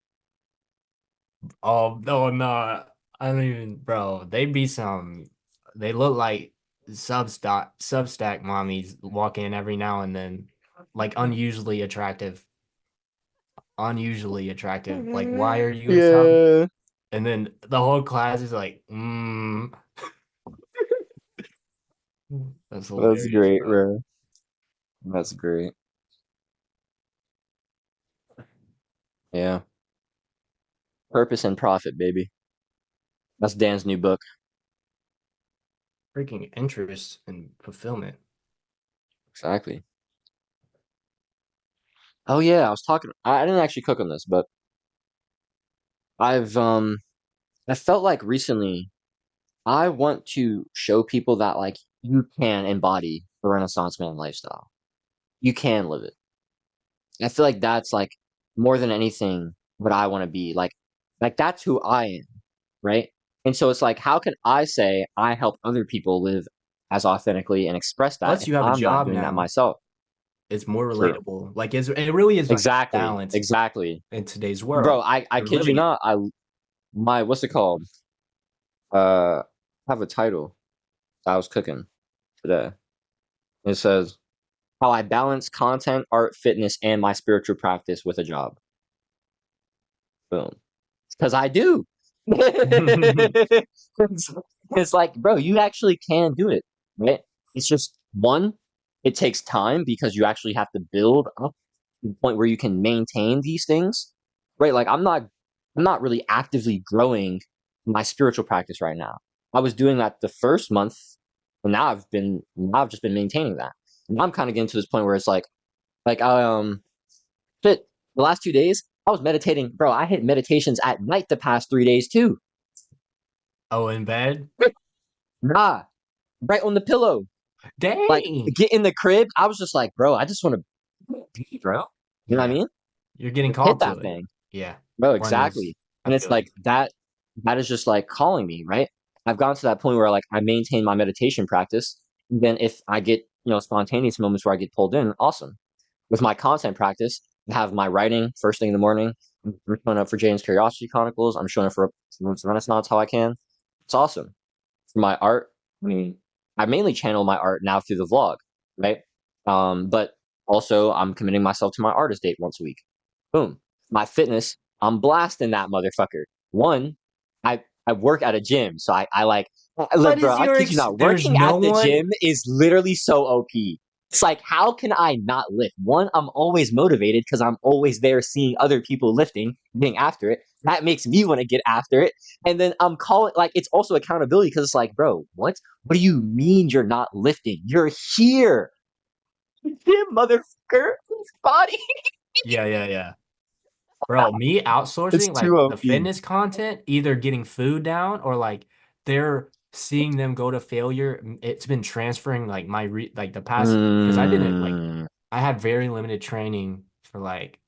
Oh, no, no. I don't even, bro. They look like Substack mommies walk in every now and then, like unusually attractive. Like, why are you a sub? Yeah, And then the whole class is like, That's that's hilarious, great, bro. bro. That's great. Yeah, purpose and profit, baby. That's Dan's new book. Freaking interest and fulfillment. Exactly. Oh yeah, I was talking. I didn't actually cook on this, but I've I felt like recently I want to show people that like you can embody the Renaissance man lifestyle. You can live it. I feel like that's like more than anything what I want to be. Like that's who I am, right? And so it's like, how can I say I help other people live as authentically and express that Plus, if you have a I'm not job doing that now. myself? It's more True. relatable. Like it really is like Exactly. balance Exactly. in today's Bro, world. I You're kid you living it. not, my what's it called? I have a title that I was cooking today. It says how I balance content, art, fitness, and my spiritual practice with a job. Boom. Because I do. It's like, bro, you actually can do it, right? It's just one, it takes time because you actually have to build up to the point where you can maintain these things, right? Like I'm not really actively growing my spiritual practice right now. I was doing that the first month, and now I've just been maintaining that. And I'm kind of getting to this point where it's like shit, the last 2 days, I was meditating. Bro, I hit meditations at night the past 3 days too. Oh, in bed? Nah, right on the pillow. Like, Dang. get in the crib. I was just like, bro, I just want to be, bro. You know what I Yeah. mean? You're getting Just hit called that to it. thing. Yeah. Bro, One of those. exactly. I And it's feel you. like that is just like calling me, right? I've gotten to that point where like I maintain my meditation practice. And then if I get, spontaneous moments where I get pulled in, awesome. With my content practice, I have my writing first thing in the morning. I'm showing up for James Curiosity Chronicles. I'm showing up for Renaissance how I can. It's awesome. For my art, I mean, I mainly channel my art now through the vlog, right? But also I'm committing myself to my artist date once a week. Boom. My fitness, I'm blasting that motherfucker. One, I work at a gym, so I like look, What bro. is I your kid you not. there's Working at no the one. gym is literally so OP. It's like, how can I not lift? One, I'm always motivated because I'm always there seeing other people lifting, getting after it. That makes me want to get after it. And then I'm calling like it's also accountability because it's like, bro, what? What do you mean you're not lifting? You're here. Gym, motherfucker. Body. Yeah, yeah, yeah. Bro, me It's outsourcing too like the OP. fitness content, either getting food down or like they're seeing them go to failure. It's been transferring like like the past because I didn't like Mm, I had very limited training for like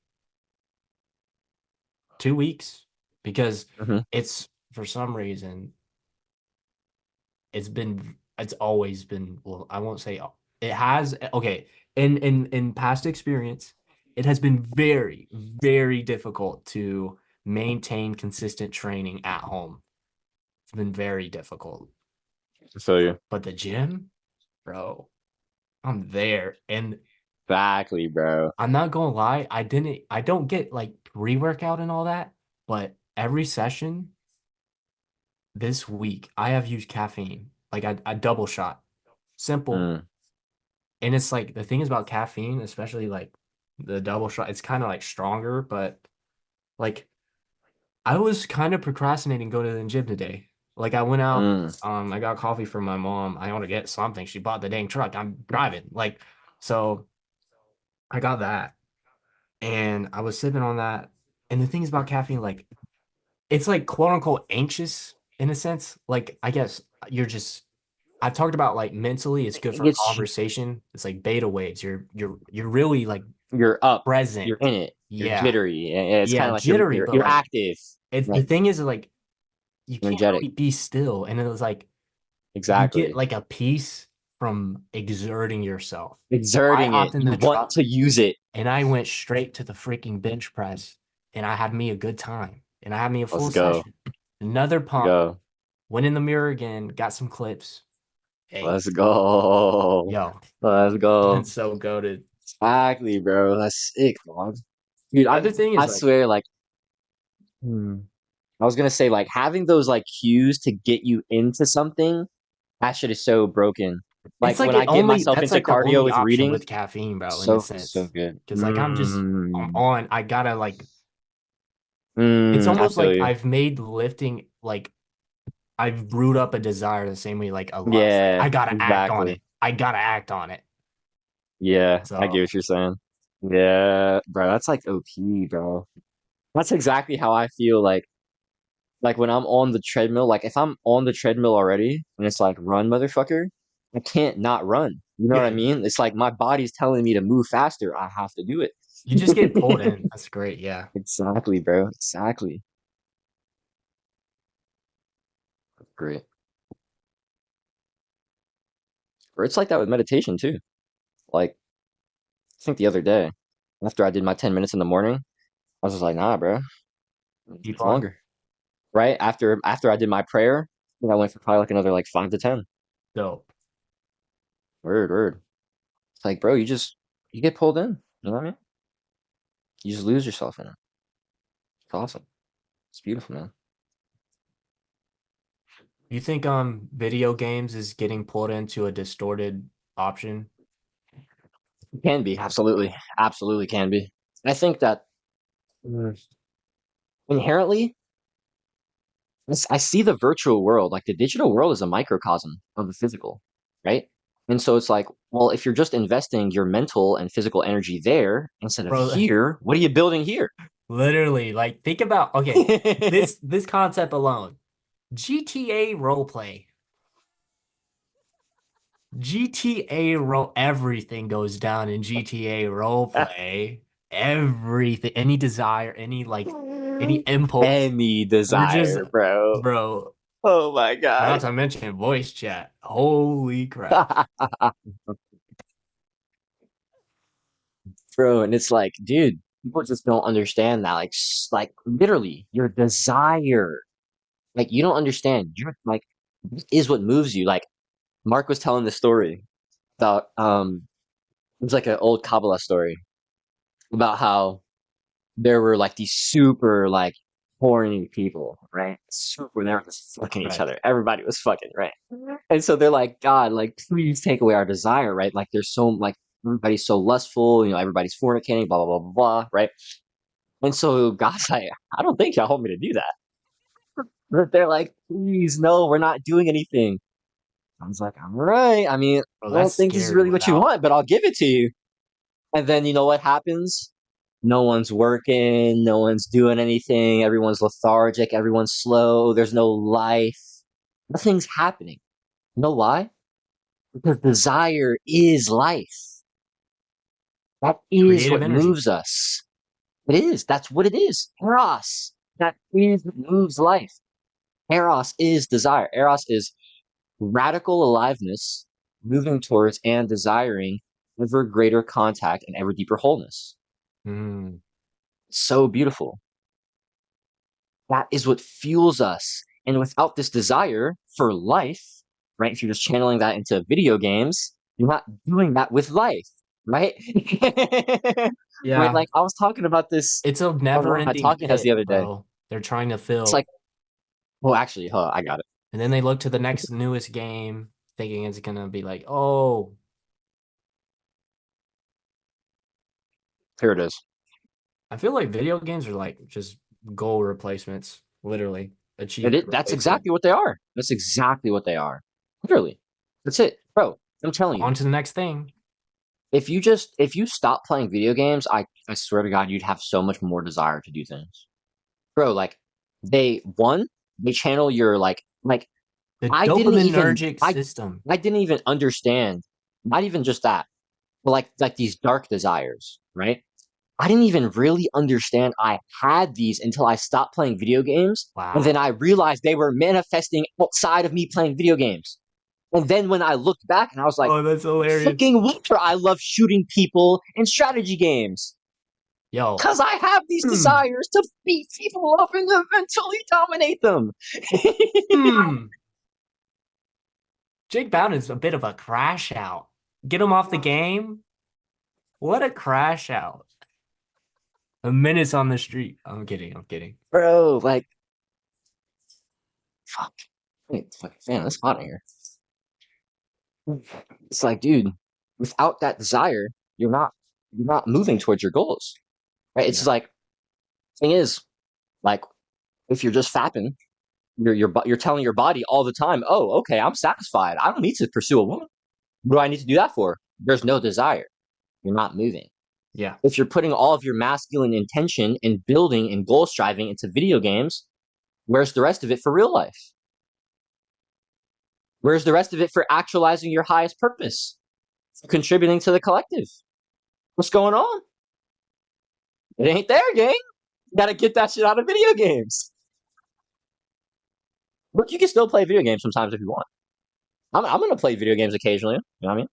2 weeks because mhm. it's for some reason it's always been well, I won't say it has okay, in past experience, it has been very, very difficult to maintain consistent training at home. It's been very difficult. I feel you. But the gym, bro, I'm there. And Exactly, bro. I'm not gonna lie, I don't get like pre-workout and all that, but every session this week I have used caffeine. Like I double shot. Simple. Mm, And it's like the thing is about caffeine, especially like the double shot, it's kind of like stronger, but like I was kind of procrastinating going to the gym today. Like I went out, mm, I got coffee from my mom. I want to get something. She bought the dang truck. I'm driving. Like, so I got that and I was sipping on that. And the thing is about caffeine, like it's like quote unquote anxious in a sense. Like I guess you're just I've talked about like mentally it's good it for gets conversation. It's like beta waves. You're really like you're up, you're present. in it, you're Yeah. jittery. Yeah, it's kind Yeah, of like jittery, but you're like active, it's the right? thing is like you can't Energetic. really be still. And it was like you get Exactly. like a peace from exerting yourself. I Exerting it. hopped in You the want truck to use it. and I went straight to the freaking bench press and I had me a good time and I had me a Let's full go. session. Another pump, Go. went in the mirror again, got some clips. Hey, Let's go. yo, Let's go. that's so goated. Exactly, bro. That's sick, dog. Dude, The other thing I is like, swear, like, I was gonna say, like, having those like cues to get you into something, that shit is so broken. it's Like like when it I get only myself that's into like the cardio only with option reading, with caffeine, bro, in a so sense. good. Because like I'm on, I gotta like it's I almost feel like you. I've made lifting like I've brewed up a desire the same way like a lust. Like Yeah, I gotta act on exactly. it. I gotta act on it. Yeah, I get So what you're saying. Yeah, bro, that's like OP, bro. That's exactly how I feel like when I'm on the treadmill, like if I'm on the treadmill already and it's like run, motherfucker, I can't not run. You know what I yeah, mean? It's like my body's telling me to move faster. I have to do you just get pulled it. in. That's great. Yeah. Exactly, bro. Exactly. Great. Or it's like that with meditation too. Like I think the other day, after I did my 10 minutes in the morning, I was just like, nah, bro, Keep it's on. longer. Right? After I did my prayer, I think I went for probably like another like 5 to 10. Dope. Word, word. It's like, bro, you get pulled in. You know what I mean? You just lose yourself in it. It's awesome. It's beautiful, man. You think video games is getting pulled into a distorted option? It can be, absolutely. Absolutely can be. I think that mm, inherently, I see the virtual world, like the digital world is a microcosm of the physical, right? And so it's like, well, if you're just investing your mental and physical energy there instead of Bro, here, what are you building here? literally, like think about okay, this concept alone. GTA roleplay. GTA role everything goes down in GTA roleplay. Everything, any desire, any like any impulse. Any We're just desire, bro. bro, Oh my not God. to mention voice chat. Holy crap. Bro, and it's like, dude, people just don't understand that. Like, like literally, your desire. Like, you don't understand. You're like, this is what moves you. Like, Mark was telling the story about, it was like an old Kabbalah story about how there were like these super, like, horny people, right? Super, they were just fucking each Right. other. Everybody was fucking, right? And so they're like, God, like, please take away our desire, right? Like, there's so, like, everybody's so lustful, everybody's fornicating, blah, blah, blah, blah, blah, right? And so God's like, I don't think y'all want me to do that. But they're like, please, no, we're not doing anything. I was like, all right. I mean, Bro, I that's don't think this is scary really what you without want, but I'll give it to you. And then you know what happens? No one's working, no one's doing anything, everyone's lethargic, everyone's slow, there's no life. Nothing's happening. You know why? Because desire is life. That is creative what energy. moves us. It is. That's what it is. Eros. That is what moves life. Eros is desire. Eros is radical aliveness, moving towards and desiring ever greater contact and ever deeper wholeness. Mm, So beautiful. That is what fuels us. And without this desire for life, right? If you're just channeling that into video games, You're not doing that with life, right? Right? Yeah, Like I was talking about this it's a on one of my never-ending talking heads the pit, other day. bro. They're trying to It's fill, like, well, actually, huh, I got it. and then they look to the next newest game, thinking it's gonna be like, oh, Here it is. I feel like video games are like just goal replacements, literally achievement That's replacement. exactly what they are. That's exactly what they are. Literally. That's it. Bro, I'm telling you. On to the next thing. If you stop playing video games, I swear to God, you'd have so much more desire to do things. Bro, like they channel your like The I didn't even dopaminergic system. I didn't even understand, not even just that, but like these dark desires, right? I didn't even really understand I had these until I stopped playing video games. And then Wow. I realized they were manifesting outside of me playing video games. And then when I looked back and I was like, Oh, that's hilarious. fucking wonder I love shooting people in strategy games. Yo. Because I have these Hmm. desires to beat people up and eventually dominate them. Hmm. Jake Bowden's a bit of a crash out. Get him off the game. What a crash out. A menace on the street. I'm kidding. I'm kidding. Bro, like, fuck. Wait, fucking fan, it's hot in here. It's like, dude, without that desire, you're not moving towards your goals. Right? It's Yeah. just like thing is, like, if you're just fapping, you're telling your body all the time, oh, okay, I'm satisfied. I don't need to pursue a woman. What do I need to do that for? There's no desire. You're not moving. Yeah. If you're putting all of your masculine intention in building and goal striving into video games, where's the rest of it for real life? Where's the rest of it for actualizing your highest purpose? For contributing to the collective? What's going on? It ain't there, gang. You gotta get that shit out of video games. Look, you can still play video games sometimes if you want. I'm gonna play video games occasionally. You know what I mean?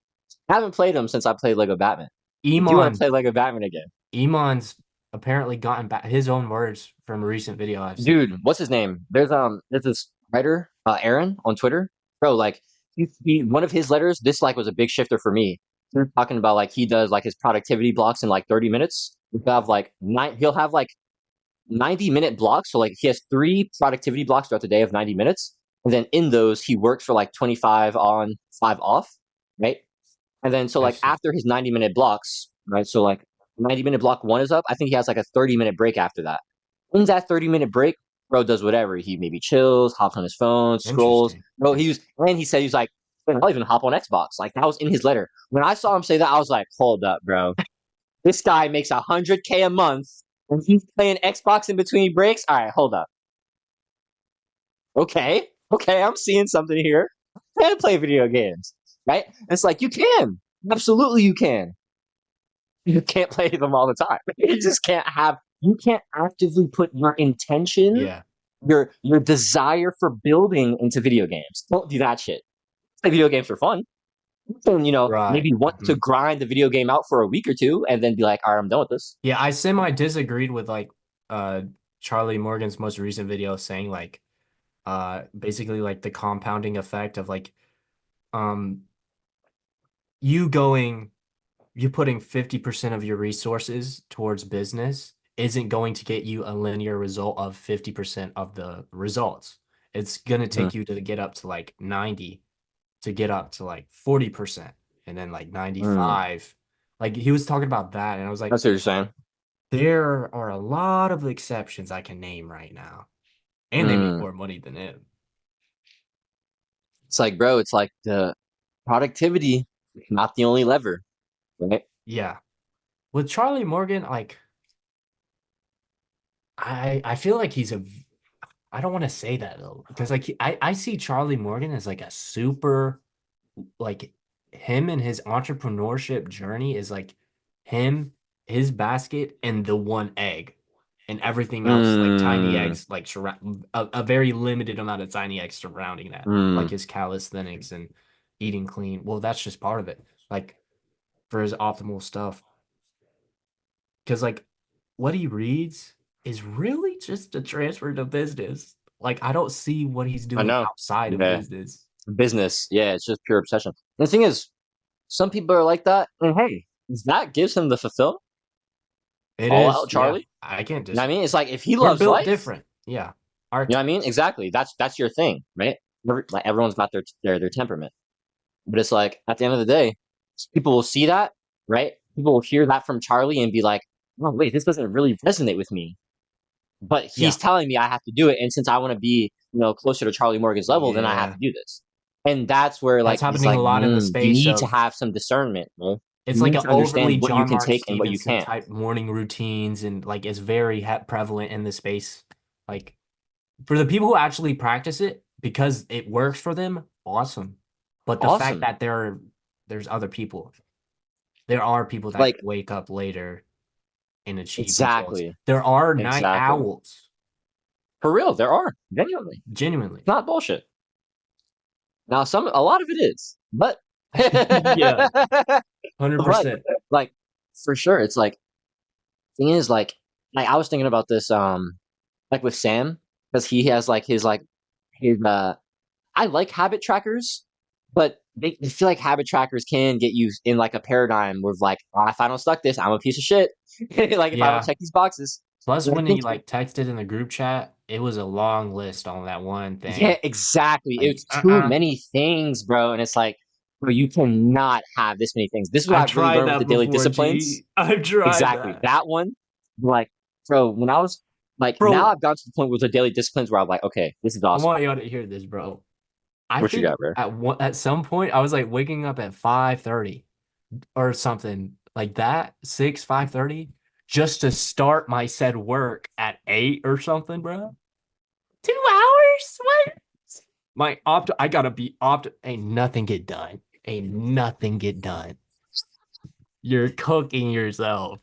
I haven't played them since I played Lego Batman. I do want to Iman. play Lego Batman again. Iman's apparently gotten back his own words from a recent video I've seen. Dude, what's his name? There's this writer, Aaron on Twitter. Bro, like he one of his letters, this like was a big shifter for me. They're talking about like he does like his productivity blocks in like 30 minutes. He'll have like 90-minute blocks. So like he has 3 productivity blocks throughout the day of 90 minutes. And then in those he works for like 25 on, 5 off, right? And then so like Interesting. after his 90-minute blocks, right? So like 90-minute block 1 is up. I think he has like a 30-minute break after that. In that 30-minute break, bro does whatever. He maybe chills, hops on his phone, scrolls. Interesting. Bro, he said he's like, I'll even hop on Xbox. Like that was in his letter. When I saw him say that, I was like, hold up, bro. This guy makes 100K a month and he's playing Xbox in between breaks. All right, hold up. Okay, I'm seeing something here. I can play video games, right? And it's like you can, absolutely, you can. You can't play them all the time. You just can't have. You can't actively put your intention, Yeah. your desire for building into video games. Don't do that shit. Play video games for fun. And Right. maybe want to Mhm. grind the video game out for a week or two, and then be like, all right, I'm done with this. Yeah, I semi disagreed with like uh Charlie Morgan's most recent video saying like basically like the compounding effect of like um you going you putting 50% of your resources towards business isn't going to get you a linear result of 50% of the results. It's going to Mhm. take you to get up to like 90 to get up to like 40% and then like Mm. 95. Like he was talking about that and I was like, That's what you're saying. there are a lot of exceptions I can name right now. And they make Mm. more money than him. It's like, bro, it's like the productivity, not the only lever, right? Yeah. With Charlie Morgan, like I feel like he's a I don't want to say that though because like I see Charlie Morgan as like a super like him and his entrepreneurship journey is like him, his basket, and the one egg, and everything else like tiny Mm. eggs like surround a very limited amount of tiny eggs surrounding that, like Mm. his calisthenics and eating clean. Well, that's just part of it, like for his optimal stuff. Because like what he reads is really just a transfer to business. Like I don't see what he's I doing know. outside of Yeah. business. Business. Yeah, it's just pure obsession. And the thing is, some people are like that, and hey, if that gives him the fulfill, It all is, out yeah. Charlie. I can't You know what I just. mean? It's like if he We're loves built life, different. Yeah. Our you know what I mean? types. Exactly. That's your thing, right? Like everyone's got their temperament, but it's like at the end of the day, people will see that, right? People will hear that from Charlie and be like, "Oh, wait, this doesn't really resonate with me." But Yeah. he's telling me I have to do it, and since I want to be, closer to Charlie Morgan's level, then I have Yeah. to do this. And that's where That's like it's happening a like lot in the you space need to of have some discernment, man. it's You like need an to overly understand what you John can Mark take and what you Stevenson can't. type morning routines and like it's very prevalent in the space. Like for the people who actually practice it because it works for them, awesome. But the fact Awesome. that there's other people, there are people that Like wake up later and achieve results. exactly. There are night Exactly. owls, For real, there are. Genuinely. genuinely. It's not bullshit. Now a lot of it is. But Yeah, but 100%. like for sure, it's like thing is like I was thinking about this like with Sam, because he has like his I like habit trackers, but they feel like habit trackers can get you in like a paradigm where like, "Oh, if I don't stuck this, I'm a piece of shit." Like if I don't Yeah. check these boxes. Plus, And I when he think like texted in the group chat, it was a long list on that one yeah, thing. exactly. Like, It's too many things, bro. And it's like, bro, you cannot have this many things. This is what I've I've really tried learned with that the daily before, disciplines. G. I've tried Exactly. that. That one, like, bro, when I was like now Bro, I've gotten to the point with the daily disciplines where I'm like, okay, this is I awesome. want y'all to hear this, bro. I What you think got, bro? at some point I was like waking up at 5:30 or something like that, 6, 5:30, just to start my said work at 8 or something, bro. 2 hours? What? I gotta be ain't nothing get done. Ain't nothing get done. You're cooking yourself.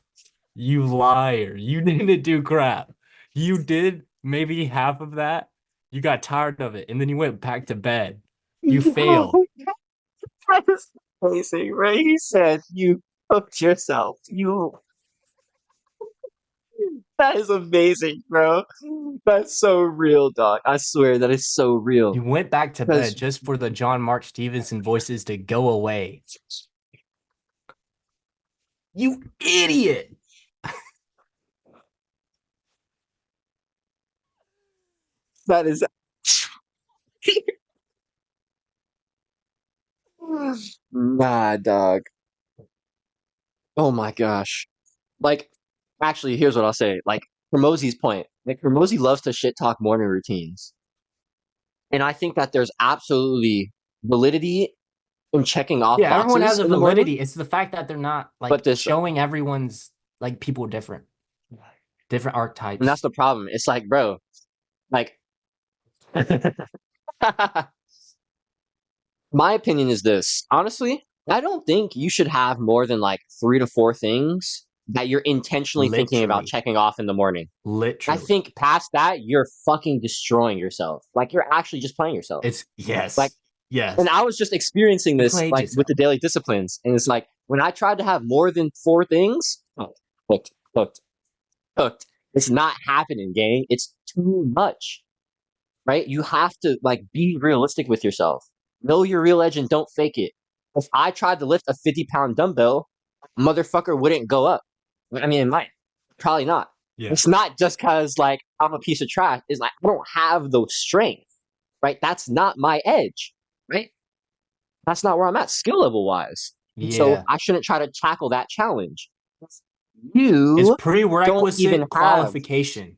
You liar. You didn't do crap. You did maybe half of that. You got tired of it and then you went back to bed. You failed. No, that is amazing, right? He said you cooked yourself. That is amazing, bro. That's so real, dog. I swear that is so real. You went back to bed Because just for the John Mark Stevenson voices to go away. You idiot. that is nah, dog. Oh my gosh. Like, actually, here's what I'll say. Like, Hormozy's point. Like, Hormozy loves to shit talk morning routines. And I think that there's absolutely validity in checking off Yeah, everyone has boxes a in the morning. validity. It's the fact that they're not But like this, showing everyone's like people different and that's archetypes. the problem. It's like, bro, like, my opinion is this. Honestly, I don't think you should have more than like 3 to 4 things that you're intentionally thinking about Literally. checking off in the morning. I Literally. think past that, you're fucking destroying yourself. Like you're actually just playing yourself. It's Like, yes. and Yes. I was just experiencing You this played like with yourself. the daily disciplines. And it's like when I tried to have more than 4 things, oh, hooked, hooked, hooked. It's not happening, gang. It's too much, right? You have to like be realistic with yourself. Know your real edge and don't fake it. If I tried to lift a 50-pound dumbbell, motherfucker wouldn't go up. I mean, it might. Probably not. Yeah. It's not just because like I'm a piece of trash. It's like I don't have those strength, right? That's not my edge, right? That's not where I'm at skill level wise. So Yeah. I shouldn't try to tackle that challenge. It's You don't even prerequisite have qualification.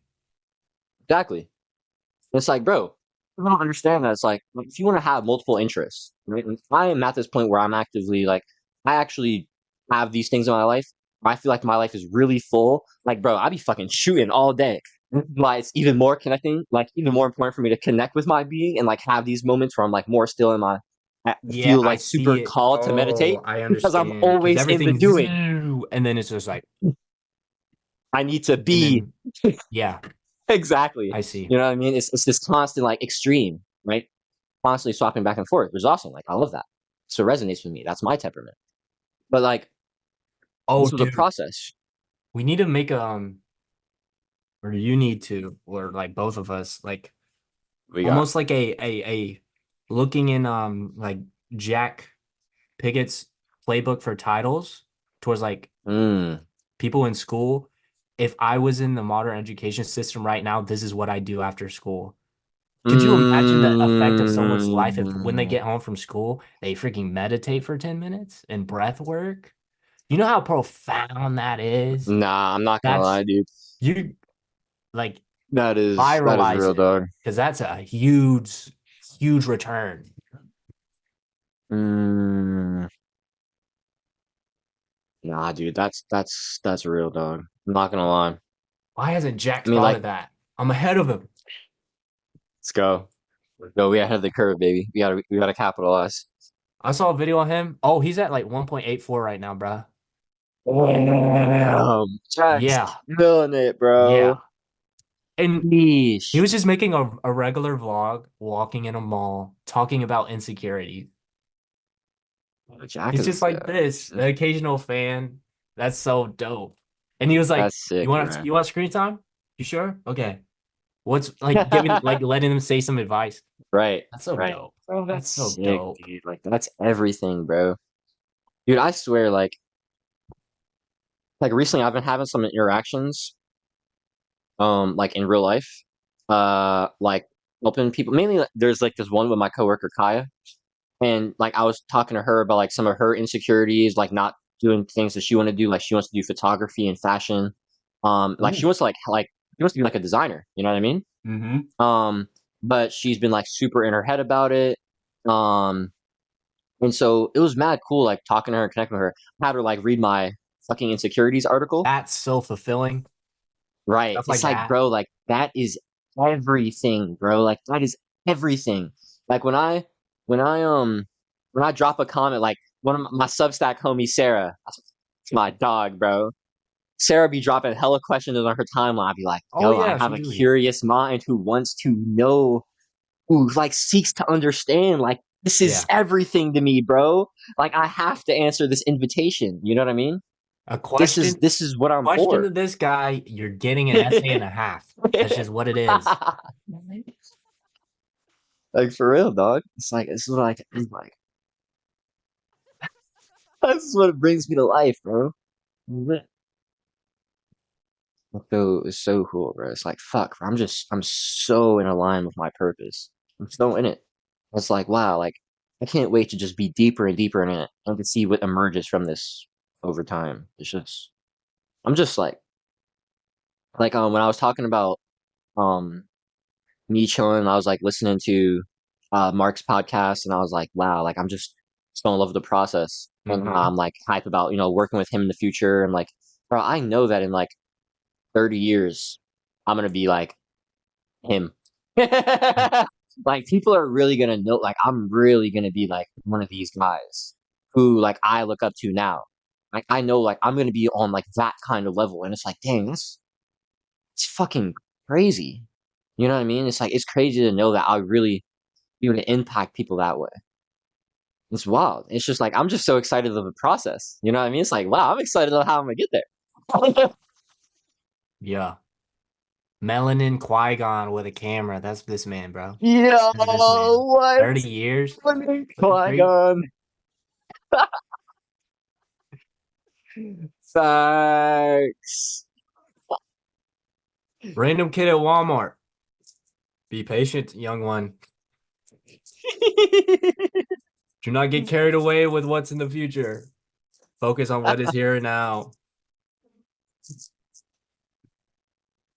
exactly. It's like, bro, I don't understand that. It's like if you want to have multiple interests, right? And I am at this point where I'm actively like, I actually have these things in my life. I feel like my life is really full. Like, bro, I be fucking shooting all day. Why it's even more connecting, like even more important for me to connect with my being and like have these moments where I'm like more still in my, I Yeah, feel I like see super it. called to Oh, meditate I because I'm understand. Because always in the everything's doing. and then it's just like, I need to and be then yeah, exactly. I see. You know what I mean? It's this constant like extreme, right? Constantly swapping back and forth, which is awesome. Like I love that. So it resonates with me. That's my temperament. But like Oh, this was a dude, process. we need to make or you need to, or like both of us, like We got almost like a looking in like Jack Pickett's playbook for titles towards like Mm. people in school. If I was in the modern education system right now, this is what I do after school. Could you imagine the effect of someone's life if when they Mm. get home from school, they freaking meditate for 10 minutes and breath work? You know how profound that is? Nah, I'm not gonna That's lie, dude. you like That is viralize real, it dog. because that's a huge, huge return. Mm. Nah, dude, that's real, dog. I'm not gonna lie. Why hasn't Jack I mean, thought like, of that? I'm ahead of him. let's go. Go, we ahead of the curve, baby. We gotta capitalize. I saw a video on him. Oh, he's at like 1.84 right now, bro. Damn, Jack's Yeah, killing it, bro. yeah. And he Yeesh. was just making a regular vlog, walking in a mall, talking about insecurity. Jack He's is just like this, an occasional fan. That's so dope. And he was like, that's sick, "You want bro. you want screen time? You sure? Okay." What's like giving like letting them say some advice. Right, That's so right. dope. Bro, That's that's so sick, dope. dude. Like that's everything, bro. Dude, I swear, like recently I've been having some interactions, like in real life. Like helping people. Mainly there's like this one with my coworker Kaya. And like I was talking to her about like some of her insecurities, like not doing things that she wanted to do. Like she wants to do photography and fashion. Like she Ooh. wants to like she wants to be like a designer, you know what I mean? Mm-hmm. But she's been like super in her head about it. Um, and so it was mad cool, like talking to her and connecting with her. I had her like read my fucking insecurities article. That's so fulfilling. Right. Stuff like It's like, that. bro, like that is everything, bro. Like that is everything. Like when I when I drop a comment, like one of my Substack homies, Sarah, that's my dog, bro. Sarah be dropping hella questions on her timeline. I'd be like, Oh yo, I yeah, have she a do be. curious mind who wants to know, who like seeks to understand. Like this is Yeah. everything to me, bro. Like I have to answer this invitation. You know what I mean? A This is question this is what I'm question to for. this guy, you're getting an essay and a half. That's just what it is. Like for real, dog. It's like this is what I can like. This is what brings me to life, bro. So it's so cool, bro. It's like fuck, bro. I'm so in line with my purpose. I'm so in it. It's like wow, like I can't wait to just be deeper and deeper in it and to see what emerges from this over time. It's just I'm just like when I was talking about um me chilling, I was like listening to Mark's podcast and I was like, wow, like I'm just so in love with the process. And Mm-hmm. I'm like hype about, working with him in the future and like, bro, I know that in like 30 years, I'm gonna be like him. Like people are really gonna know, like I'm really gonna be like one of these guys who like I look up to now. Like I know like I'm gonna be on like that kind of level. And it's like, dang, it's fucking crazy. You know what I mean? It's like it's crazy to know that I really be able to impact people that way. It's wild. It's just like I'm just so excited of the process. You know what I mean? It's like, wow, I'm excited of how I'm gonna get there. Yeah. Melanin Qui-Gon with a camera. That's this man, bro. Yo, That's this man. what? 30 years with the freak. Qui-Gon. Facts. Random kid at Walmart. Be patient, young one. Do not get carried away with what's in the future. Focus on what is here and now.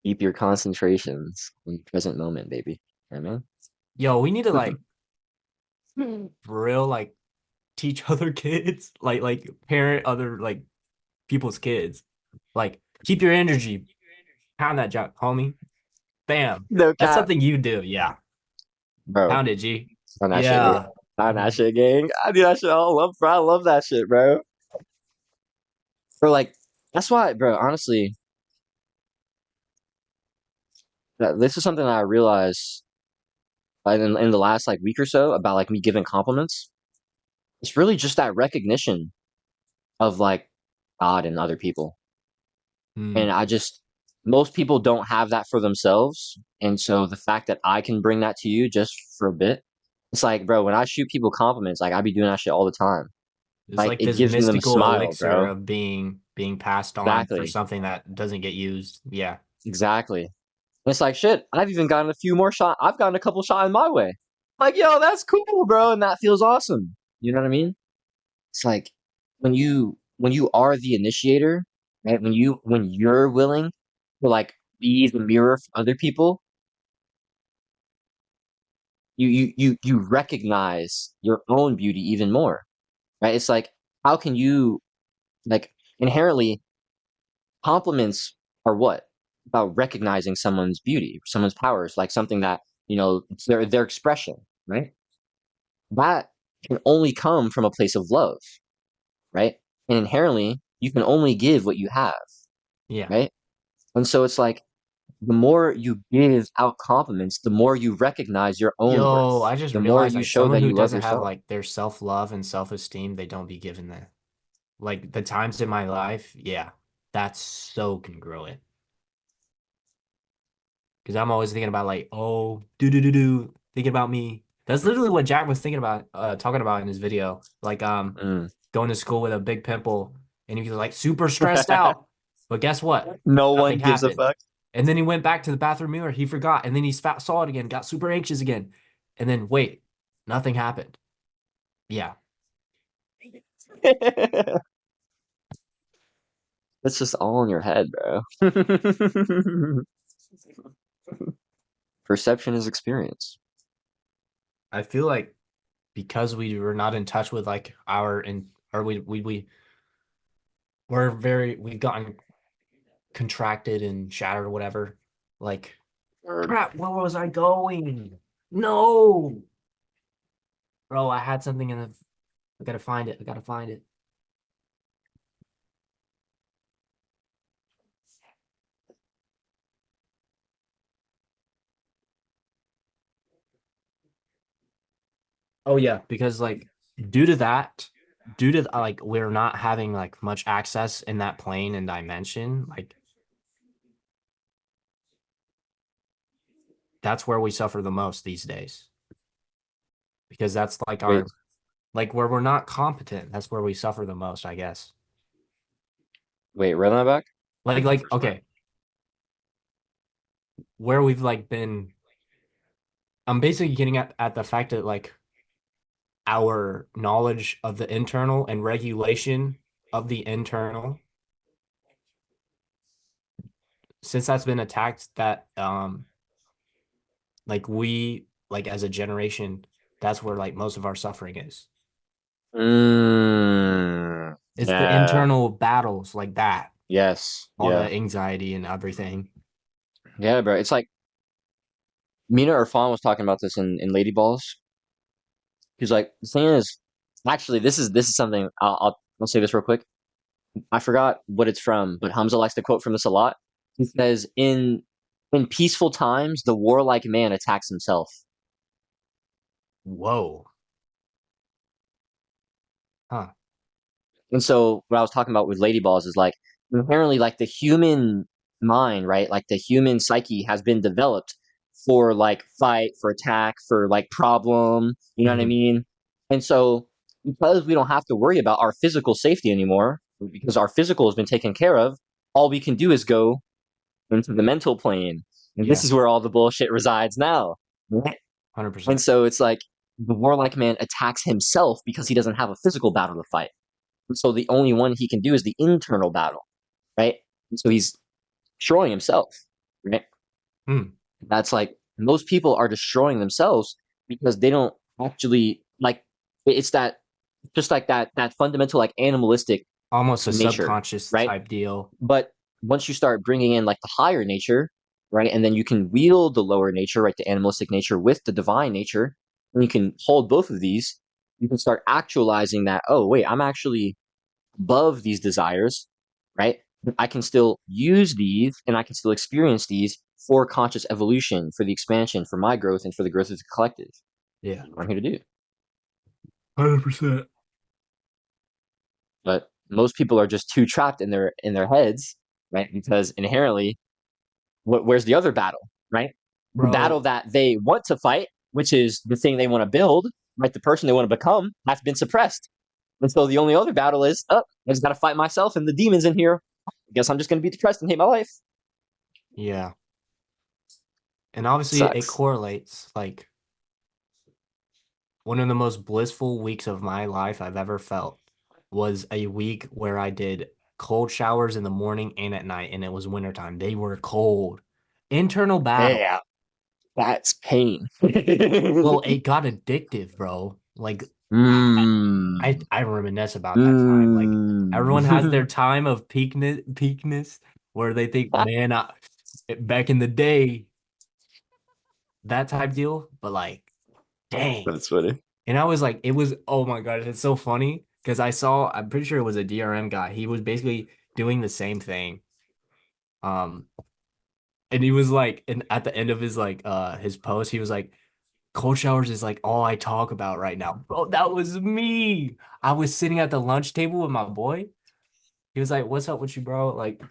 Keep your concentrations in the present moment, baby. You know Yo, we need to what I like mean? for real like teach other kids, like parent other like people's kids. Like keep your energy. Pound that junk, homie. Bam. No That's cap, something you do. Yeah. bro. Pound it, G. On that shit, Yeah. on that shit, gang. I do that shit. I love that shit, bro. Bro, like that's why, bro. Honestly, this is something that I realized in the last like week or so about like me giving compliments. It's really just that recognition of like God and other people. Mm. And most people don't have that for themselves. And so the fact that I can bring that to you just for a bit, it's like, bro, when I shoot people compliments, like I be doing that shit all the time. It's Like like it this gives them a mystical smile, elixir bro. of being passed on for Exactly. something that doesn't get used. Yeah. Exactly. And it's like shit. I've even gotten a few more shot. I've gotten a couple shot in my way. Like, yo, that's cool, bro, and that feels awesome. You know what I mean? It's like when you are the initiator, right? When you're willing to like be the mirror for other people, you recognize your own beauty even more, right? It's like how can you like inherently compliments are what? About recognizing someone's beauty, someone's powers, like something that, it's their expression, right? That can only come from a place of love, right? And inherently, you can only give what you have, Yeah. right? And so it's like the more you give out compliments, the more you recognize your own Yo, worth, I just the more realized you like show someone that who you love doesn't have yourself. like their self-love and self-esteem, they don't be given that. Like the times in my life, yeah, that's so congruent. Because I'm always thinking about like, oh, thinking about me. That's literally what Jack was thinking about, talking about in his video. Like, Mm. going to school with a big pimple, and he was like super stressed out. But guess what? No Nothing one gives a happened. fuck. And then he went back to the bathroom mirror. He forgot, and then he saw it again, got super anxious again, and then wait, nothing happened. Yeah, It's just all in your head, bro. Perception is experience. I feel like because we were not in touch with like our in or we're very we've gotten contracted and shattered or whatever. Like crap, where was I going? No, bro, I had something in the. I gotta find it. I gotta find it. Oh yeah, because like due to that, due to like we're not having like much access in that plane and dimension, like that's where we suffer the most these days. Because that's like Wait, our like where we're not competent. That's where we suffer the most, I guess. wait, run that back? Like okay, where we've like been. I'm basically getting at the fact that like our knowledge of the internal and regulation of the internal, since that's been attacked, that like we like as a generation, that's where like most of our suffering is. It's the Yeah. internal battles like that, Yes. all the Yeah. anxiety and everything. Yeah, bro. It's like Mina Irfan was talking about this in Lady Balls. He's like, the thing is, actually, this is something I'll say this real quick. I forgot what it's from, but Hamza likes to quote from this a lot. He says, in peaceful times, the warlike man attacks himself. Whoa. Huh. And so what I was talking about with Lady Balls is like inherently like the human mind, right? Like the human psyche has been developed for like fight, for attack, for like problem, you know what I Hmm. mean? And so because we don't have to worry about our physical safety anymore, because our physical has been taken care of, all we can do is go into the mental plane. And this Yeah, is where all the bullshit resides now. Right? And 100%. so it's like the warlike man attacks himself because he doesn't have a physical battle to fight. So the only one he can do is the internal battle, right? And so he's destroying himself, right? Hmm. That's like most people are destroying themselves because they don't actually like it's that just like that fundamental like animalistic Almost a nature, subconscious right? type deal. But once you start bringing in like the higher nature, right, and then you can wield the lower nature, right, the animalistic nature with the divine nature, and you can hold both of these, you can start actualizing that, oh wait, I'm actually above these desires, right? I can still use these and I can still experience these for conscious evolution, for the expansion, for my growth, and for the growth of the collective. Yeah. That's what I'm here to do. 100%. But most people are just too trapped in their heads, right? Because inherently, where's the other battle, right? The battle Bro, that they want to fight, which is the thing they want to build, right? The person they want to become, has been suppressed. And so the only other battle is, I just gotta fight myself and the demons in here. I guess I'm just gonna be depressed and hate my life. Yeah. And obviously it Sucks. correlates. Like one of the most blissful weeks of my life I've ever felt was a week where I did cold showers in the morning and at night, and it was wintertime. They were cold. Internal battle. Yeah, that's pain. Well, it got addictive, bro. Like mm. I reminisce about that time. Like everyone has their Mm. time of peakness where they think, man, back in the day, that type deal. But like, dang. That's funny. And I was like, it was, oh my God, it's so funny because I'm pretty sure it was a DRM guy. He was basically doing the same thing. Um, and he was like, and at the end of his post, he was like, cold showers is like all I talk about right now. Bro, that was me. I was sitting at the lunch table with my boy. He was like, what's up with you, bro? Like,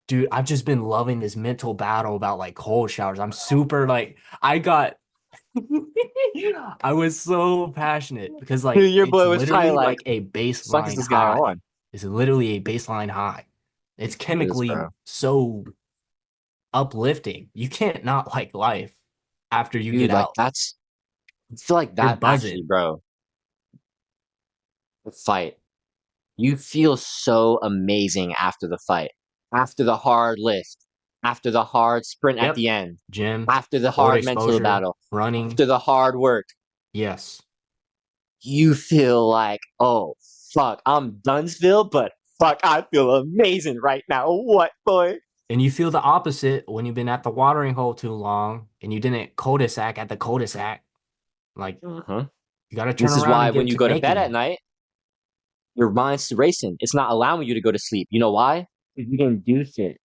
dude, I've just been loving this mental battle about like cold showers. I'm super like, I was so passionate because like Your it's boy was probably literally like, like a "The fuck is baseline this guy high. on?" It's literally a baseline high. It's It is, chemically bro. so uplifting. You can't not like life after you get Dude, like out. that's. I feel like You're that actually, buzzing. bro. The fight. You feel so amazing after the fight, after the hard lift, after the hard sprint at Yep. the end, Gym, after the cold hard mental exposure, battle, running. after the hard work. Yes. You feel like, oh, fuck, I'm Dunsville, but fuck, I feel amazing right now. What, boy? And you feel the opposite when you've been at the watering hole too long and you didn't cul-de-sac at the cul-de-sac. Like Uh-huh. you got to turn This is around why and when get you to go to bed at making. night, your mind's racing. It's not allowing you to go to sleep. You know why? Because you didn't do shit.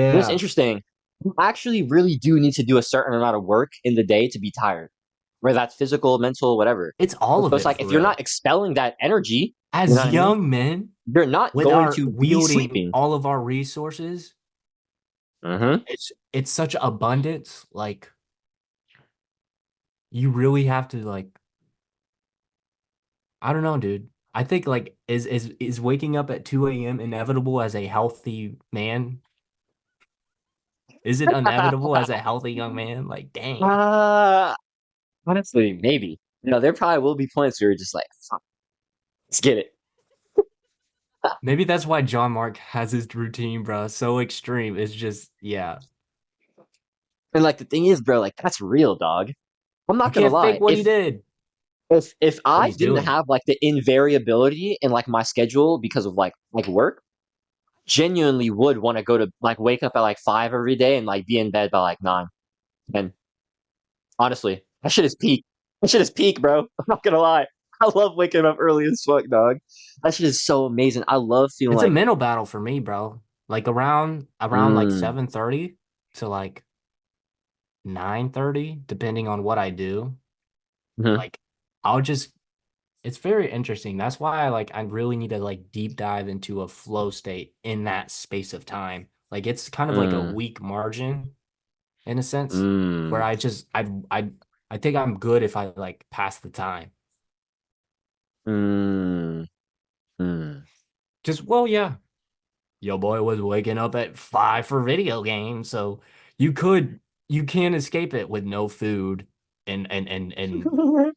You know, it's Yeah. interesting. You actually really do need to do a certain amount of work in the day to be tired, whether that's physical, mental, whatever. It's all So of it's it like for if you're not real. expelling that energy, you know As what I mean? young men, You're not with going our to be wielding sleeping. all of our resources, Mm-hmm. it's such abundance. Like you really have to like I don't know, dude. I think like is waking up at 2 a.m. inevitable as a healthy man? Is it inevitable as a healthy young man? Like, dang. uh, honestly, maybe. You know, there probably will be points where you're just like, "Fuck, let's get it." Maybe that's why John Mark has his routine, bro. So extreme. It's just, yeah. And like the thing is, bro, like that's real, dog. I'm You not gonna can't fake lie. what he did, If what I he's didn't doing. have like the invariability in like my schedule because of like work, genuinely would want to go to like wake up at like 5 every day and like be in bed by like 9. And honestly, that shit is peak. That shit is peak, bro. I'm not gonna lie. I love waking up early as fuck, dog. That shit is so amazing. I love feeling It's a like, mental battle for me, bro. Like around like mm, 7:30 to like 9:30, depending on what I do. mhm, Like I'll just it's very interesting. That's why I really need to like deep dive into a flow state in that space of time. Like it's kind of like a mm, weak margin in a sense where mm, I think I'm good if I like pass the time. mm, mm. Just well, yeah. Yo boy was waking up at 5 for video games, so you could you can't escape it with no food and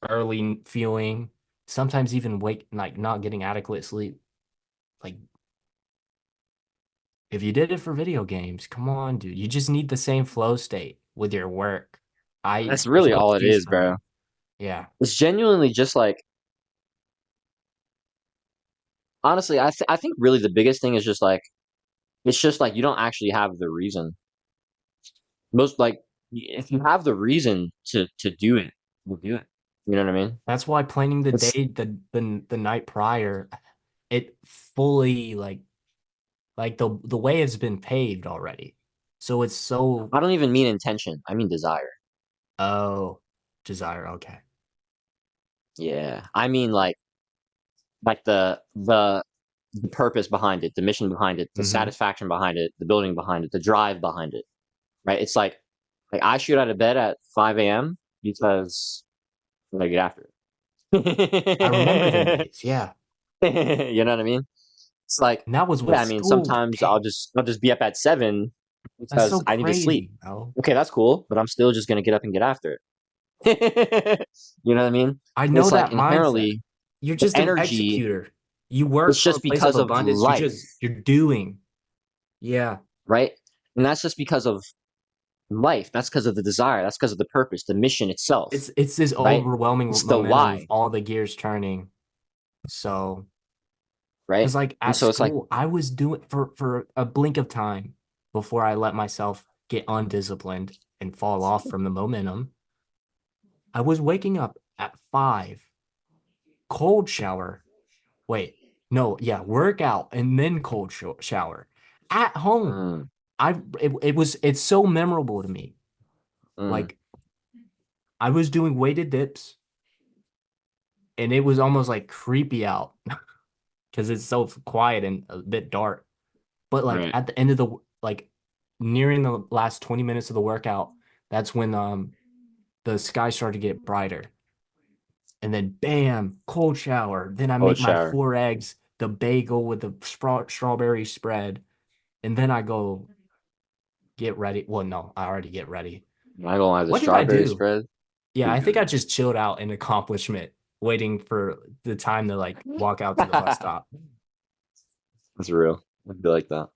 early feeling, sometimes even wake like not getting adequate sleep. Like if you did it for video games, come on, dude. You just need the same flow state with your work. That's There's really no all it excuse is, for me. bro. Yeah. It's genuinely just like, honestly, I think really the biggest thing is just like, it's just like you don't actually have the reason. Most like, if you have the reason to do it, we'll do it. You know what I mean? That's why planning the It's day the night prior, it fully like the way has been paved already. So it's so I don't even mean intention. I mean desire. oh desire. Okay. Yeah. I mean like the purpose behind it, the mission behind it, the Mm-hmm. satisfaction behind it, the building behind it, the drive behind it. Right? It's like I shoot out of bed at 5 a.m. because I gotta get after it. I remember them days. Yeah. You know what I mean? It's like, And that was with yeah, I mean, school. sometimes Dang. I'll just be up at 7 That's because so I need to sleep. crazy, bro. Okay, that's cool, but I'm still just gonna get up and get after it. You know what I mean? I And know it's like that mindset. inherently You're the just an energy executor. You work is from a just place of because of abundance. life, You're doing. Yeah. right? And that's just because of life. That's because of the desire. That's because of the purpose, the mission itself, It's this right? overwhelming It's the momentum of why, all the gears turning. So, right? because like And at so it's like, school, I was doing for a blink of time before I let myself get undisciplined and fall off from the momentum. I was waking up at 5, cold shower. Wait, no, yeah, workout and then cold shower at home. mm, It's so memorable to me. mm, Like I was doing weighted dips and it was almost like creepy out because it's so quiet and a bit dark. But like right. at the end of the like nearing the last 20 minutes of the workout, that's when the sky started to get brighter. And then bam, cold shower. Then I Cold make my shower. 4 eggs, the bagel with the strawberry spread, and then I go get ready. Well, no, I already get ready. I'm not gonna lie, the What did I strawberry do? spread, Yeah, too I think I good. just chilled out in accomplishment, waiting for the time to like walk out to the bus stop. That's real. I feel like that.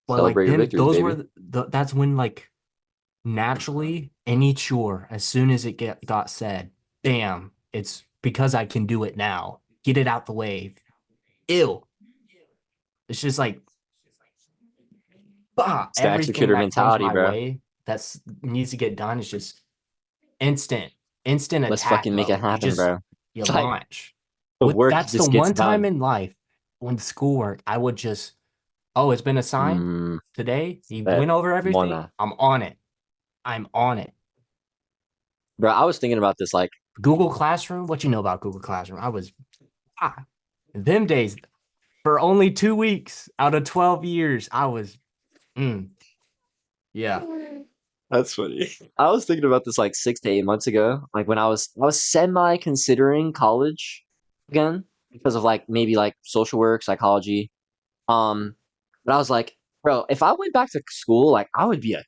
But like Celebrate your them, victories, those baby. were that's when like naturally any chore, as soon as it got said, bam, it's because I can do it now. Get it out the way. Ew. It's just like bah, It's the everything executor that comes mentality, my bro. way that's needs to get done is just instant, instant Let's attack fucking make it mode. happen, bro. You It's like launch. the With work that's the just gets one time done. in life when schoolwork, I would just, oh, it's been assigned Mm, today. You bet. went over I'm on everything. that. I'm on it. I'm on it. Bro, I was thinking about this like, Google Classroom. What you know about Google Classroom? I was them days for only 2 weeks out of 12 years. I was mm, yeah. that's funny. I was thinking about this like 6 to 8 months ago, like when I was semi considering college again because of like maybe like social work, psychology. Um, but I was like, bro, if I went back to school, like I would be a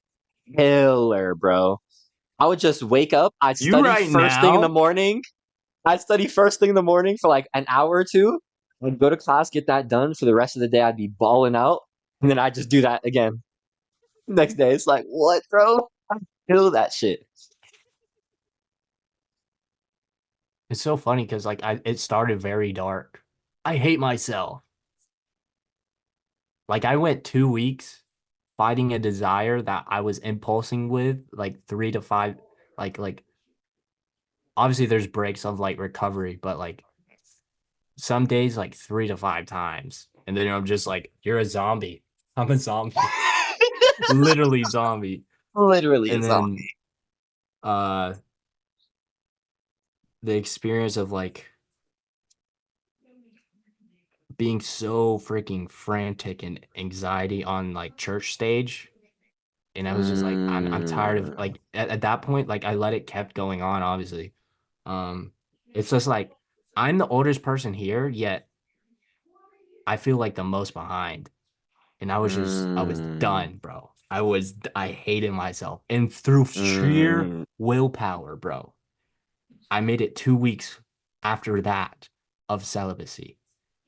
killer, bro. I would just wake up, I'd You study right first thing in the now. morning. I'd study first thing in the morning for like an hour or two. I'd go to class, get that done. For the rest of the day, I'd be balling out. And then I'd just do that again next day. It's like, what, bro? I kill that shit. It's so funny because like it started very dark. I hate myself. Like I went 2 weeks fighting a desire that I was impulsing with, like 3 to 5, like obviously there's breaks of like recovery, but like some days like 3 to 5 times. And then I'm just like, you're a zombie. I'm a zombie. Literally zombie. Literally And is all. then uh the experience of like being so freaking frantic and anxiety on like church stage. And I was just like, I'm tired of Mm, like at that point, like I let it kept going on, obviously. It's just like I'm the oldest person here, yet I feel like the most behind. And I was mm, done, bro. I hated myself. And through sheer mm, willpower, bro, I made it 2 weeks after that of celibacy.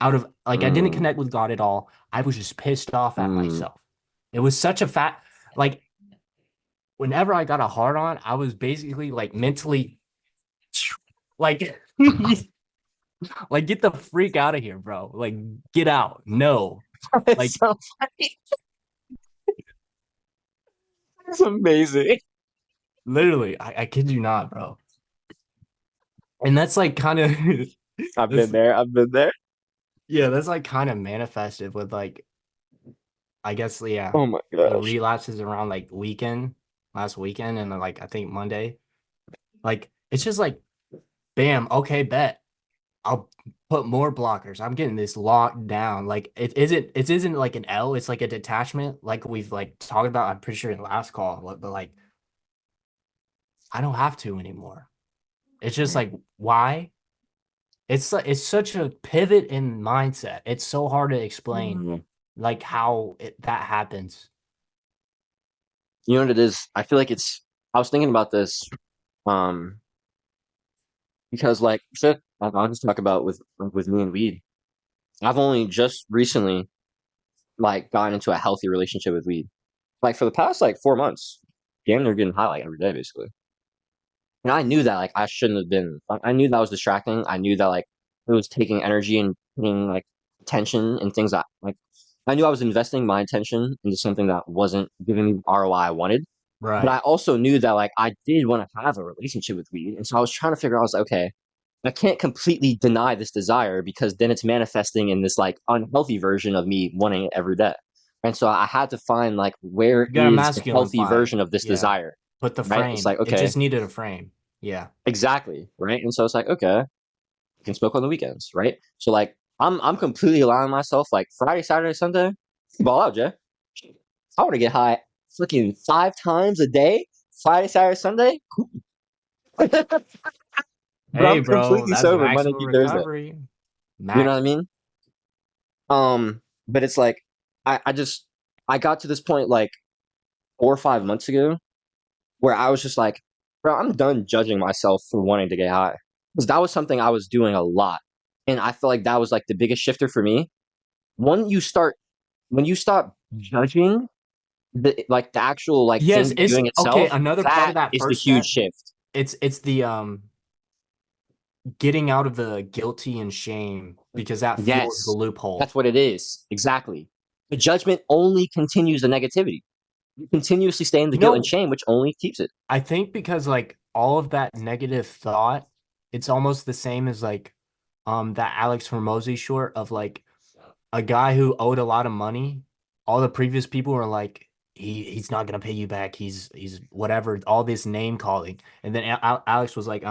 Out of like I didn't mm, connect with God at all. I was just pissed off at mm. myself. It was such a fat like whenever I got a hard on, I was basically like mentally like like get the freak out of here, bro. Like get out. No. It's Like so funny. It's amazing. literally, I kid you not, bro. And that's like kind of I've that's been there. I've been there. yeah, that's like kind of manifested with like I guess yeah, Oh my the gosh. relapses around like last weekend, and then like I think Monday. Like it's just like bam, okay, bet. I'll put more blockers. I'm getting this locked down. Like it isn't like an L, it's like a detachment, like we've like talked about, I'm pretty sure in last call, but like I don't have to anymore. It's just like why? It's such a pivot in mindset. It's so hard to explain, Mm. like how that happens. You know what it is? I feel like it's. I was thinking about this, um, because like shit. I'll just talk about with me and weed. I've only just recently like gotten into a healthy relationship with weed. Like for the past like 4 months, damn near getting high like every day basically. And I knew that like I shouldn't have been. I knew that was distracting. I knew that like it was taking energy and putting like attention and things that like I knew I was investing my attention into something that wasn't giving me the ROI I wanted. But I Right. also knew that like I did want to have a relationship with weed, and so I was trying to figure out. I was like, okay, I can't completely deny this desire because then it's manifesting in this like unhealthy version of me wanting it every day. And so I had to find like where You gotta is the healthy masculify it. version of this Yeah. desire, Put the right? It's frame. like It okay, just needed a frame. Yeah. exactly, right? And so it's like okay, I can smoke on the weekends, right? So like I'm completely allowing myself like Friday, Saturday, Sunday, ball out, Jay. I want to get high freaking 5 times a day, Friday, Saturday, Sunday. Cool. But Hey, I'm bro, completely that's sober Monday maximum through Thursday. recovery. You know what Max. I mean? But it's like I just I got to this point like 4 or 5 months ago where I was just like, bro, I'm done judging myself for wanting to get high. Because that was something I was doing a lot. And I feel like that was like the biggest shifter for me. When you start when you stop judging the actual like Yes, thing you're it's doing okay. itself, Another part that of that is the first huge step, shift. it's the getting out of the guilty and shame because that fuels the Yes, loophole. that's what it is. Exactly. The judgment only continues the negativity. You continuously stay in the You guilt and know, shame, which only keeps it. I think because like all of that negative thought, it's almost the same as like that Alex Hormozy short of like a guy who owed a lot of money. All the previous people were like, he's not gonna pay you back. He's whatever. All this name calling, and then Alex was like,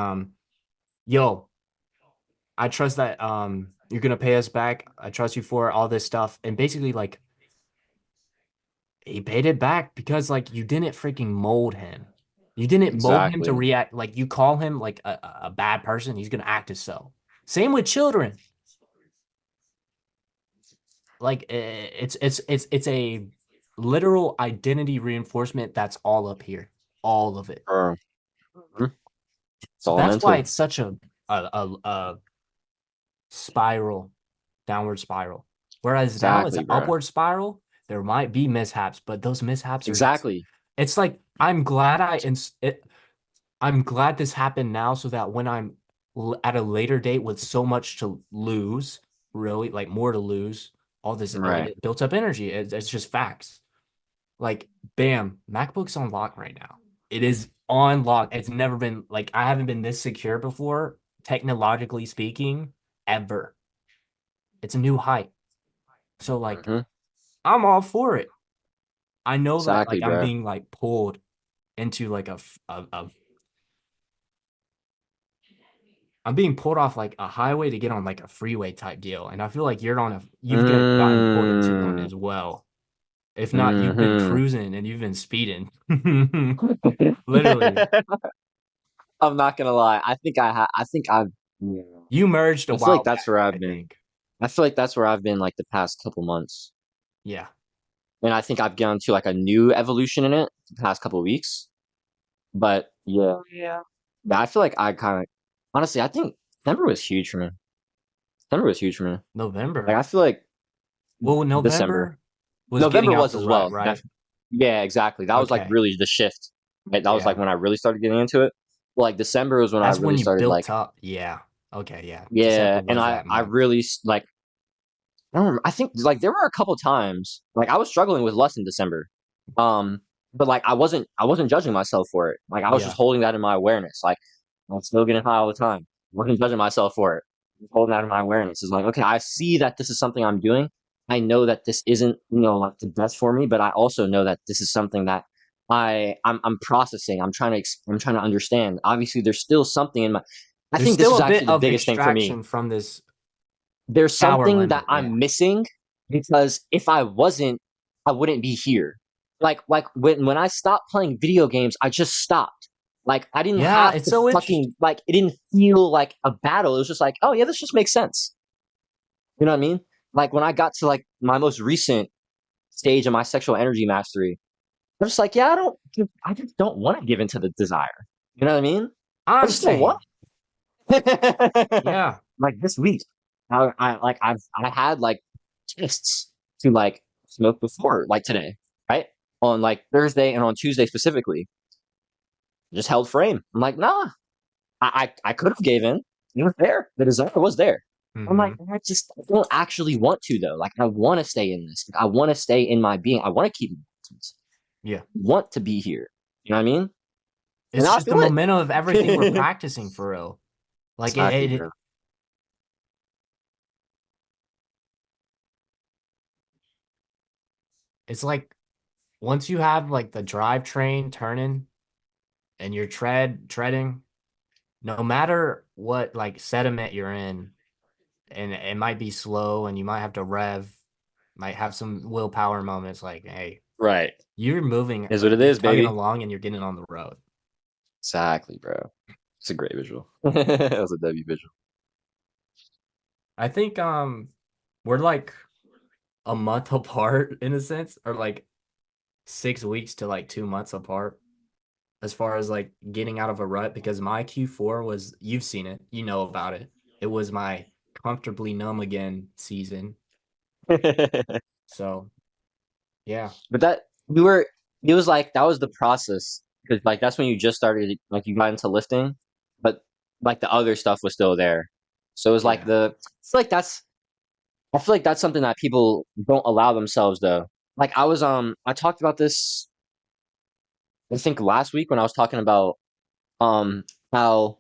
yo, I trust that you're gonna pay us back. I trust you for all this stuff, and basically like he paid it back because like you didn't freaking mold him. You didn't mold him to Exactly. react like you call him like a bad person, he's gonna act as so. Same with children. Like it's a literal identity reinforcement that's all up here. All of it. Mhm. It's So all that's why mental. it's such a spiral, downward spiral. Whereas now it's Exactly, an bro. upward spiral. There might be mishaps, but those mishaps are just Exactly. it's like I'm glad this happened now so that when I'm at a later date with so much to lose, really, like more to lose, all this Right. built up energy, it's just facts. Like, bam, MacBook's on lock right now. It is on lock. It's never been like I haven't been this secure before, technologically speaking, ever. It's a new height. So like Hmm. I'm all for it. I know that Exactly, like I'm bro. being like pulled into like I'm being pulled off like a highway to get on like a freeway type deal. And I feel like you've gotten pulled into one Mm. as well. If not, you've been Hmm. cruising and you've been speeding. Literally. I'm not gonna lie. I think I've. Yeah. You merged a I feel like while that's back, where I I've been. think. I feel like that's where I've been like the past couple months, Yeah. and I think I've gone to like a new evolution in it the past couple weeks. But yeah, yeah, I feel like I kind of honestly, I think December was huge for me. December was huge for me. Like November. I feel like Well, December, November was November getting out was the as rut, well. right? Yeah, exactly. That was like Okay. really the shift. Right? That was like Yeah. when I really started getting into it. Like December was when I That's really when you started like built up. Yeah. Okay. Yeah. yeah, December and was that I month. really like I don't remember, I think like there were a couple times like I was struggling with lust in December. Um, but like I wasn't judging myself for it. Like I was just Yeah. holding that in my awareness. Like I'm still getting high all the time. I wasn't judging myself for it. Just holding that in my awareness is like, okay, I see that this is something I'm doing. I know that this isn't, like the best for me, but I also know that this is something that I'm processing. I'm trying to understand. Obviously, there's still something in my. I There's think this still was a bit actually the of biggest thing for me. extraction from this There's power something that limit. Yeah. I'm missing because if I wasn't, I wouldn't be here. Like when I stopped playing video games, I just stopped. Like I didn't Yeah, have it's to so interesting. fucking like it didn't feel like a battle. It was just like, oh yeah, this just makes sense. You know what I mean? Like when I got to like my most recent stage of my sexual energy mastery, I'm just like, yeah, I just don't want to give into the desire. You know what I mean? I I'm just don't want. saying, yeah. Like this week, I had like tastes to like smoke before, like today, right? On like Thursday and on Tuesday specifically, just held frame. I'm like, nah, I could have gave in. It was there. The desire was there. I'm like, Hmm. I don't actually want to though. Like I want to stay in this. I want to stay in my being. I want to keep Yeah. want to be here. You know what I mean? And It's I just the feel momentum of everything we're it. practicing for real. Like Exactly, bro. it's like once you have like the drivetrain turning and you're treading, no matter what like sediment you're in, and it might be slow and you might have to rev, might have some willpower moments like, hey, Right. you're moving, Is what like it you're is, tugging baby. along and you're getting on the road. Exactly, bro. It's a great visual. That was a W visual. I think we're like a month apart in a sense, or like 6 weeks to like 2 months apart as far as like getting out of a rut because my Q4 was, you've seen it, you know about it. It was my comfortably numb again season. But So yeah, that we were it was like that was the process because like that's when you just started like you got into lifting, but like the other stuff was still there. So it was like yeah, I feel like that's something that people don't allow themselves though. Like I talked about this I think last week when I was talking about how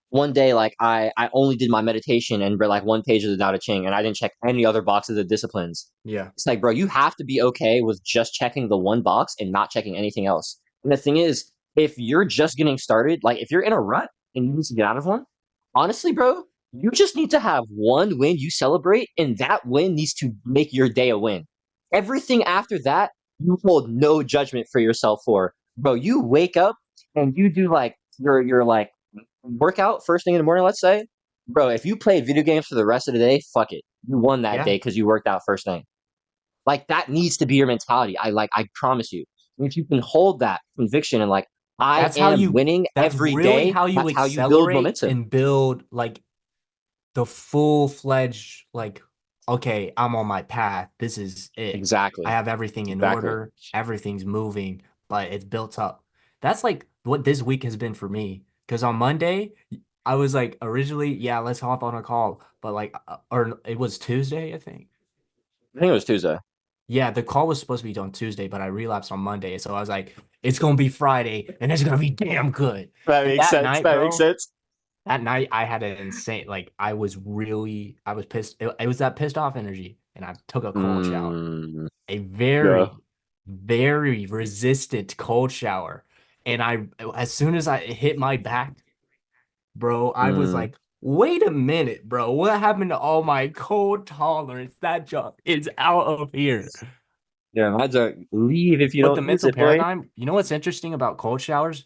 one day like I only did my meditation and read like one page of the Tao Te Ching and I didn't check any other boxes of disciplines. yeah, It's like, bro, you have to be okay with just checking the one box and not checking anything else. And the thing is, if you're just getting started, like if you're in a rut and you need to get out of one, honestly, bro, you just need to have one win you celebrate, and that win needs to make your day a win. Everything after that, you hold no judgment for yourself for. Bro, you wake up and you do like your like workout first thing in the morning, let's say, bro, if you play video games for the rest of the day, fuck it. You won that yeah. day because you worked out first thing. Like that needs to be your mentality. I promise you. If you can hold that conviction and like I That's how am you, winning that's every really day, how you that's how you build accelerate momentum. and build like the full-fledged, like, okay, I'm on my path. This is it. I Exactly. have everything in Exactly. order. Everything's moving, but it's built up. That's like what this week has been for me. Because on Monday, I was like, originally, yeah, let's hop on a call. But like, or it was Tuesday, I think. I think it was Tuesday. Yeah, the call was supposed to be on Tuesday, but I relapsed on Monday. So I was like, it's gonna be Friday, and it's gonna be damn good. That And makes that sense. night, That makes bro, sense. that night I had an insane, like I was pissed. It was that pissed off energy, and I took a cold shower, Mm, a yeah. very resistant cold shower, and as soon as I hit my back, bro, I was Mm. like, wait a minute, bro, what happened to all my cold tolerance? That junk is out of here. Yeah, I don't leave if you But the don't use mental it, boy. paradigm, you know what's interesting about cold showers?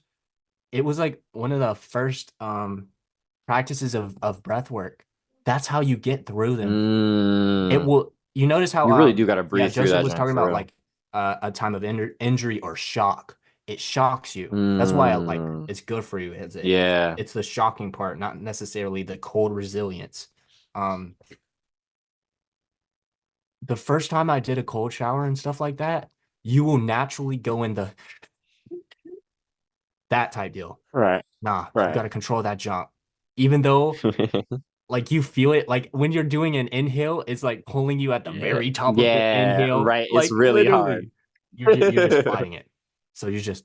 It was like one of the first practices of breath work. That's how you get through them. It Mm. will, you notice how You really do gotta yeah, breathe through Joseph that was joint talking for about real. like a time of injury or shock. It shocks you. That's why I like Mm. it's good for you. Yeah. It's the shocking part, not necessarily the cold resilience. Um, the first time I did a cold shower and stuff like that, you will naturally go in the that type deal. Right. Nah, you got Right. to control that jump. Even though like you feel it, like when you're doing an inhale, it's like pulling you at the very top of the Yeah, inhale. right. It's Like really hard. literally, you're just fighting it. So you're just,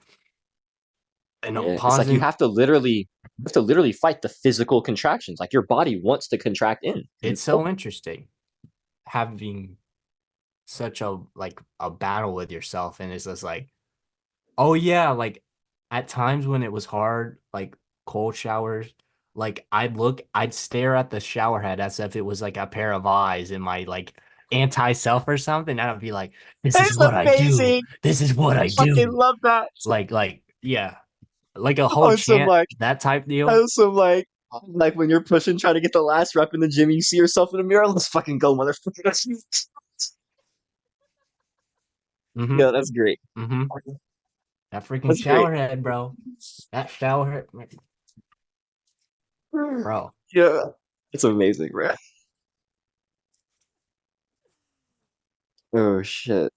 and I'm Yeah, it's like pausing. you have to literally fight the physical contractions. Like your body wants to contract in. It's so interesting having such a like a battle with yourself, and it's just like, oh yeah, like at times when it was hard, like cold showers, like I'd stare at the shower head as if it was like a pair of eyes in my like anti-self or something. And I'd be like, this is It's what I do. amazing. This is what I I fucking do. love that. Yeah. like a whole On some chant, like that type deal. on some like when you're pushing trying to get the last rep in the gym, you see yourself in the mirror, let's fucking go, motherfucker. Mm-hmm. Yeah, that's great. Mm-hmm. That freaking That's great. shower head, bro. That shower head, bro. Yeah. It's amazing, bro. Oh shit.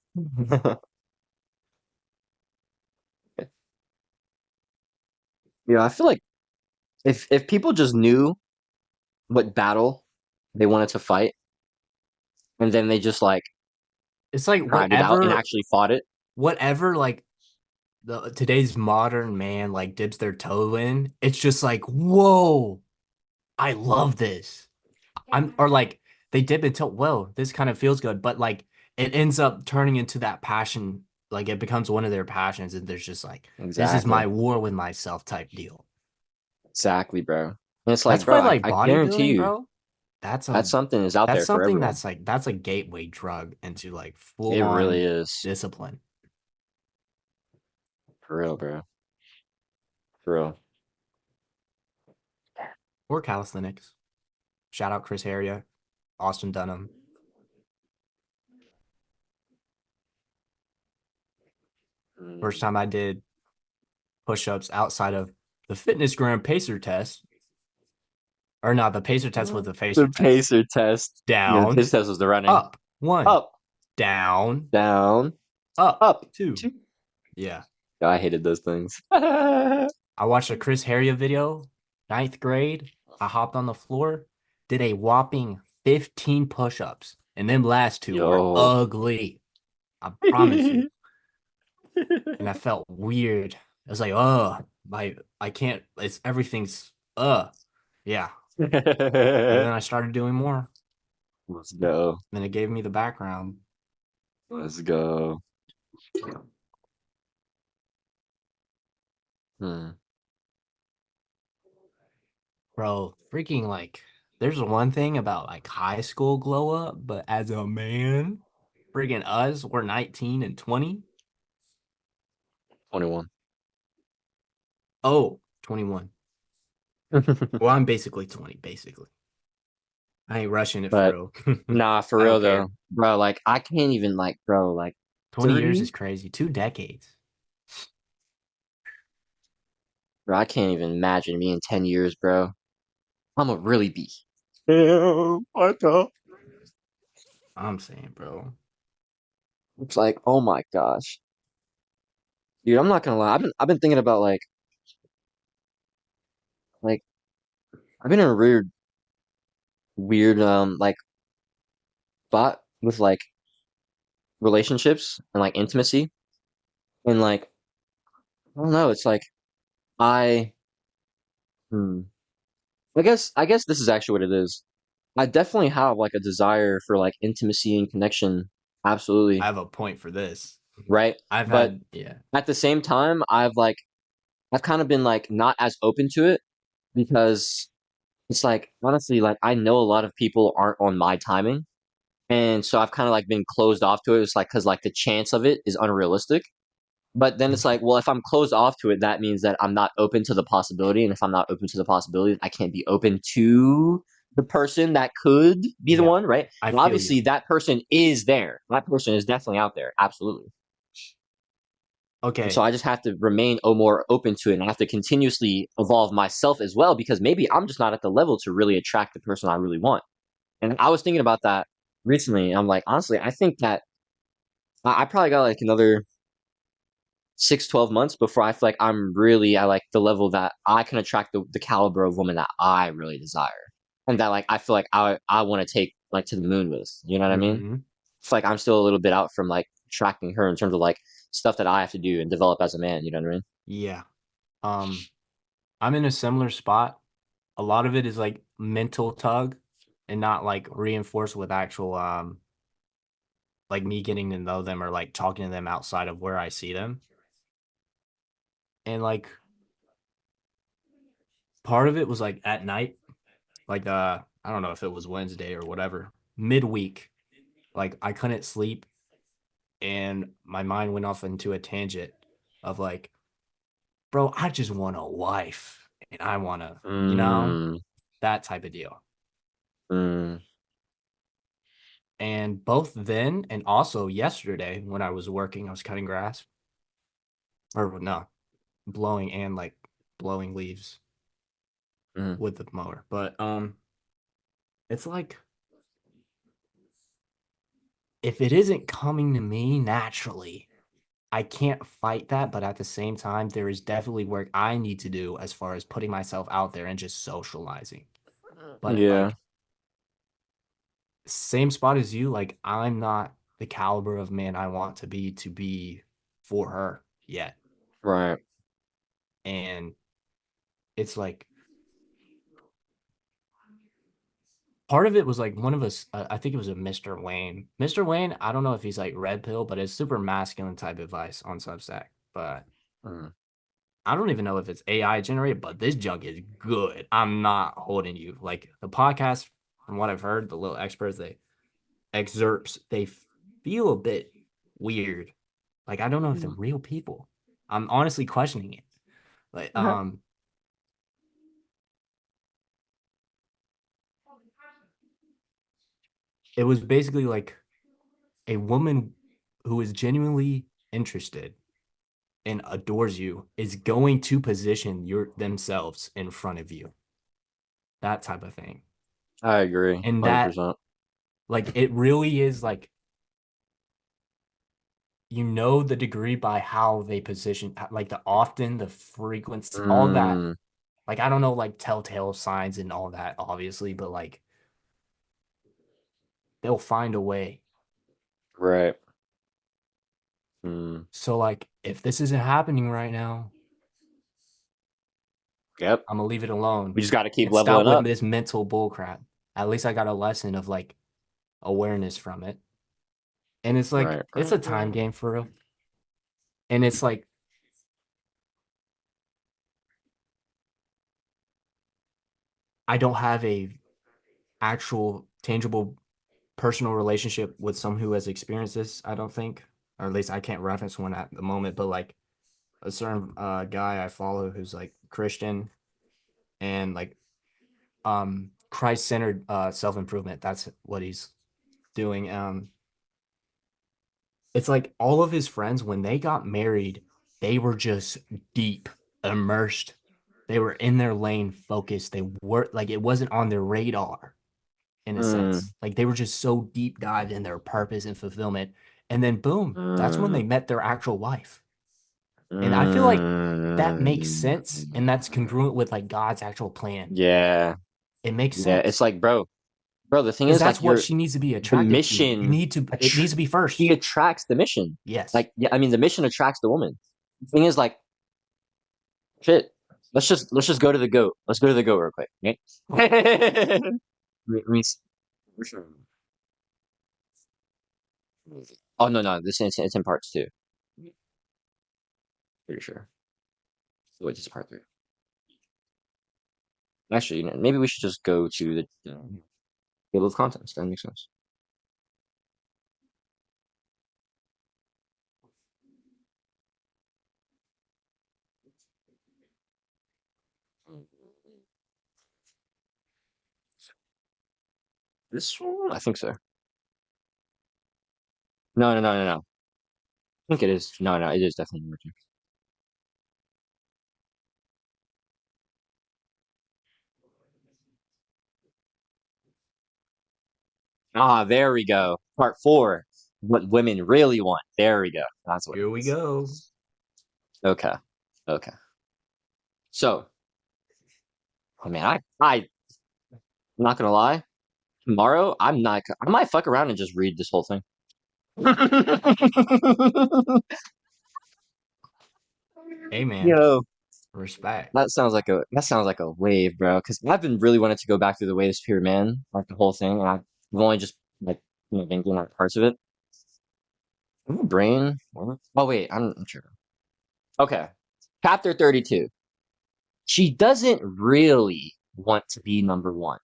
Yeah, I feel like if people just knew what battle they wanted to fight, and then they just like It's like grind it out and actually fought it. whatever, like the today's modern man like dips their toe in. It's just like, whoa, I love this. I'm or like they dip into, whoa, this kind of feels good, but like it ends up turning into that passion. Like it becomes one of their passions, and there's just like, this is my Exactly. war with myself type deal. Exactly, bro. And it's like, That's bro, why I, like I guarantee bodybuilding, you bro. That's a that something is out that's there for something everyone. that's like that's a gateway drug into like full It really on is. discipline. For real, bro. For real. Or calisthenics. Shout out Chris Harrier, Austin Dunham. First Mm. time I did push-ups outside of the fitness gram pacer test. Or no, the pacer test was the pacer The test. pacer test. Yeah, the Down, pacer test was the running. up, one, Up, down, down, up, up. two. Two. Yeah. Yeah, I hated those things. I watched a Chris Harrier video, ninth grade. I hopped on the floor, did a whopping 15 push-ups, and them last two were Yo. ugly. I promise you. And I felt weird. I was like, I can't, it's everything's yeah. And then I started doing more. Let's go. Then it gave me the background. Let's go. Hmm. Bro, freaking like there's one thing about like high school glow up, but as a man, freaking us, we're 19 and 20. 21. Oh, 21. Well, I'm basically 20, basically. I ain't rushing it for But real. nah, for I don't real care. though, bro. Like I can't even like, bro. Like 20 years 30, is crazy. 2 decades. bro. I can't even imagine me in 10 years, bro. I'ma really be. Damn, what the? I'm saying, bro. It's like, oh my gosh, dude. I'm not gonna lie. I've been thinking about like I've been in a weird like thought with like relationships and like intimacy and like I don't know. It's like I hmm, I guess this is actually what it is. I definitely have like a desire for like intimacy and connection. I Absolutely. have a point for this. Right. I've But had, yeah. at the same time, I've kind of been like not as open to it because it's like honestly, like I know a lot of people aren't on my timing. And so I've kind of like been closed off to it. It's like because like the chance of it is unrealistic. But then it's like, well, if I'm closed off to it, that means that I'm not open to the possibility. And if I'm not open to the possibility, I can't be open to the person that could be the Yeah, one, right? I And feel you. obviously, that person is there. That person is definitely out there. Absolutely. And so Okay. I just have to remain more open to it. And I have to continuously evolve myself as well because maybe I'm just not at the level to really attract the person I really want. And I was thinking about that recently. I'm like, honestly, I think that I probably got like another 6, 12 months before I feel like I'm really at like the level that I can attract the caliber of woman that I really desire. And that like I feel like I want to take like to the moon with. You know what I mean? Hmm. It's like I'm still a little bit out from like attracting her in terms of like stuff that I have to do and develop as a man, you know what I mean? Yeah. Um, I'm in a similar spot. A lot of it is like mental tug and not like reinforced with actual like me getting to know them or like talking to them outside of where I see them. And like part of it was like at night, like I don't know if it was Wednesday or whatever, midweek, like I couldn't sleep and my mind went off into a tangent of like bro, I just want a wife and I want to, Mm, that type of deal. mm, And both then and also yesterday when I was working, I was cutting grass or no, blowing and like blowing leaves mm. with the mower. But it's like if it isn't coming to me naturally, I can't fight that, but at the same time, there is definitely work I need to do as far as putting myself out there and just socializing. But Yeah, like same spot as you, like I'm not the caliber of man I want to be for her yet. right. And it's like part of it was like one of us, I think it was a Mr. Wayne. Mr. Wayne, I don't know if he's like red pill, but it's super masculine type advice on Substack. But Mm, I don't even know if it's AI generated, but this junk is good. I'm not holding you. Like the podcast, from what I've heard, the little experts, they excerpts, they feel a bit weird. Like I don't know if they're real people. I'm honestly questioning it. Like it was basically like a woman who is genuinely interested and adores you is going to position your themselves in front of you. That type of thing. I agree, And that 100%. like it really is like the degree by how they position like the often, the frequency, all that. Mm, Like I don't know like telltale signs and all that obviously, but like they'll find a way. right. Mm, So like if this isn't happening right now, yep. I'm gonna leave it alone We just got to keep and stop leveling with up. this mental bull crap. At least I got a lesson of like awareness from it. And it's like Right, it's right, a time right. game for real. And it's like I don't have a actual tangible personal relationship with someone who has experienced this, I don't think. Or at least I can't reference one at the moment, but like a certain guy I follow who's like Christian and like Christ-centered self-improvement. That's what he's doing. It's like all of his friends when they got married, they were just deep immersed. They were in their lane, focused. They were like it wasn't on their radar in a Mm, sense. Like they were just so deep dived in their purpose and fulfillment. And then boom, that's when mm, they met their actual wife. And I feel like that makes mm. sense and that's congruent with like God's actual plan. Yeah, It makes yeah. It's sense. like, bro, the thing Because is, like, that's what she needs to be the attracted to. mission, It needs to be she first. attracts the mission. Yes. Like, yeah, I mean, the mission attracts the woman. The thing is, like, shit. Let's just go to the goat. Let's go to the goat real quick. Okay? Oh no, no, this is it's in parts two. Pretty sure. So it's just part three. Actually, maybe we should just go to the table of contents. That makes sense. This one, I think so. No, no, no, no, no. I think it is. No, no, it is definitely working. Ah, there we go. Part four. What women really want. There we go. That's what it Here we is. go. Okay. Okay. So, oh man, I'm not gonna lie. Tomorrow, I'm not. I might fuck around and just read this whole thing. Hey man, Yo, respect. that sounds like a wave, bro. Because I've been really wanting to go back through the Way of Superior Man, like the whole thing, and I've only just like been doing like parts of it. My brain. Oh wait, I'm sure. Okay, chapter 32. She doesn't really want to be number one.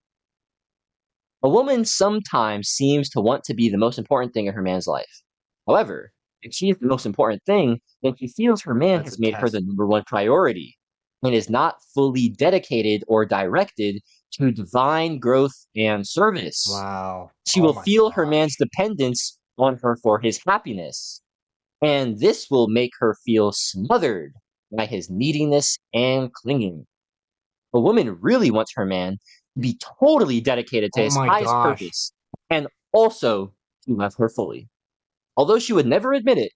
A woman sometimes seems to want to be the most important thing in her man's life. However, if she is the most important thing, then she feels her man That's a has made her the test. number one priority and is not fully dedicated or directed to divine growth and service. Wow. She Oh will my feel her man's gosh. dependence on her for his happiness, and this will make her feel smothered by his neediness and clinging. A woman really wants her man to be totally dedicated to Oh his my highest gosh. purpose and also to love her fully. Although she would never admit it,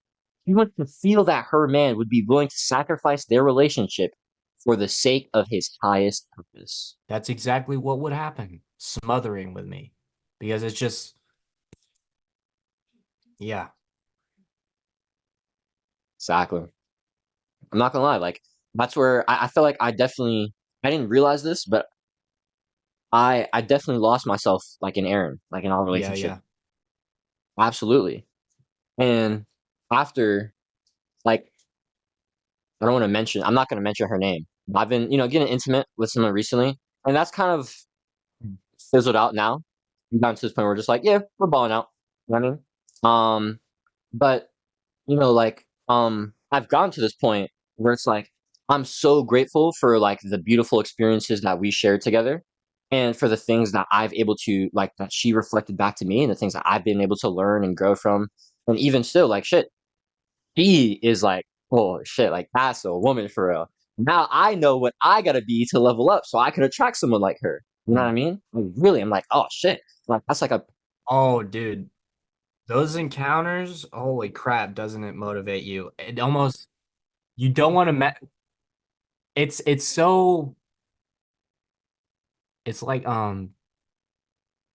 she wants to feel that her man would be willing to sacrifice their relationship for the sake of his highest purpose. That's exactly what would happen. Smothering with me. Because it's just, yeah. Exactly. I'm not gonna lie, like that's where I feel like I didn't realize this, but I definitely lost myself like in Aaron, like in our Yeah, relationship. yeah. Absolutely. And after like I'm not gonna mention her name. I've been, getting intimate with someone recently, and that's kind of fizzled out now. We've gotten to this point where we're just like, yeah, we're balling out. You know what I mean? But I've gotten to this point where it's like I'm so grateful for like the beautiful experiences that we shared together and for the things that I've able to like that she reflected back to me and the things that I've been able to learn and grow from. And even still, like shit, she is like, oh shit, like that's a woman for real. Now I know what I gotta be to level up so I can attract someone like her. You know what Hmm. I mean? Like, really, I'm like, oh shit. Like that's like a Oh, dude. Those encounters, holy crap, doesn't it motivate you? It almost you don't want to it's so it's like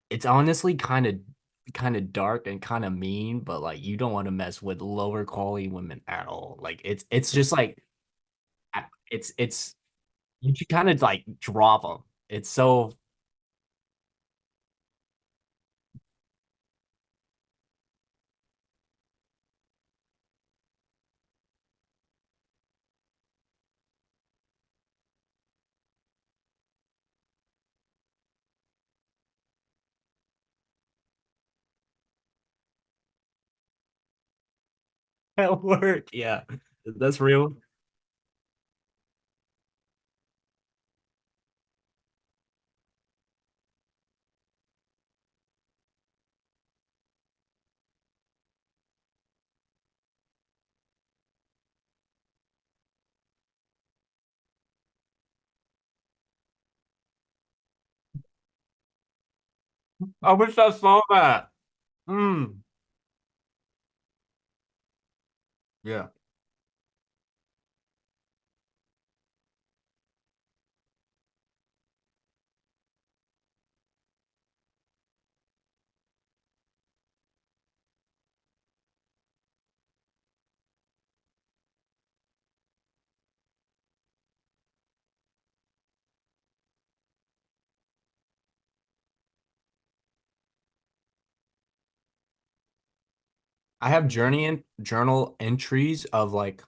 it's honestly kind of dark and kind of mean, but like you don't want to mess with lower quality women at all. Like it's just like it's you should kind of like drop them. It's so at work. Yeah, that's real. I wish I saw that. Mm. Yeah. I have journal entries of like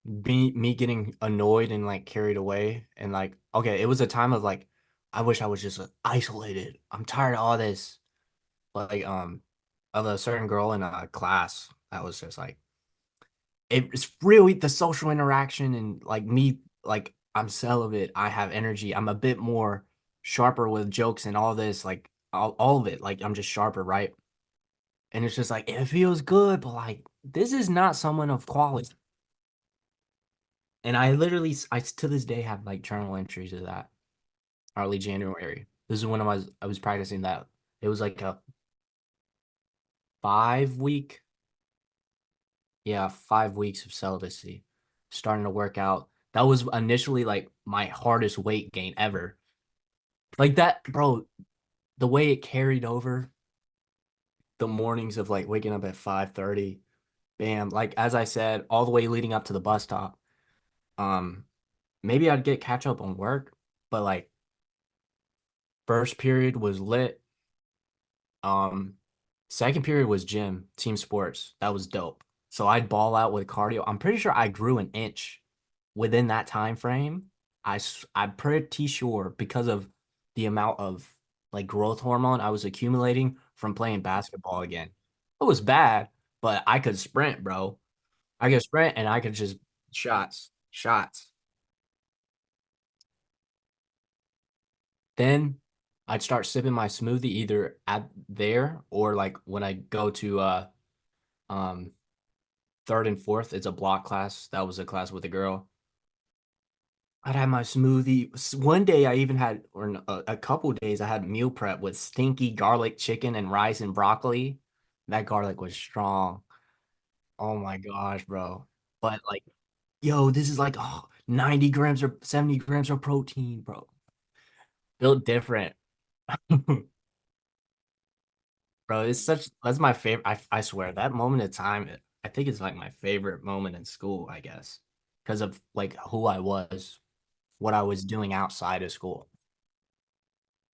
me getting annoyed and like carried away and like okay, it was a time of like I wish I was just isolated. I'm tired of all this. Like of a certain girl in a class that was just like it's really the social interaction and like me like I'm celibate. I have energy. I'm a bit more sharper with jokes and all this like all of it. Like I'm just sharper, right? And it's just like it feels good, but like this is not someone of quality. And I literally, I to this day have like journal entries of that early January. This is when I was practicing that. It was like a 5 week, yeah, 5 weeks of celibacy, starting to work out. That was initially like my hardest weight gain ever. Like that, bro. The way it carried over the mornings of like waking up at 5:30, bam. Like as I said, all the way leading up to the bus stop. Um, maybe I'd get catch up on work, but like first period was lit. Um, Second period was gym, team sports. That was dope. So I'd ball out with cardio. I'm pretty sure I grew an inch within that time frame. I'm pretty sure because of the amount of like growth hormone I was accumulating from playing basketball again. It was bad, but I could sprint, bro. I could sprint and I could just shots. Then I'd start sipping my smoothie either at there or like when I go to um third and fourth. It's a block class. That was a class with a girl. I'd have my smoothie. One day I even had, or a couple days I had meal prep with stinky garlic chicken and rice and broccoli. That garlic was strong. Oh my gosh, bro. But like, yo, this is like 90 grams or 70 grams of protein, bro. Built different. Bro, that's my favorite. I swear that moment of time, I think it's like my favorite moment in school, I guess, because of like who I was, what I was doing outside of school.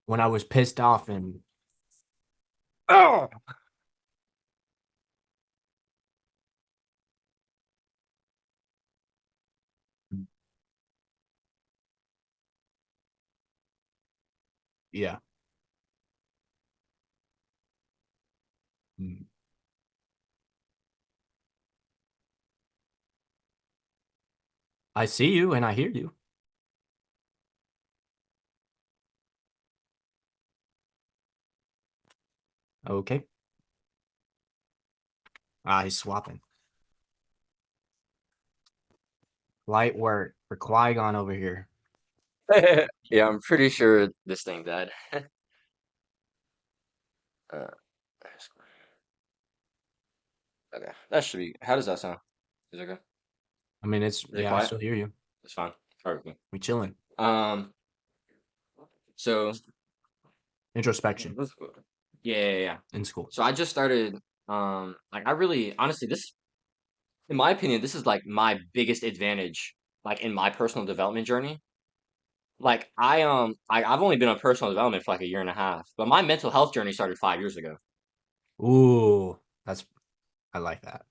When I was pissed off and oh yeah. Mm. I see you and I hear you. Okay. Ah, he's swapping. Light work for Qui-Gon over here. Yeah, I'm pretty sure this thing died. Uh, okay, that should be. How does that sound? Is it good? I mean, it's Is it yeah, I quiet? still hear you. It's fine. Perfect. We chilling. Um. So Introspection yeah. in school. So I just started. Like I really, honestly, this, in my opinion, this is like my biggest advantage, like in my personal development journey. Like I've only been on personal development for like a year and a half, but my mental health journey started 5 years ago. Ooh, I like that.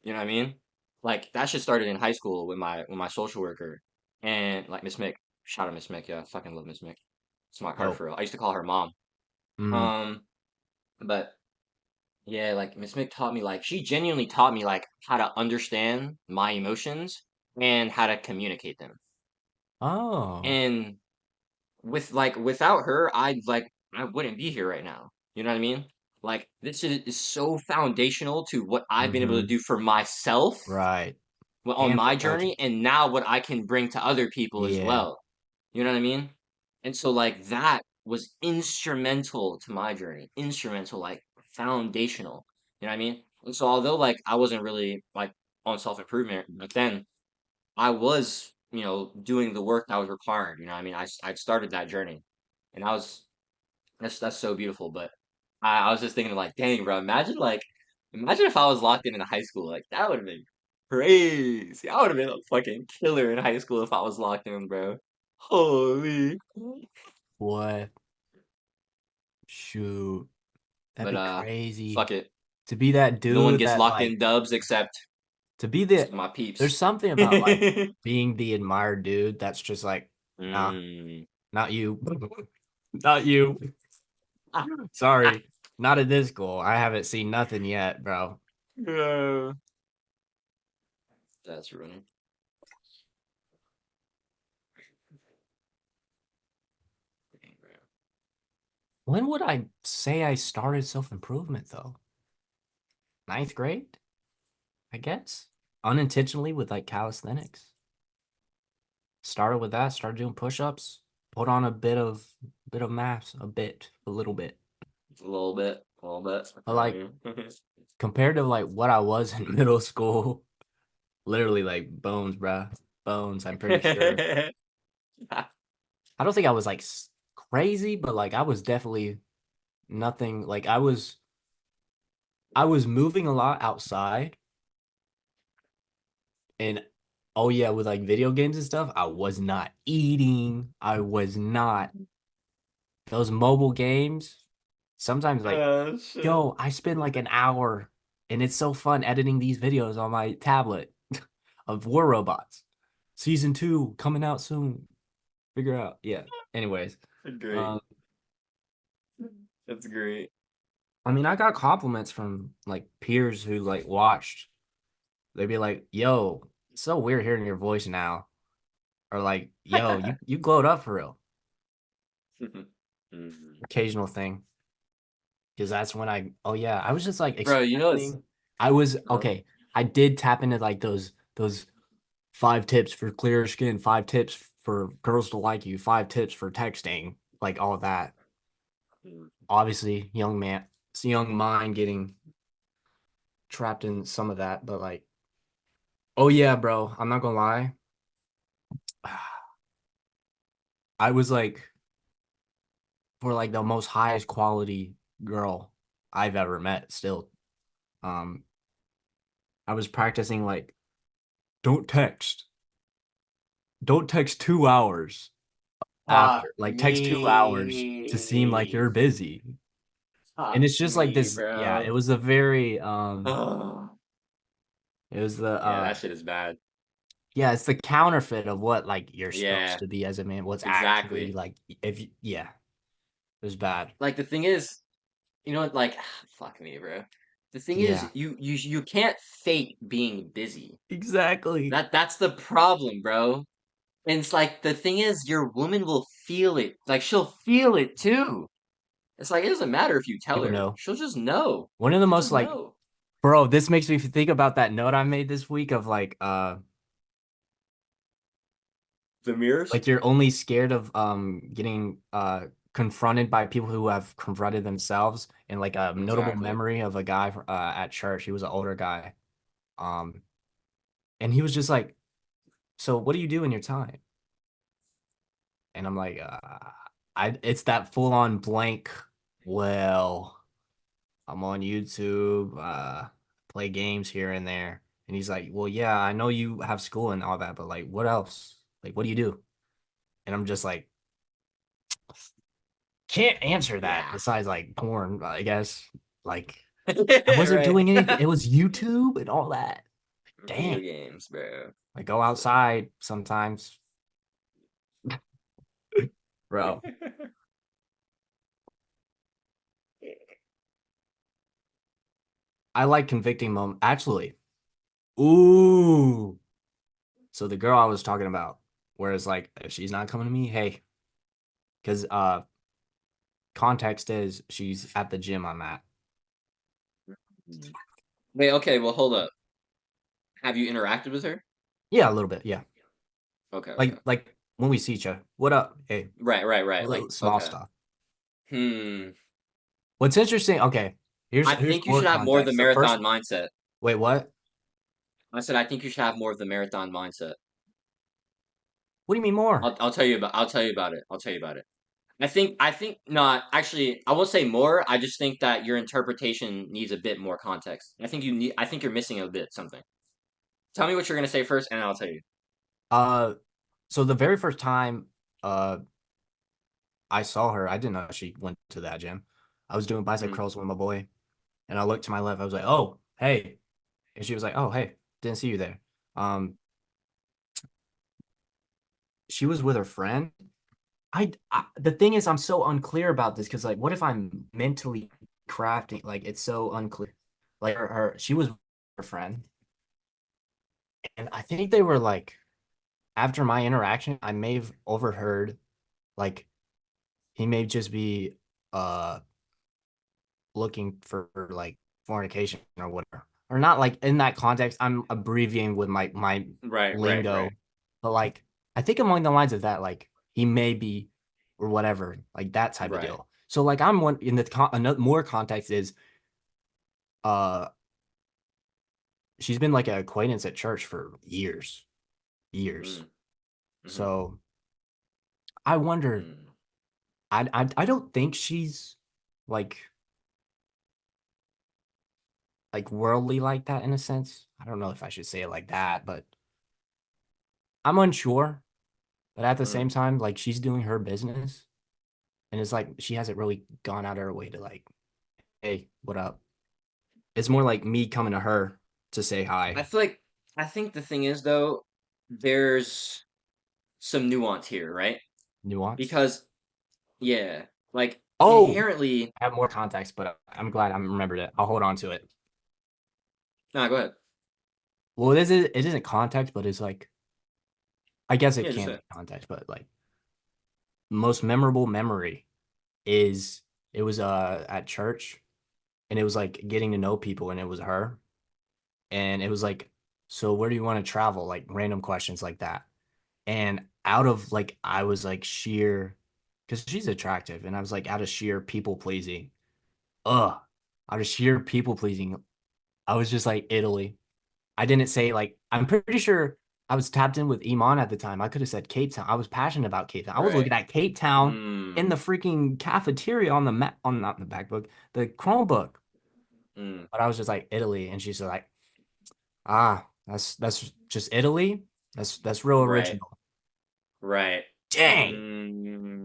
You know what I mean? Like that shit started in high school with my social worker and like Miss Mick. Shout out Miss Mick, yeah, I fucking love Miss Mick. Smart heart Dope. for real. I used to call her mom. Mm. Um, but yeah, like Miss Mick taught me like she genuinely taught me like how to understand my emotions and how to communicate them. Oh. And with like without her, I wouldn't be here right now. You know what I mean? Like this is so foundational to what I've been able to Mm-hmm. do for myself Right. on And for my coaching. journey, and now what I can bring to other people as Yeah. well. You know what I mean? And so like that was instrumental to my journey. Instrumental, like foundational. You know what I mean? And so although like I wasn't really like on self-improvement back then, I was, doing the work that was required. You know what I mean? I'd started that journey. And that's so beautiful. But I was just thinking like, dang, bro, imagine if I was locked in high school. Like that would have been crazy. I would have been a fucking killer in high school if I was locked in, bro. Holy. What? Shoot. That'd But be crazy. fuck it. To be that No one dude gets that locked like in dubs except to be the my peeps. there's something about like being the admired dude that's just like, nah, Mm. not you. Not you. Sorry. Not at this goal. I haven't seen nothing yet, bro. Uh, that's running. When would I say I started self-improvement though? Ninth grade, I guess. Unintentionally with like calisthenics. Started with that, started doing push-ups, put on a bit of mass, a little bit. A little bit, a little bit. But like compared to like what I was in middle school, literally like bones, bruh. Bones, I'm pretty sure. I don't think I was like crazy, but like I was definitely nothing like I was moving a lot outside and oh yeah, with like video games and stuff, I was not eating. I was not those mobile games. Sometimes like, Oh shit. yo, I spend like an hour and it's so fun editing these videos on my tablet of War Robots. Season 2 coming out soon. Figure out. Yeah. Anyways, Great. um That's great. I mean, I got compliments from like peers who like watched. They'd be like, "Yo, it's so weird hearing your voice now," or like, "Yo, you glowed up for real." Mhm. Occasional thing, because that's when oh yeah, I was just like Bro, you know it's experimenting. I was huh? okay. I did tap into like those 5 tips for clearer skin, 5 tips for girls to like you, 5 tips for texting, like all of that. Mm. Obviously, young man, it's a young mind getting trapped in some of that, but like, oh yeah, bro, I'm not gonna lie. I was like for like the most highest quality girl I've ever met still. Um, I was practicing like don't text. Don't text 2 hours Fuck after. Like text 2 hours to seem like me. you're busy. And Fuck it's just like me, this, yeah, it bro. was a very Oh. it was the Yeah, that shit is bad. yeah, it's the counterfeit of what like you're supposed Yeah, to be as a man, what's actually exactly. like if you, yeah, it was bad. Like the thing is, you know what? Like, fuck me, bro. The thing is, Yeah. you can't fake being busy. Exactly. That's the problem, bro. And it's like the thing is, your woman will feel it. Like she'll feel it too. It's like it doesn't matter if you tell People her. know. She'll just know. One of the She'll most just like know. bro, this makes me think about that note I made this week of The mirrors? like you're only scared of getting confronted by people who have confronted themselves, and like a notable Exactly. memory of a guy at church. He was an older guy. Um and he was just like, "So what do you do in your time?" And I'm like, I it's that full on blank, well, I'm on YouTube, play games here and there. And he's like, "Well, yeah, I know you have school and all that, but like what else? Like what do you do?" And I'm just like, can't answer that Yeah. besides like porn, I guess. Like I wasn't Right. doing anything. It was YouTube and all that. Video Dang. games, bro. I go outside sometimes, bro. I like convicting mom. Actually, ooh. So the girl I was talking about, whereas like if she's not coming to me, hey, because context is she's at the gym I'm at. Wait, okay, well hold up. Have you interacted with her? Yeah, a little bit. Yeah. Okay, okay. Like when we see each other, what up? Hey, Right. Like, little small okay. stuff. Hmm. What's interesting, okay, I here's think you more should have more of the context. The first marathon mindset. wait, what? I said I think you should have more of the marathon mindset. What do you mean more? I'll tell you about it. I'll tell you about it. I think not actually I won't say more. I just think that your interpretation needs a bit more context. I think you're missing a bit something. Tell me what you're gonna say first and I'll tell you. Uh, so the very first time uh I saw her, I didn't know she went to that gym. I was doing bicep Hmm. curls with my boy, and I looked to my left. I was like, "Oh, hey," and she was like, "Oh, hey, didn't see you there." Um, she was with her friend. I the thing is, I'm so unclear about this because like, what if I'm mentally crafting? Like, it's so unclear. Like she was with her friend, and I think they were like, after my interaction, I may have overheard like he may just be uh looking for like fornication or whatever. Or not like in that context, I'm abbreviating with my Right. lingo, but like I think along the lines of that, like he may be or whatever, like that type of Right. deal. So like I'm one in the another more context is uh she's been like an acquaintance at church for years, years. Mm. Hmm. So I wonder, Mm. I don't think she's like worldly like that in a sense. I don't know if I should say it like that, but I'm unsure. But at the Mm. same time, like she's doing her business, and it's like she hasn't really gone out of her way to like, hey, what up? It's more like me coming to her to say I hi. feel like I think the thing is though, there's some nuance here, right? Nuance. Because yeah, like Oh, inherently. I have more context, but I'm glad I remembered it. I'll hold on to it. Nah, go ahead. Well, it isn't context, but it's like I guess it Yeah, just can say be it. context, but like most memorable memory is it was at church and it was like getting to know people and it was her and it was like, so where do you want to travel? Like random questions like that. And out of like I was like sheer because she's attractive and I was like out of sheer people pleasing. Ugh. Out of sheer people pleasing. I was just like Italy. I didn't say like I'm pretty sure I was tapped in with Iman at the time. I could have said Cape Town. I was passionate about Cape Town. I was Right. looking at Cape Town in Mm, the freaking cafeteria on the on not the MacBook, the Chromebook. mm. But I was just like Italy, and she's like, that's just Italy. That's real Right. original. Right. Dang,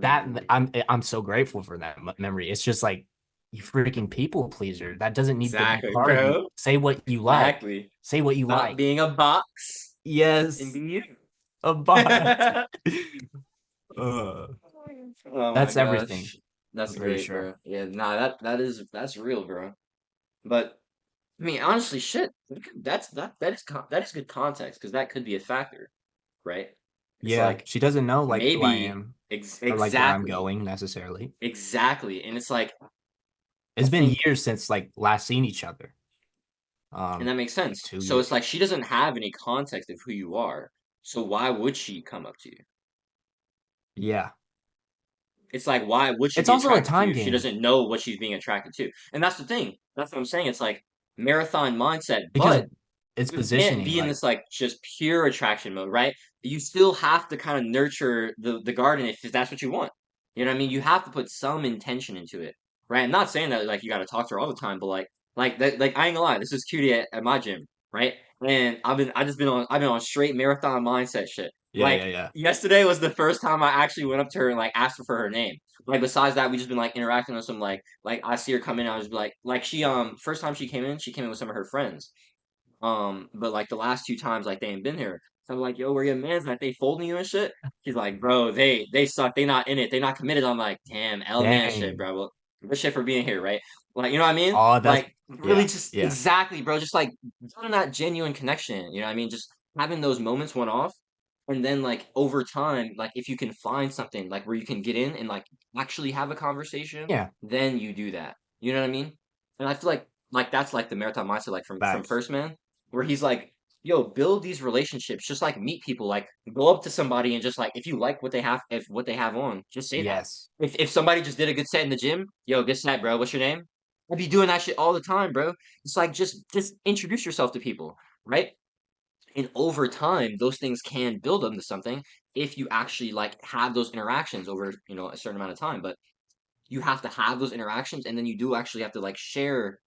that Mm, I'm so grateful for that memory. It's just like you freaking people pleaser. That doesn't need to be exactly, part of you. bro. Say what you like. Exactly. Say what you Stop like. being a box and be Yes, you. a bot. Uh, Oh my that's everything. gosh. I'm That's pretty great, sure. bro. Yeah, nah, that's real, bro. But I mean, honestly, shit. That is good context because that could be a factor, right? It's Yeah, like she doesn't know like who I maybe am or like where I'm exactly, going necessarily. exactly, and it's like I It's been think, years since like last seen each other. and that makes Like sense. two So it's years. like she doesn't have any context of who you are. So why would she come up to you? Yeah. It's like, why would she It's be also a attracted to you time if she game doesn't know what she's being attracted to? And that's the thing. That's what I'm saying. It's like marathon mindset, because but it's you can't positioning be in like this like just pure attraction mode, right? You still have to kind of nurture the garden if that's what you want. You know what I mean? You have to put some intention into it, right? I'm not saying that like you got to talk to her all the time, but like that like I ain't gonna lie, this is cutie at my gym, right? And I've been on straight marathon mindset shit. yeah, yeah, Like yeah. yesterday was the first time I actually went up to her and like asked her for her name. Like besides that, we just been like interacting with some like I see her come in, I was like she first time she came in with some of her friends. But like the last two times, like they ain't been here. So I'm like, yo, where your man's at? They folding you and shit. He's like, bro, they suck. They not in it. They not committed. I'm like, damn, L man shit, Dang. bro. Well, good shit for being here, right? Like, you know what I mean? Oh, that's Like, really, yeah, just yeah, exactly, bro. Just like building that genuine connection. You know what I mean? Just having those moments one off, and then like over time, like if you can find something like where you can get in and like actually have a conversation, yeah. then you do that. You know what I mean? And I feel like that's like the marathon mindset, like from Facts. First Man where he's like, yo, build these relationships, just like meet people, like go up to somebody and just like if you like what they have, if what they have on, just say that. Yes. If somebody just did a good set in the gym, yo, good set, bro. What's your name? I'd be doing that shit all the time, bro. It's like just introduce yourself to people, right? And over time, those things can build up into something if you actually like have those interactions over, a certain amount of time. But you have to have those interactions and then you do actually have to like share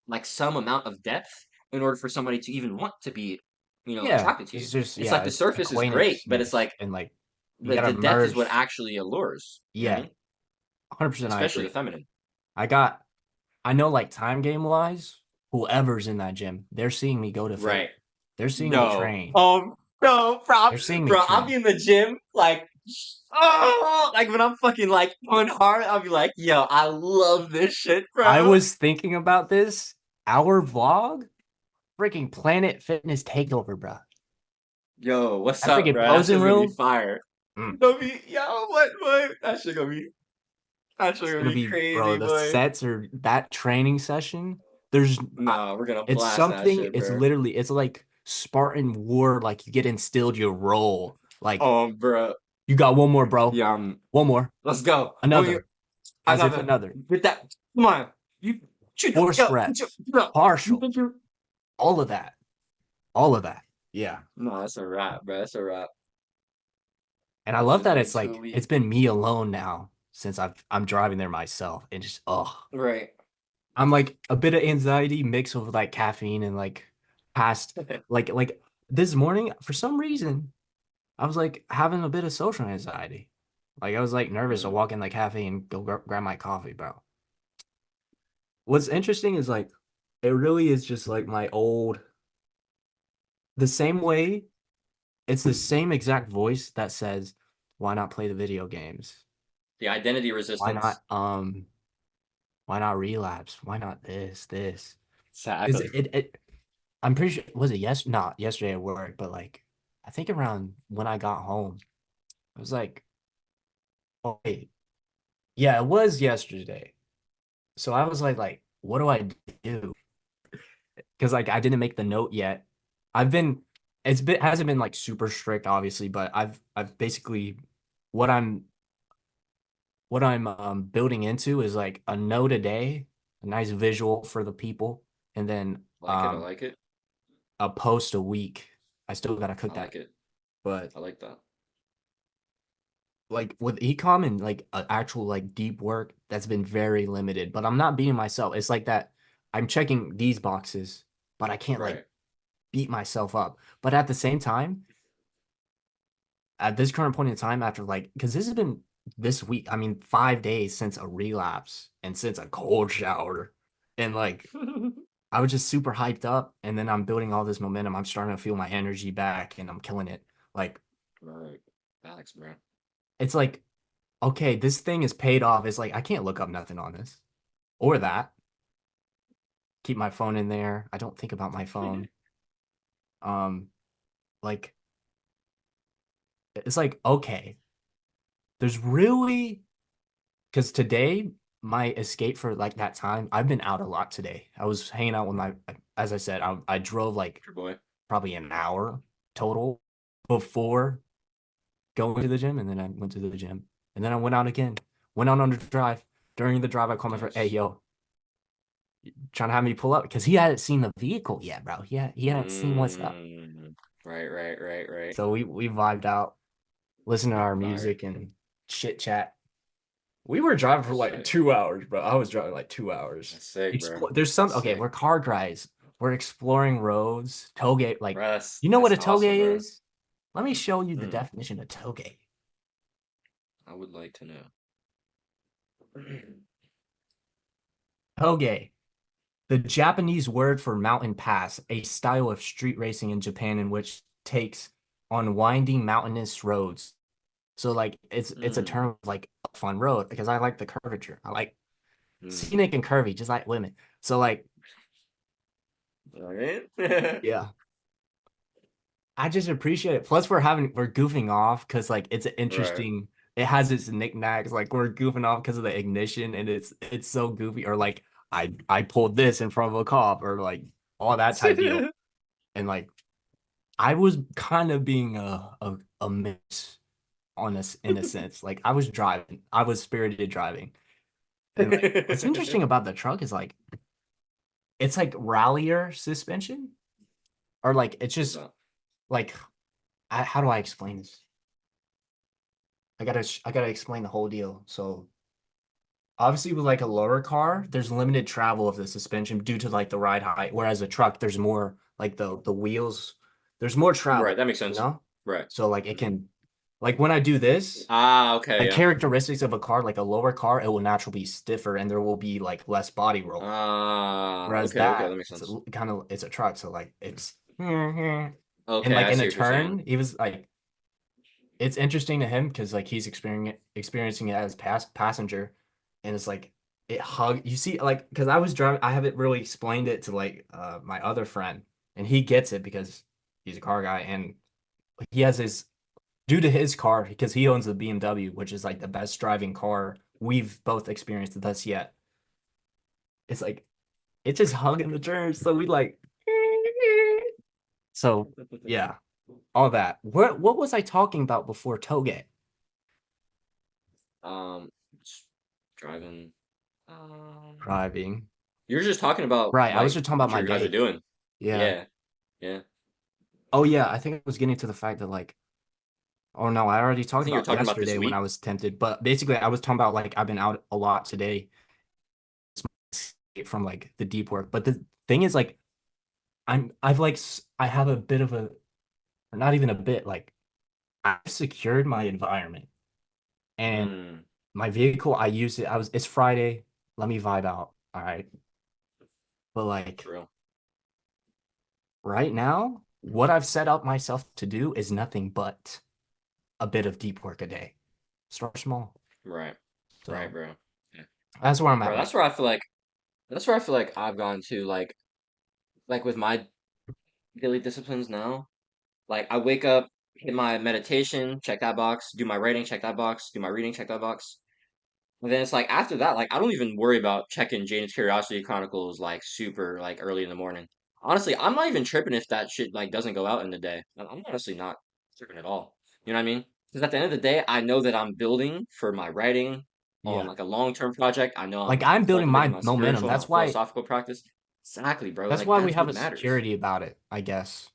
like some amount of depth in order for somebody to even want to be, Yeah. attracted to you. It's just It's like yeah, the it's surface is great, but it's acquaintanceness like and like you the gotta depth is what merge. actually allures. You know what I Yeah, mean? 100% I Especially the agree. feminine. I got I know like time game wise, whoever's in that gym, they're seeing me go to fit. Right. They're seeing me No. train. No, They're seeing me bro, I'll be train. in the gym like when I'm fucking like going hard, I'll be like, yo, I love this shit, I bro. was thinking about this. Our vlog, freaking Planet Fitness Takeover, bro. Yo, what's That up, freaking bro? That posing shit's gonna be room. fire. Mm. Gonna be, yo, what? That shit It's gonna gonna be be, bro. crazy, The boy. sets or that training session. There's, No, we're gonna it's blast that something. shit, It's bro. literally, it's like Spartan War. Like you get instilled your role. Like Bro. you got one more, bro. Yeah, One more. let's go. Another. As if Another. another. Get that. Come on. You shoot. Force Yo, yo, reps. yo. You Partial. think you? All of that. All of that. Yeah. No, that's a wrap, bro. That's a wrap. And I That love shit's that gonna be it's too like elite. it's been me alone now since I'm driving there myself and just Right. I'm like a bit of anxiety mixed with like caffeine and like past like this morning for some reason I was like having a bit of social anxiety. Like I was like nervous to Mm, walk in the cafe and go grab my coffee, bro. What's interesting is like it really is just like my old the same way it's the same exact voice that says why not play the video games? The identity Why resistance. not relapse? Why not this? Is Exactly. it I'm pretty sure was it not yesterday at work, but like I think around when I got home, I was like, oh wait, yeah, it was yesterday. So I was like, what do I do? Because like I didn't make the note yet. I've been hasn't been like super strict, obviously, but I've basically what I'm building into is like a note a day, a nice visual for the people, and then Like it. I like it. a post a week. I still gotta I cook that, like it. but I like that. like with ecom and like actual like deep work, that's been very limited. But I'm not beating myself. It's like that I'm checking these boxes, but I can't like Right. beat myself up. But at the same time, at this current point in time, after like, because this has been this week, I mean, 5 days since a relapse and since a cold shower. And like, I was just super hyped up. And then I'm building all this momentum. I'm starting to feel my energy back and I'm killing it. Like, Right. Facts, bro. it's like, okay, this thing is paid off. It's like, I can't look up nothing on this or that. Keep my phone in there. I don't think about my phone. Um, like, it's like, okay, there's really because today my escape for like that time, I've been out a lot today. I was hanging out with my, as I said, I drove like Your boy. probably an hour total before going to the gym, and then I went to the gym, and then I went out again, went out on the drive. During the drive, I called my friend, "Hey, Nice. yo, trying to have me pull up," because he hadn't seen the vehicle yet, bro. He hadn't seen what's up. Right, right, right, right. So we vibed out, listened to our Fire. music and chit chat. We were driving for That's like sick. 2 hours, bro. I was driving like 2 hours. That's sick, bro. There's some That's okay. sick. We're car guys. We're exploring roads. Toge, like Bro, that's you know what that's a toge awesome, bro. is? Let me show you the Hmm. definition of toge. I would like to know. Toge, the Japanese word for mountain pass, a style of street racing in Japan in which takes on winding mountainous roads. So like it's a Mm, term of like a fun road because I like the curvature. I like mm. scenic and curvy, just like women. So like All right. yeah, I just appreciate it. Plus, we're goofing off because like it's an Right. interesting. It has its knickknacks. Like we're goofing off because of the ignition, and it's so goofy. Or like I pulled this in front of a cop, or like all that type deal. And like I was kind of being a miss on this in a sense. Like I was driving, I was spirited driving, and like what's interesting about the truck is like it's like rallier suspension, or like it's What's just up? like how do I explain this? I gotta explain the whole deal. So obviously with like a lower car, there's limited travel of the suspension due to like the ride height. Whereas a truck, there's more like the wheels, there's more Right, travel, that makes you sense. know? Right. So like it can like when I do this, Ah, okay, the yeah. characteristics of a car, like a lower car, it will naturally be stiffer and there will be like less body roll. Ah, Whereas okay, okay, that that makes it's sense. kind of it's a truck, so like it's and Okay, like I in see a what you're saying. turn, he was like it's interesting to him because like he's experiencing it as passenger, and it's like it hug. You see, like because I was driving, I haven't really explained it to like my other friend, and he gets it because he's a car guy, and he has his due to his car because he owns the BMW, which is like the best driving car we've both experienced thus yet. It's like it's just hugging the turns, so we like so yeah, all that. What was I talking about before Toge? Just driving. Um, Driving. you're just talking about Right. I was like just talking about what my you guys are day. doing. Yeah. Yeah, yeah. Oh yeah, I think I was getting to the fact that like, oh no, I already I talked think you're about talking about this yesterday when I week. was tempted, but basically I was talking about like I've been out a lot today from like the deep work. But the thing is like I have a bit of a or not even a bit like I've secured my environment and Mm, my vehicle I use it it's Friday, let me vibe out. All right. But like for real. right now, what I've set up myself to do is nothing but a bit of deep work a day. Start small. Right. So bro. Yeah. that's where I'm at Bro, right that's where I feel like I've gone to like with my daily disciplines now. Like I wake up, hit my meditation, check that box, do my writing, check that box, do my reading, check that box. And then it's like after that, like I don't even worry about checking Jane's Curiosity Chronicles like super like early in the morning. Honestly, I'm not even tripping if that shit like doesn't go out in the day. I'm honestly not tripping at all. You know what I mean? Because at the end of the day, I know that I'm building for my writing on yeah. like a long-term project. I know Like I'm I'm building cultivating my my momentum. spiritual, my philosophical practice. Exactly, bro. That's Like why we that's have what a matters. security about it, I guess.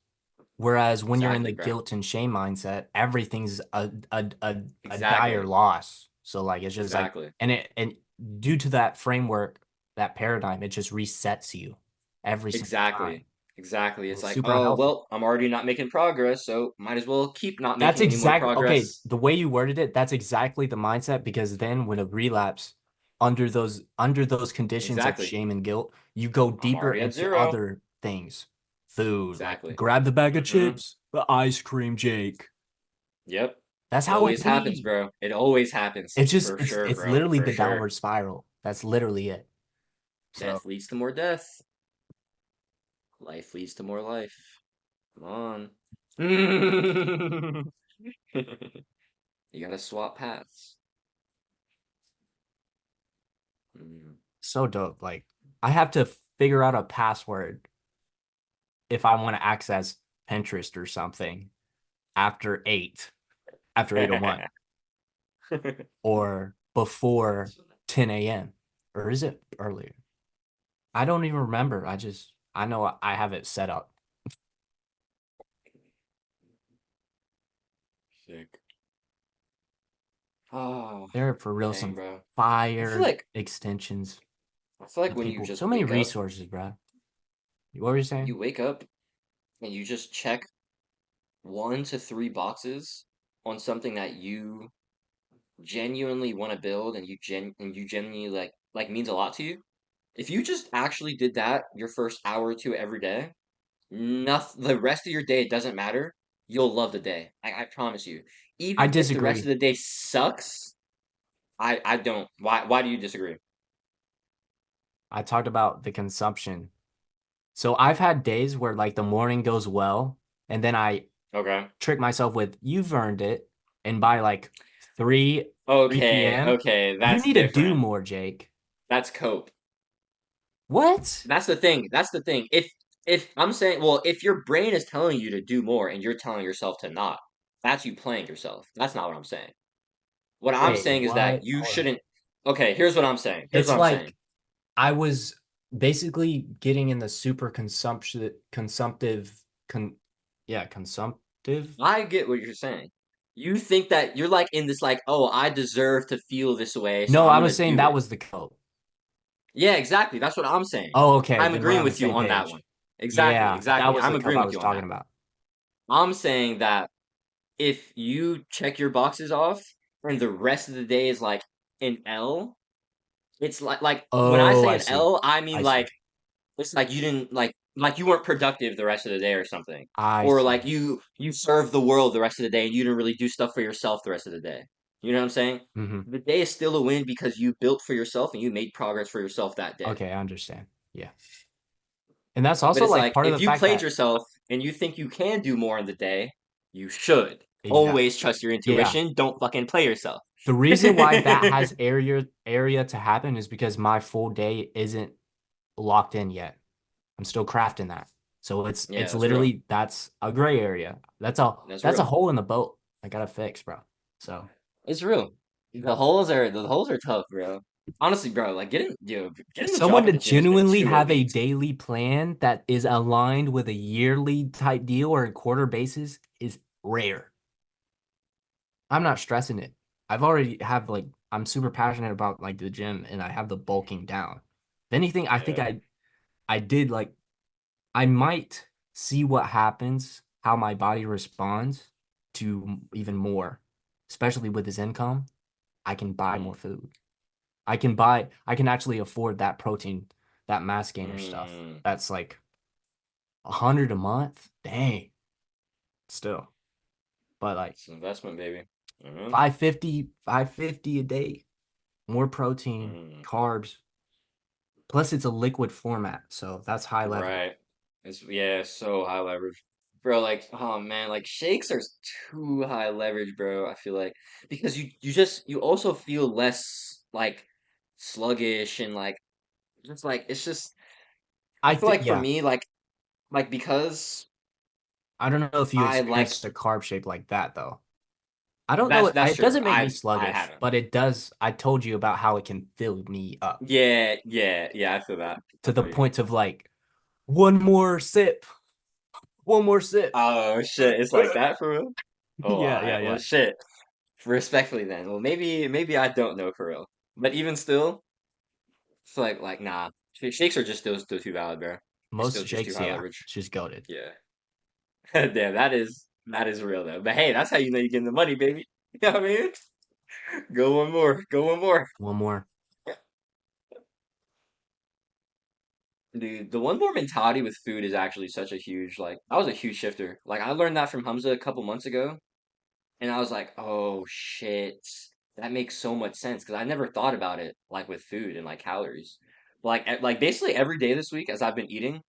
Whereas when you're in Exactly, the bro. guilt and shame mindset, everything's a dire Exactly. loss. So like it's just like Exactly. and due to that framework, that paradigm, it just resets you every single time. Exactly. Exactly. And It's it's like, super oh, unhealthy. well, I'm already not making progress, so might as well keep not That's making any more exactly okay. progress. The way you worded it, that's exactly the mindset because then when a relapse under those conditions of Exactly. shame and guilt, you go I'm deeper already at into zero. other things. Food, like Exactly. grab the bag of Mm-hmm. chips, the ice cream, Jake. Yep. That's It how it always happens, be. bro. It always happens. It's just For sure, it's bro. literally For the sure. downward spiral. That's literally it. So Death leads to more death. Life leads to more life. Come on. You gotta swap paths. Mm. so dope. Like I have to figure out a password if I want to access Pinterest or something after 8, after 8:01. Or before 10 a.m. Or is it earlier? I don't even remember. I know I have it set up. Sick. Oh, There are for real dang, some bro. I feel fire like extensions. I feel like The when you people, just so many wake up, resources, bro. What were you when saying? you wake up and you just check 1 to 3 boxes on something that you genuinely want to build and you genuinely like means a lot to you. If you just actually did that your first hour or two every day, nothing the rest of your day doesn't matter. You'll love the day. I promise you. I Even if the rest of disagree. the day sucks, I don't. Why do you disagree? I talked about the consumption. So I've had days where like the morning goes well, and then I Okay. trick myself with you've earned it, and by like 3 Okay, p.m. okay, you that's need to do different. more, Jake. That's cope. What? That's the thing. That's the thing. If I'm saying, well, if your brain is telling you to do more and you're telling yourself to not, that's you playing yourself. That's not what I'm saying. What I'm Wait, saying is that what? you Hold on. shouldn't. Okay, here's what I'm saying. Here's It's what I'm saying. like I was basically getting in the super con yeah, consumptive. I get what you're saying. You think that you're like in this like, oh, I deserve to feel this way, so No, I'm I was gonna saying do that it. was the code. Yeah, exactly. That's what I'm saying. Oh, okay, I'm then we're agreeing on the with you same on that one. page. Exactly, Yeah, that exactly. was I'm the cup agreeing I with was you on talking that one. about. I'm saying that if you check your boxes off and the rest of the day is like an L, it's like when I Oh, say I an see. L, I mean I see. like it's like you didn't like you weren't productive the rest of the day or something. I Or like see. you served the world the rest of the day and you didn't really do stuff for yourself the rest of the day. You know what I'm saying? Hmm. The day is still a win because you built for yourself and you made progress for yourself that day. Okay, I understand. Yeah. And that's But also it's like like part of if the you fact played that yourself and you think you can do more in the day, you should. exactly. Always trust your Yeah. intuition. Don't fucking play yourself. The reason why that has area to happen is because my full day isn't locked in yet. I'm still crafting that. So Yeah, it's that's real. literally that's a gray area. That's That's a real. hole in the boat I gotta fix, bro. So It's real. The holes are tough, bro. Honestly, bro, like getting the someone job to at the gym has been genuinely too have a OP. daily plan that is aligned with a yearly type deal or a quarter basis is rare. I'm not stressing it. I've already have like I'm super passionate about like the gym and I have the bulking down. If anything, I think Yeah. I did like I might see what happens, how my body responds to even more, especially with this income. I can buy more Mm. food. I can actually afford that protein, that mass gainer stuff. Mm. That's like 100 a month. Dang, still. But like It's an investment, baby. 550 a day. more protein, carbs. Plus, it's a liquid format, so that's high level. Right. It's so high leverage. Bro, like, oh man, like shakes are too high leverage, bro. I feel like because you also feel less like sluggish and like just like it's just I feel like for Yeah. me like because I don't know if you I like experienced a carb shake like that though. I don't know. that's It true. doesn't make me I sluggish, haven't. but it does. I told you about how it can fill me up Yeah, I feel that. I to the feel you. point of like one more sip, one more sip. Oh shit, it's like that for real? Oh, Yeah, yeah, alright. Well yeah. shit. Respectfully then. Well maybe I don't know for real. But even still, it's like nah. Shakes are just still too valid, bro. They're still Most just too shakes, high yeah, leverage. it's just goaded. Yeah. Damn, that is real though. But hey, that's how you know you're getting the money, baby. You know what I mean? Go one more. Go one more. One more. Dude, the one more mentality with food is actually such a huge like that was a huge shifter. Like I learned that from Hamza a couple months ago, and I was like, oh shit, that makes so much sense because I never thought about it like with food and like calories. Like basically every day this week as I've been eating,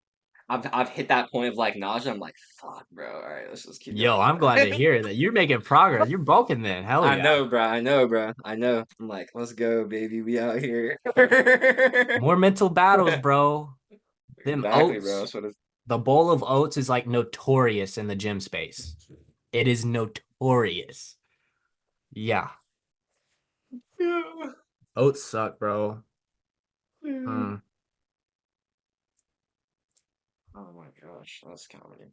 I've hit that point of like nausea. I'm like, fuck, bro. All right, let's just keep Yo, going, I'm glad bro. to hear that you're making progress. You're bulking then. Hell I yeah. know, bro. I know, bro. I know. I'm like, let's go, baby. We out here. More mental battles, bro. Them Exactly, bro. oats. That's what it's. The bowl of oats is like notorious in the gym space. It is notorious. Yeah. Yeah. Oats suck, bro. Yeah. Hmm. Oh my gosh, that's comedy.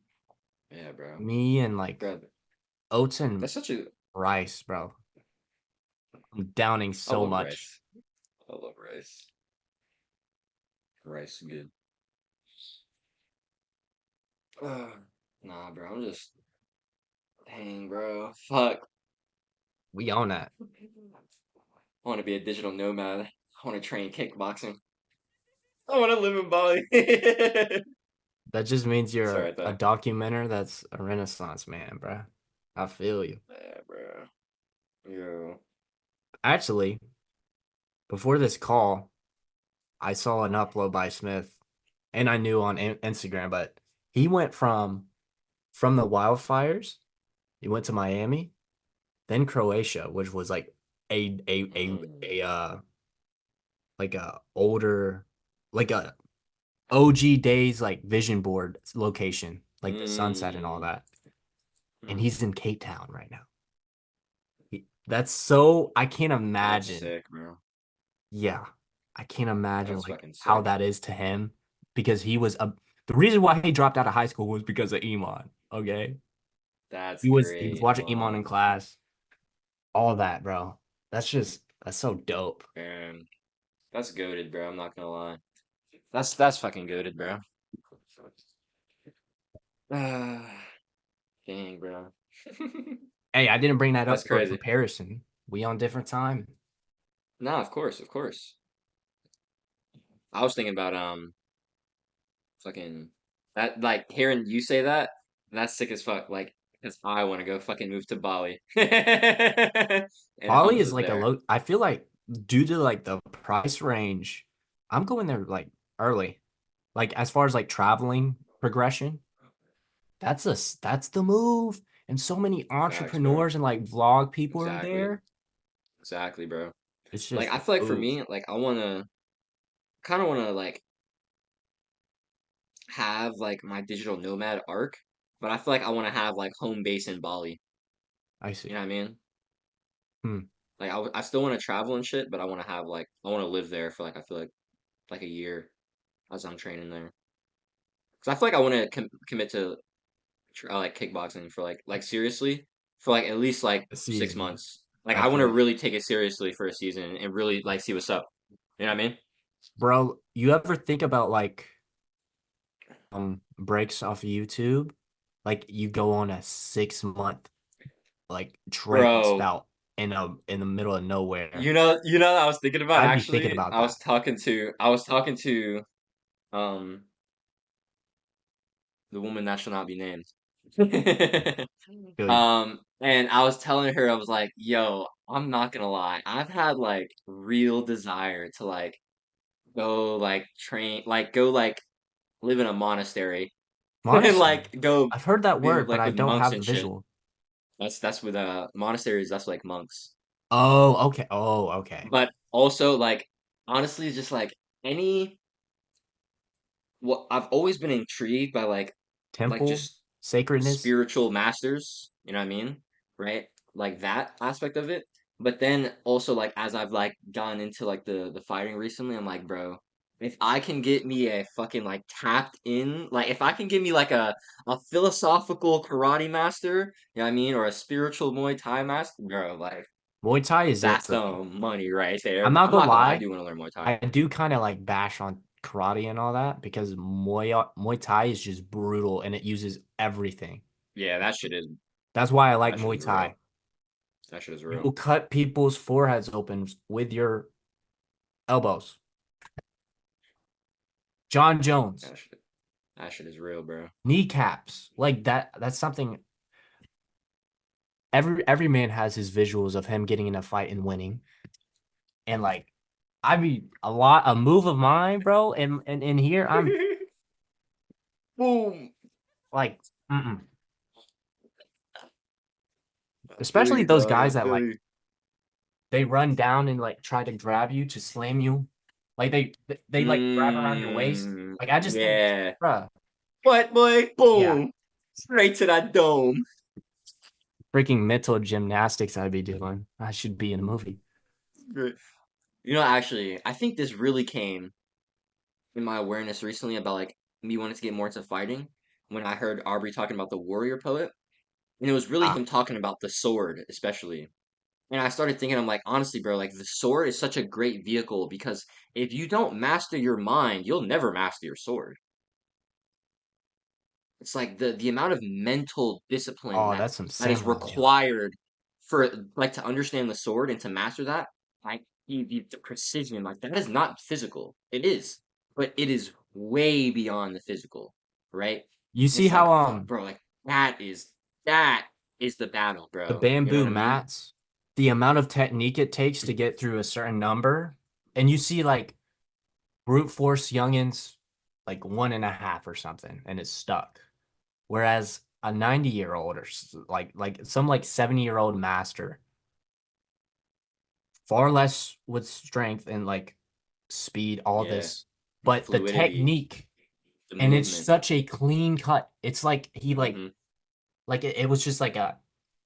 Yeah, bro. Me and like Bro, oats and that's such a. rice, bro. I'm downing I so love much. rice. I love rice. Rice is good. Nah, bro. I'm just. Dang, bro. Fuck. We own that. I want to be a digital nomad. I want to train kickboxing. I want to live in Bali. That just means you're Sorry, a though. documenter that's a renaissance man, bro. I feel you. Yeah, bro. Yo. Actually, before this call, I saw an upload by Smith, and I knew on Instagram, but he went from the wildfires. He went to Miami, then Croatia, which was like a like a older like a OG days like vision board location, like the sunset and all Mm. that. And Mm. he's in Cape Town right now. That's so I can't That's imagine. sick, bro. Yeah, I can't imagine That's like fucking how sick. that is to him because he was a the reason why he dropped out of high school was because of Iman. Okay, That's he was great. watching Iman in Oh, class, all that, bro. That's so dope. man. That's goaded, bro. I'm not gonna lie. That's fucking goaded, bro. Dang, bro. Hey, I didn't bring that That's up for a crazy. comparison. We on different time. No, of course, of course. I was thinking about fucking that like hearing you say that, that's sick as fuck. Like, because I want to go fucking move to Bali. And Bali is Hamza's like a there. low. I feel like due to like the price range, I'm going there like early. Like as far as like traveling progression, that's the move. And so many Facts, bro. entrepreneurs and like vlog people are Exactly. there. Exactly, bro. It's Like just I the feel like for move. me, like I wanna kind of wanna like have like my digital nomad arc, but I feel like I wanna have like home base in Bali. I You know see. what I mean? Hmm. Like I still wanna travel and shit, but I wanna have like I wanna live there for like I feel like a year as I'm training there. Because I feel like I wanna commit to like kickboxing for like seriously for like at least like A 6 season. months. Like I I want to feel you. really take it seriously for a season and really like see what's up. You know what I mean? Bro, you ever think about like breaks off of YouTube? Like you go on a 6 month like training Bro, spout in the middle of nowhere. you know what I was thinking about I'd be thinking actually. about I was that. talking to I was talking to um the woman that shall not be named. Feel you. And I was telling her, I was like, yo, I'm not gonna lie. I've had like real desire to like go like train, like go like live in a monastery and Monastery. like go I've heard that be word, with but like I with don't monks have the and shit. visual. That's with monasteries, that's like monks. Oh, okay. Oh, okay. But also like honestly just like any what I've always been intrigued by like Temple, just sacredness. spiritual masters, you know what I mean? Right? Like that aspect of it. But then also like as I've like gone into like the fighting recently, I'm like, bro, if I can get me a fucking like tapped in, like if I can get me like a philosophical karate master, you know what I mean, or a spiritual Muay Thai master, bro, like Muay Thai is it that's for me. some money right there. I'm But not I'm gonna not gonna lie, I lie. do want to learn Muay Thai. I do kind of like bash on karate and all that because Muay Thai is just brutal and it uses everything. Yeah, That's why I like that shit Muay is real. Thai. That shit is You real. will cut people's foreheads open with your elbows. John Jones, That shit, that shit is real, bro. kneecaps, like that. That's something every man has his visuals of him getting in a fight and winning. And like I mean a move of mine, bro, and in here I'm Boom. like mm-mm. I feel Especially you, those dog. I guys that feel like you. they run down and like try to grab you to slam you. Like they like grab around your waist. Like I just think, Yeah. bruh, What, boy? yeah, Boom. Straight to that dome. freaking mental gymnastics I'd be doing. I should be in a movie. Good. You know, actually, I think this really came in my awareness recently about like me wanting to get more into fighting when I heard Aubrey talking about the warrior poet. And it was really Ah, him talking about the sword, especially. And I started thinking, I'm like, honestly, bro, like the sword is such a great vehicle because if you don't master your mind, you'll never master your sword. It's like the amount of mental discipline oh, that that's some that is samurai jump. required for like to understand the sword and to master that. Like the precision, like that is not physical. It is, but it is way beyond the physical, right? You And see it's like, how fuck, bro, like that is the battle, the bro. You know bamboo what I mean? mats, the amount of technique it takes to get through a certain number, and you see like brute force youngins like 1.5 or something, and it's stuck. Whereas a 90-year-old or like some like 70-year-old master, far less with strength and like speed, all Yeah, this, but the fluidity, technique the and it's movement. such a clean cut. It's like he Hmm. like it was just like a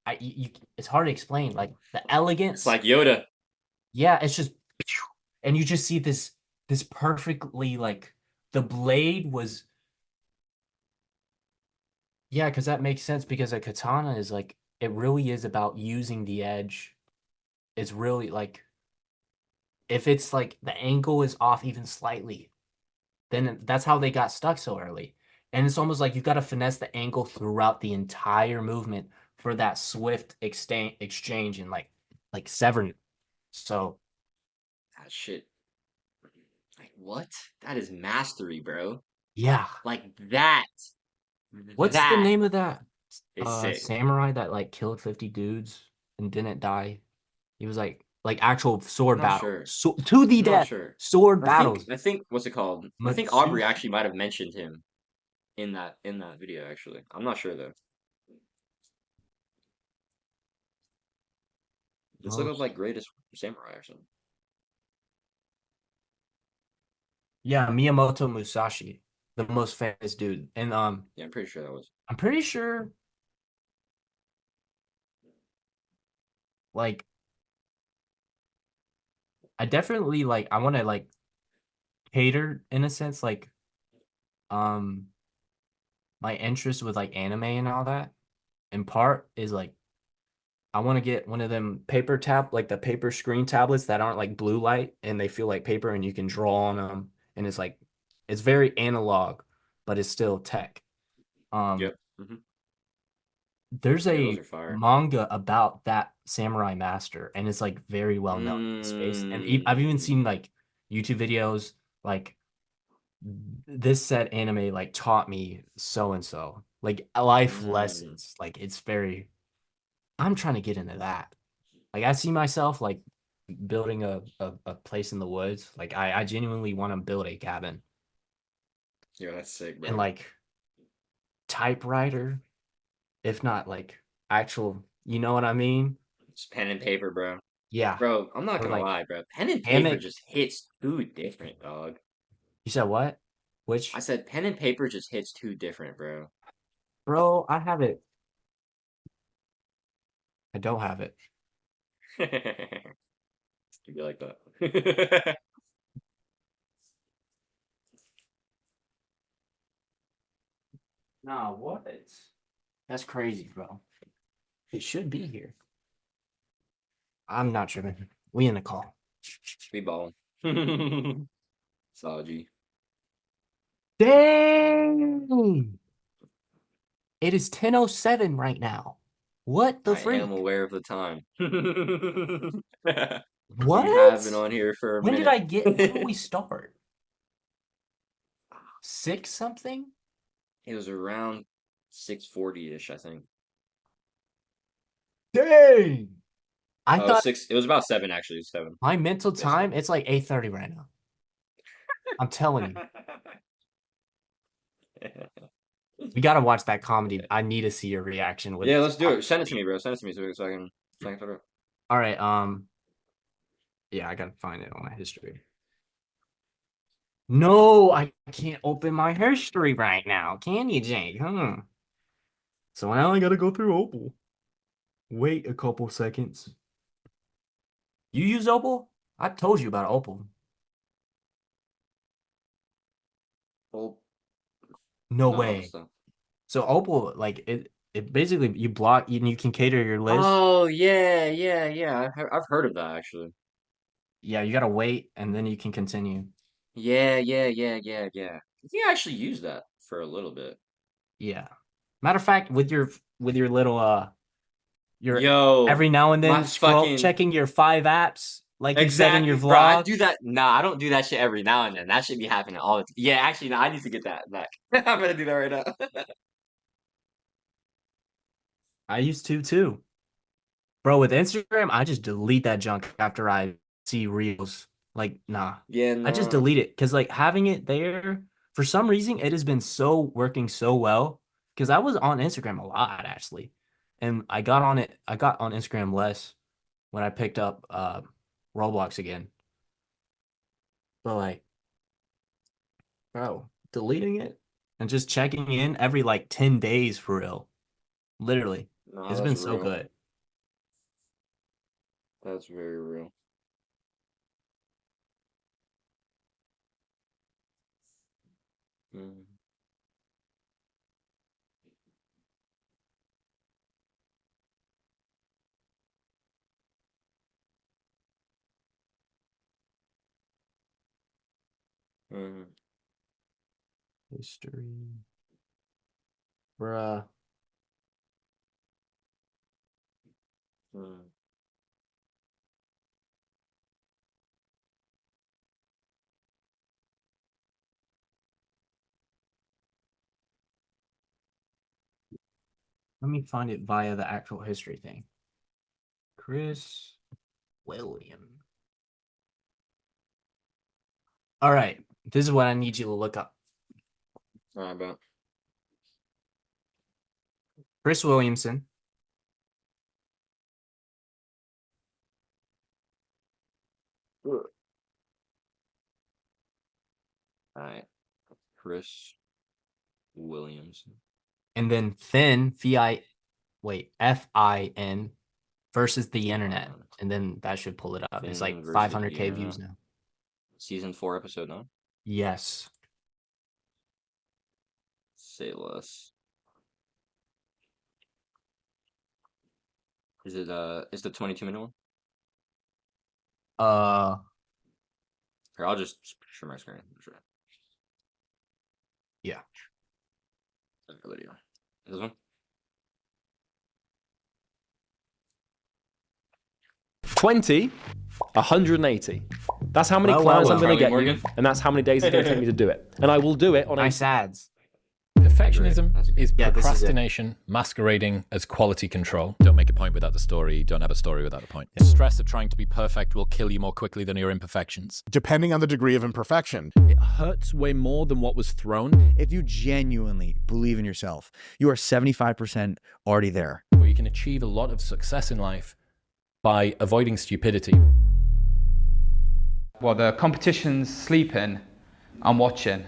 it's hard to explain like the It's elegance. like Yoda. Yeah, it's just and you just see this perfectly like the blade was yeah, because that makes sense because a katana is like it really is about using the edge. It's really like if it's like the angle is off even slightly, then that's how they got stuck so early. And it's almost like you got to finesse the angle throughout the entire movement for that swift exchange and like severing. So That shit. Like what? That is mastery, bro. yeah, Like that. what's the That name of that is sick. samurai that like killed 50 dudes and didn't die? He was like actual I'm sword not battle, sure. so to the I'm not death, sure. sword I think battles. I think what's it called? I think Aubrey Matsushi. actually might have mentioned him in that video actually. I'm not sure though. Just look up Most like greatest samurai or something. yeah, Miyamoto Musashi, the most famous dude, and Yeah, I'm pretty sure that was. I'm pretty sure like I definitely like I want to like cater in a sense like um my interest with like anime and all that in part is like I want to get one of them paper like the paper screen tablets that aren't like blue light and they feel like paper and you can draw on them and it's like it's very analog but it's still tech. Um Yep. Hmm. there's Yeah, those a are fire. manga about that samurai master and it's like very well known in the space and I've even Mm. seen like YouTube videos like this said anime like taught me so and so, like life Mm. lessons. Like it's very. I'm trying to get into that. Like I see myself like building a place in the woods. Like I genuinely want to build a cabin Yo, that's sick, and bro. like typewriter, if not like actual, you know what I mean? Just pen and paper, bro. Yeah. Bro, I'm not Or gonna like lie, bro. Pen and paper hammock. just hits too different, dog. You said what? I Which? said pen and paper just hits too different, bro. Bro, I have it. I don't have it. You be like that. Nah, what? That's crazy, bro. It should be here. I'm not tripping. We in a call. We ballin'. Solid G. Dang! It is 10:07 right now. What the I am freak? aware of the time. We have been What? on here for a When did minute. I get? When did we start? 6 something? It was around 6:40-ish, I think. Dang! I Oh, it was thought six. It was about seven, actually. It was seven, my mental basically. time, it's like 8:30 right now. I'm telling you. We gotta watch that comedy. I need to see your reaction with Yeah, let's do it. Send it to me, comedy. bro. Send it to me so I can put it up. All right, yeah, I gotta find it on my history. No, I can't open my history right now. Can you, Jake? So now I gotta go through Opal. Wait a couple seconds. You use Opal? I told you about Opal. Well, No no, way. so. So Opal, like it basically you block and you can cater your list. Oh yeah, yeah, yeah. I've heard of that actually. Yeah, you gotta wait and then you can continue. Yeah, yeah, yeah, yeah, yeah. I think I actually used that for a little bit. Yeah. Matter of fact, with your little your Yo, every now and my then scroll fucking checking your 5 apps, like you said in your exactly, bro. I do vlogs. that. Nah, I don't do that shit every now and then. That should be happening all the time. Yeah, actually, no, I need to get that back. I'm gonna do that right now. I used to too. Bro, with Instagram, I just delete that junk after I see reels. Like, nah. Yeah, I just no. delete it because like having it there for some reason it has been so working so well because I was on Instagram a lot actually. And I got on Instagram less when I picked up Roblox again. But like, bro, deleting it and just checking in every like 10 days for real. Literally. No, It's that's been so real. good. That's very real. Mm. Mm. History. Bruh. Mm. Let me find it via the actual history thing. Chris William. All right. This is what I need you to look up. All right, bet. Chris Williamson. All right, Chris Williamson. And then Finn, Fin versus the internet. And then that should pull it up. It's Finn like versus the 500K views internet. now. Season 4, episode 9. Yes. Say less. Is the 22-minute one? Uh, Here, I'll just share my screen. Sure. yeah. Video. This one? 20 180. That's how many Well, clients well, I'm going to Charlie get Morgan. you, and that's how many days it's going to take me to do it. And I will do it on Nice ads. Perfectionism is Yeah, this is it. procrastination masquerading as quality control. Don't make a point without the story. Don't have a story without a point. The stress of trying to be perfect will kill you more quickly than your imperfections. Depending on the degree of imperfection. It hurts way more than what was thrown. If you genuinely believe in yourself, you are 75% already there. But you can achieve a lot of success in life by avoiding stupidity. Well, the competition's sleeping, I'm watching.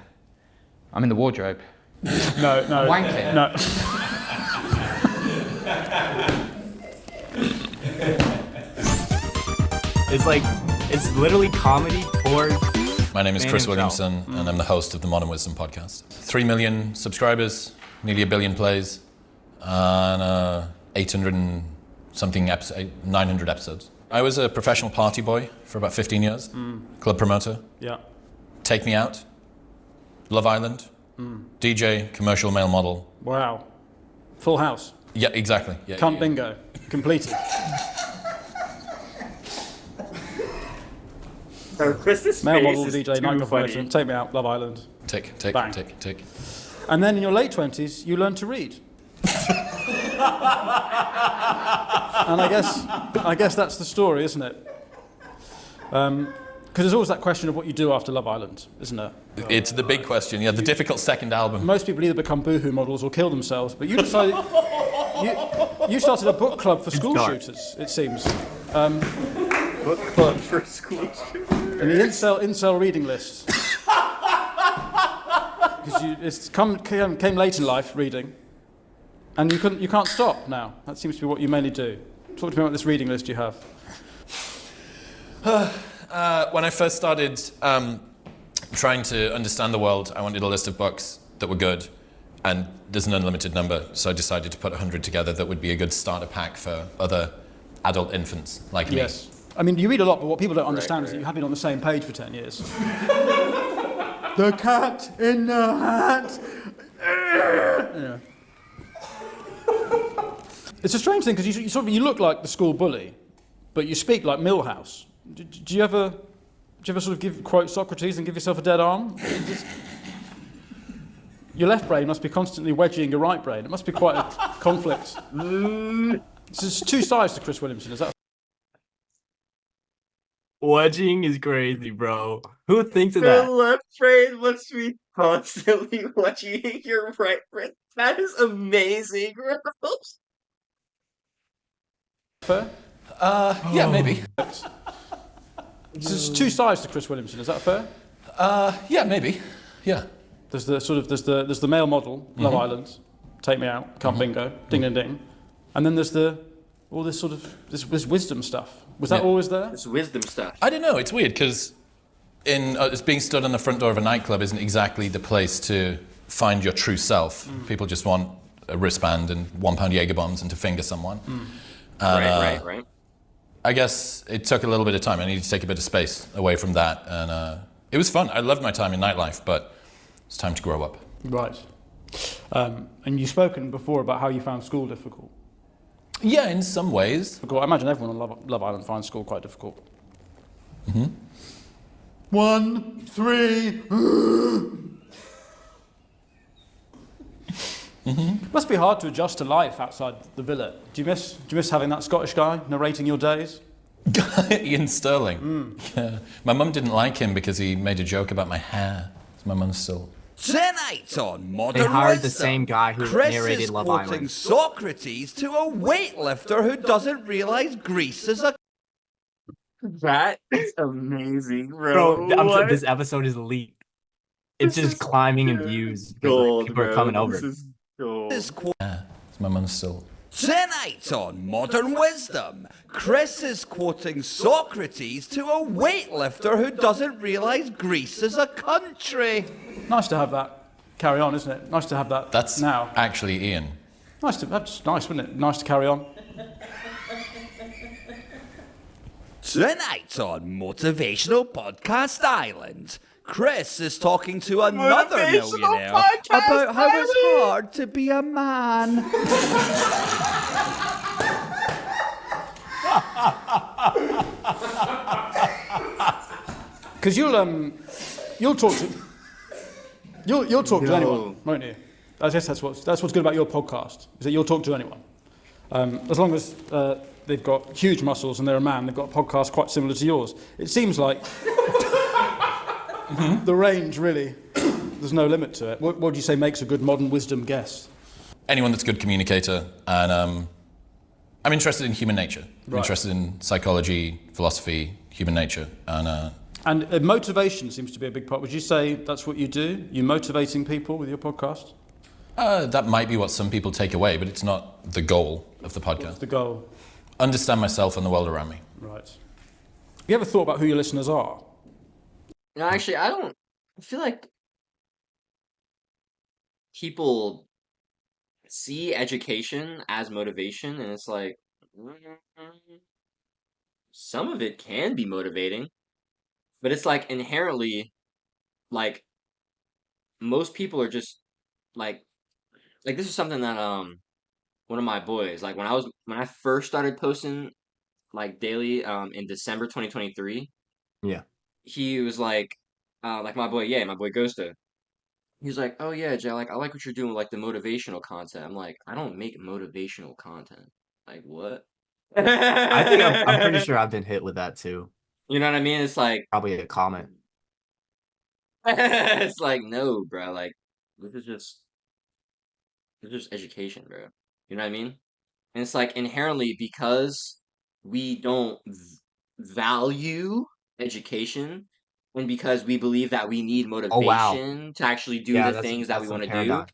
I'm in the wardrobe. No. Wanking. No. It's literally comedy or My name is Man Chris himself. Williamson, and I'm the host of the Modern Wisdom podcast. 3 million subscribers, nearly 1 billion plays, and 800 and something episodes, 900 episodes. I was a professional party boy for about 15 years, club promoter, Yeah. Take Me Out, Love Island, DJ, commercial male model. Wow. Full house. Yeah, exactly. Yeah, Cunt yeah. bingo. Completed. So Chris's Male face model, is DJ, too nightclub funny. promoter. Take Me Out, Love Island. Tick. Bang. And then in your late 20s, you learn to read. And I guess that's the story, isn't it? Because there's always that question of what you do after Love Island, isn't there? It's the big question, yeah, the difficult second album. Most people either become boohoo models or kill themselves, but you decided you started a book club for school dark. shooters, it seems. Book club for school shooters. And the incel reading list. Because came late in life, reading, and you can't stop now. That seems to be what you mainly do. Talk to me about this reading list you have. When I first started trying to understand the world, I wanted a list of books that were good, and there's an unlimited number, so I decided to put 100 together that would be a good starter pack for other adult infants like me. Yes. I mean, you read a lot, but what people don't understand is that you have been on the same page for 10 years. The cat in the hat. Yeah. It's a strange thing because you look like the school bully, but you speak like Milhouse. Do you ever sort of quote Socrates and give yourself a dead arm? Your left brain must be constantly wedging your right brain. It must be quite a conflict. There's two sides to Chris Williamson. Is that? wedging is crazy, bro. Who thinks of Your that? left brain must be constantly watching your right brain. That is amazing, bro. Fair? Yeah, maybe. There's two sides to Chris Williamson. Is that fair? Yeah, maybe. Yeah. There's the male model, Love Island, Take Me Out, Cunt Bingo, Ding Ding Ding, and then there's all this sort of this wisdom stuff. Was that always there? It's wisdom stuff. I don't know, it's weird because it's being stood on the front door of a nightclub isn't exactly the place to find your true self. People just want a wristband and £1 Jaeger bombs and to finger someone. And, Right. I guess it took a little bit of time. I needed to take a bit of space away from that, and it was fun. I loved my time in nightlife, but it's time to grow up. Right. And you've spoken before about how you found school difficult. Yeah, in some ways. I imagine everyone on Love Island finds school quite difficult. 1, 3. Must be hard to adjust to life outside the villa. Do you miss having that Scottish guy narrating your days? Ian Sterling. Yeah. My mum didn't like him because he made a joke about my hair. My mum's still... Tonight on Modern They hired the Wisdom, same guy who Chris narrated is Love quoting Island. Socrates to a weightlifter who doesn't realise Greece is a... That is amazing, Bro, What? this episode is elite. It's This just is climbing in views because gold, people are bro. coming over. This is gold. Is quote- My mum's still... Tonight on Modern Wisdom, Chris is quoting Socrates to a weightlifter who doesn't realise Greece is a country. Nice to have that carry on, isn't it? Nice to have that That's now. actually Ian. That's nice, wasn't it? Nice to carry on. Tonight on Motivational Podcast Island, Chris is talking to another Motivational millionaire Podcast about how it's Island. hard to be a man. Because you'll talk to anyone, won't you? I guess that's what's good about your podcast, is that you'll talk to anyone. As long as they've got huge muscles and they're a man, they've got a podcast quite similar to yours. It seems like the range, really, there's no limit to it. What do you say makes a good modern wisdom guest? Anyone that's a good communicator, and I'm interested in human nature. I'm interested in psychology, philosophy, human nature, And motivation seems to be a big part. Would you say that's what you do? You motivating people with your podcast? that might be what some people take away, but it's not the goal of the podcast. What's the goal? Understand myself and the world around me. Right. Have you ever thought about who your listeners are? No, actually, I don't. I feel like people see education as motivation, and it's like some of it can be motivating, but it's like inherently, like most people are just like this is something that one of my boys, like when I first started posting like daily in December 2023. Yeah. He was like my boy, yeah, my boy Ghosta. He's like, oh yeah, Jay, like I like what you're doing with like the motivational content. I'm like, I don't make motivational content. Like what? I think I'm pretty sure I've been hit with that too. You know what I mean? It's like Probably a comment. it's like no, bro. Like this is just education, bro. You know what I mean? And it's like inherently because we don't value education, and because we believe that we need motivation to actually do the things that we want to do,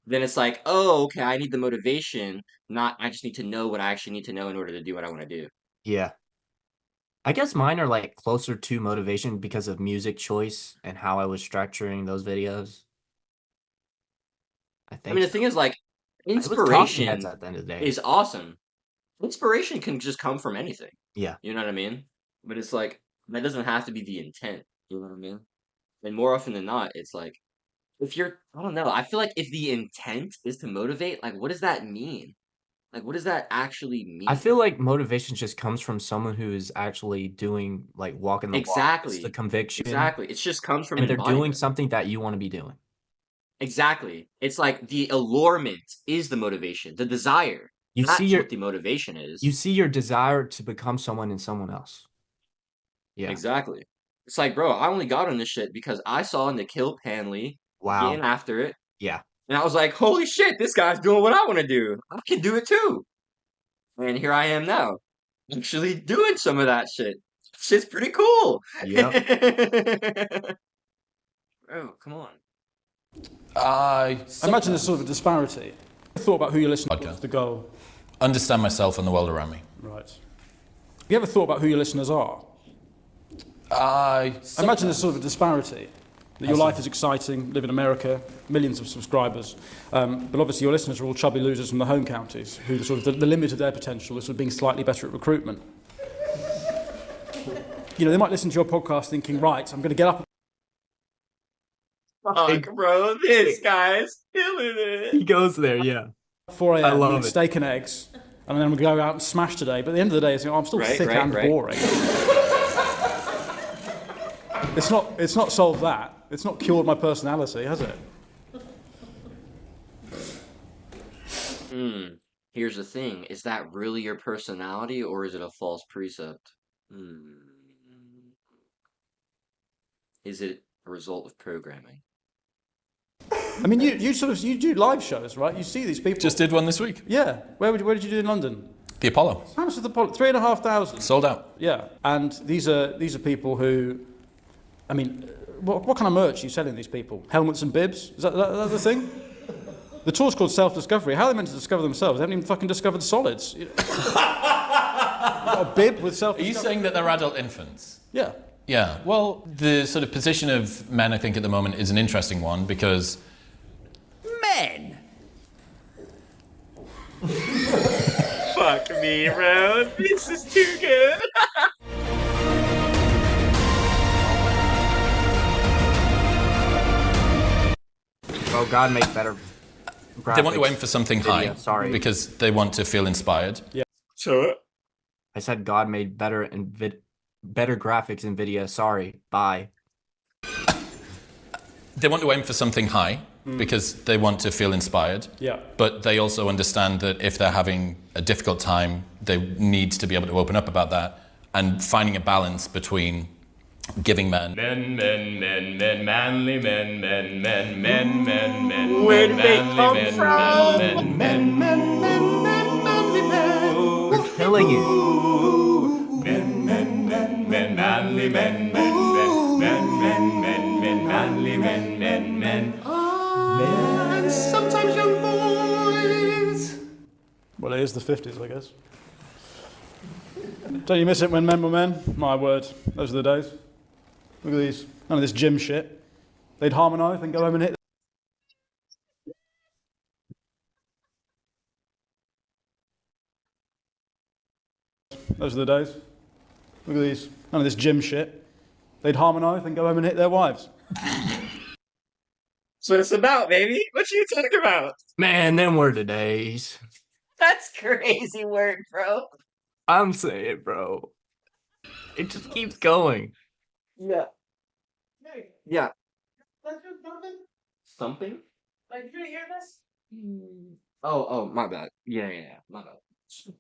then it's like, oh, okay, I need the motivation, not I just need to know what I actually need to know in order to do what I want to do. Yeah. I guess mine are like closer to motivation because of music choice and how I was structuring those videos. I mean, the thing is, like, inspiration at the end of the day is awesome. Inspiration can just come from anything. Yeah. You know what I mean? But it's like, that doesn't have to be the intent. You know what I mean? And more often than not, it's like, if you're, I don't know, I feel like if the intent is to motivate, like, what does that mean? Like, what does that actually mean? I feel like motivation just comes from someone who is actually doing, like, walking the walk. It's the conviction. Exactly. It just comes from and they're doing something that you want to be doing. Exactly. It's like the allurement is the motivation, the desire. That's what the motivation is. You see your desire to become someone in someone else. Yeah. Exactly. It's like, bro, I only got on this shit because I saw Nikhil Panley getting after it. Yeah. And I was like, holy shit, this guy's doing what I want to do. I can do it too. And here I am now, actually doing some of that shit. Shit's pretty cool. Yeah. Bro, come on. I imagine there's sort of a disparity. I thought about who you're listening to. What's the goal? Understand myself and the world around me. Right. Have you ever thought about who your listeners are? I imagine there's sort of a disparity. That your life is exciting, live in America, millions of subscribers, but obviously your listeners are all chubby losers from the home counties, who are sort of the limit of their potential is sort of being slightly better at recruitment. You know, they might listen to your podcast thinking, right, I'm going to get up. Fuck, bro, this guy's killing it. He goes there, yeah. 4 a.m. eat steak and eggs, and then I'm going to go out and smash today. But at the end of the day, it's, I'm still thick and boring. It's not solved that. It's not cured my personality, has it? Here's the thing. Is that really your personality, or is it a false precept? Is it a result of programming? I mean, you do live shows, right? You see these people. Just did one this week. Yeah. Where did you do in London? The Apollo. How much was the Apollo? 3,500. Sold out. Yeah. And these are people who, I mean, what kind of merch are you selling these people? Helmets and bibs? Is that the thing? The tour's called Self-Discovery. How are they meant to discover themselves? They haven't even fucking discovered solids. You've got a bib with self-discovery. Are you saying that they're adult infants? Yeah. Yeah. Well, the sort of position of men, I think, at the moment is an interesting one because... Men! Fuck me, bro. This is too good. Oh, God made better graphics. They want to aim for something high. Sorry. Because they want to feel inspired. Yeah. Sure. I said God made better better graphics in video. Sorry. Bye. they want to aim for something high because they want to feel inspired. Yeah. But they also understand that if they're having a difficult time, they need to be able to open up about that and finding a balance between giving men. Men, manly men, Where did they come from? manly men. We're killing it. Men, manly men, manly men. And sometimes young boys. Well, it is the 50s, I guess. Don't you miss it when men were men? My word, those are the days. Look at these. None of this gym shit. They'd harmonise, then go home and hit. Those are the days. Look at these. None of this gym shit. They'd harmonise, then go home and hit their wives. That's what it's about, baby. What you talking about? Man, them were the days. That's crazy work, bro. I'm saying, bro. It just keeps going. Yeah. Yeah. Something? Like, you didn't hear this? Oh, my bad. Yeah, my bad.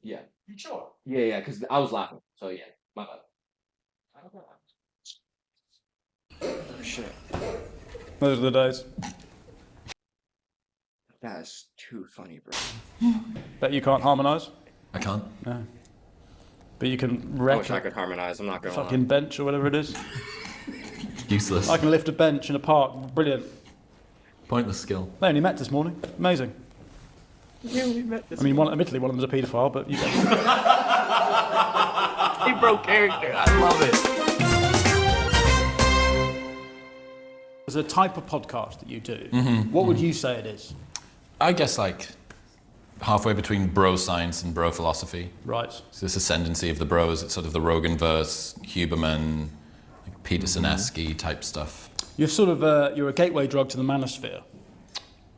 Yeah. You sure? Yeah, because I was laughing. So yeah, my bad. Oh shit. Those are the days. That's too funny, bro. Bet you can't harmonise? I can't. No. But you can I wreck wish I could harmonize. I'm not gonna fucking bench or whatever it is. Useless. I can lift a bench in a park. Brilliant. Pointless skill. They only met this morning. Amazing. I mean, admittedly, one of them's a paedophile, but you get He broke character. I love it. There's a type of podcast that you do. What would you say it is? I guess like halfway between bro science and bro philosophy. Right. So this ascendancy of the bros, it's sort of the Rogan verse, Huberman, like Peterson-esque type stuff. You're sort of you're a gateway drug to the manosphere.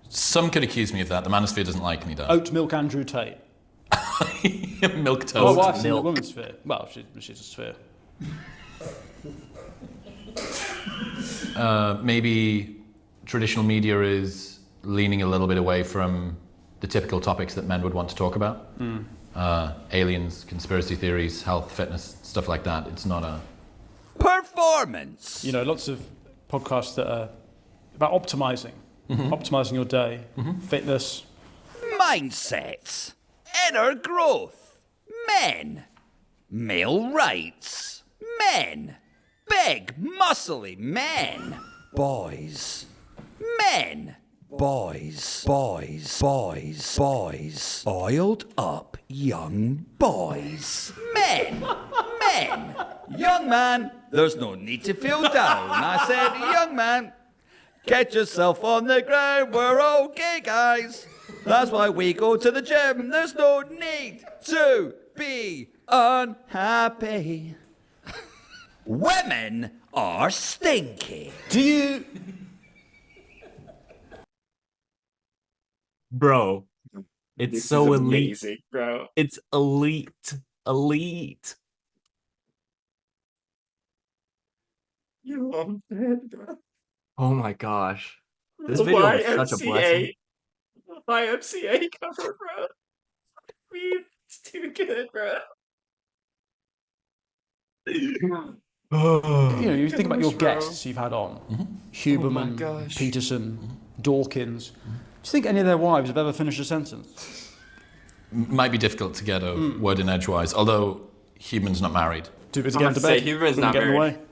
Some could accuse me of that. The manosphere doesn't like me, though. Oat milk Andrew Tate. Milk toast. Oh, wife's in the women's sphere. Well, she's a sphere. Maybe traditional media is leaning a little bit away from the typical topics that men would want to talk about. Aliens, conspiracy theories, health, fitness, stuff like that. It's not a... Performance. You know, lots of podcasts that are about optimizing. Optimizing your day, fitness. Mindsets. Inner growth. Men. Male rights. Men. Big, muscly men. Boys. Men. Boys. Oiled up young boys. Men. Young man, there's no need to feel down. I said, young man, get yourself on the ground. We're okay, guys. That's why we go to the gym. There's no need to be unhappy. Women are stinky. Do you... Bro, it's This so is elite. amazing, bro. It's elite. Elite. I'm dead, bro. Oh my gosh. This video is such a blessing. YMCA cover, bro. It's too good, bro. You know, you think about your guests you've had on. Huberman, gosh. Peterson, Dawkins. Do you think any of their wives have ever finished a sentence? Might be difficult to get a word in edgewise, although Huberman's not married. Too busy I'm getting to about to bed. say, Huberman's Wouldn't not get in the married. way.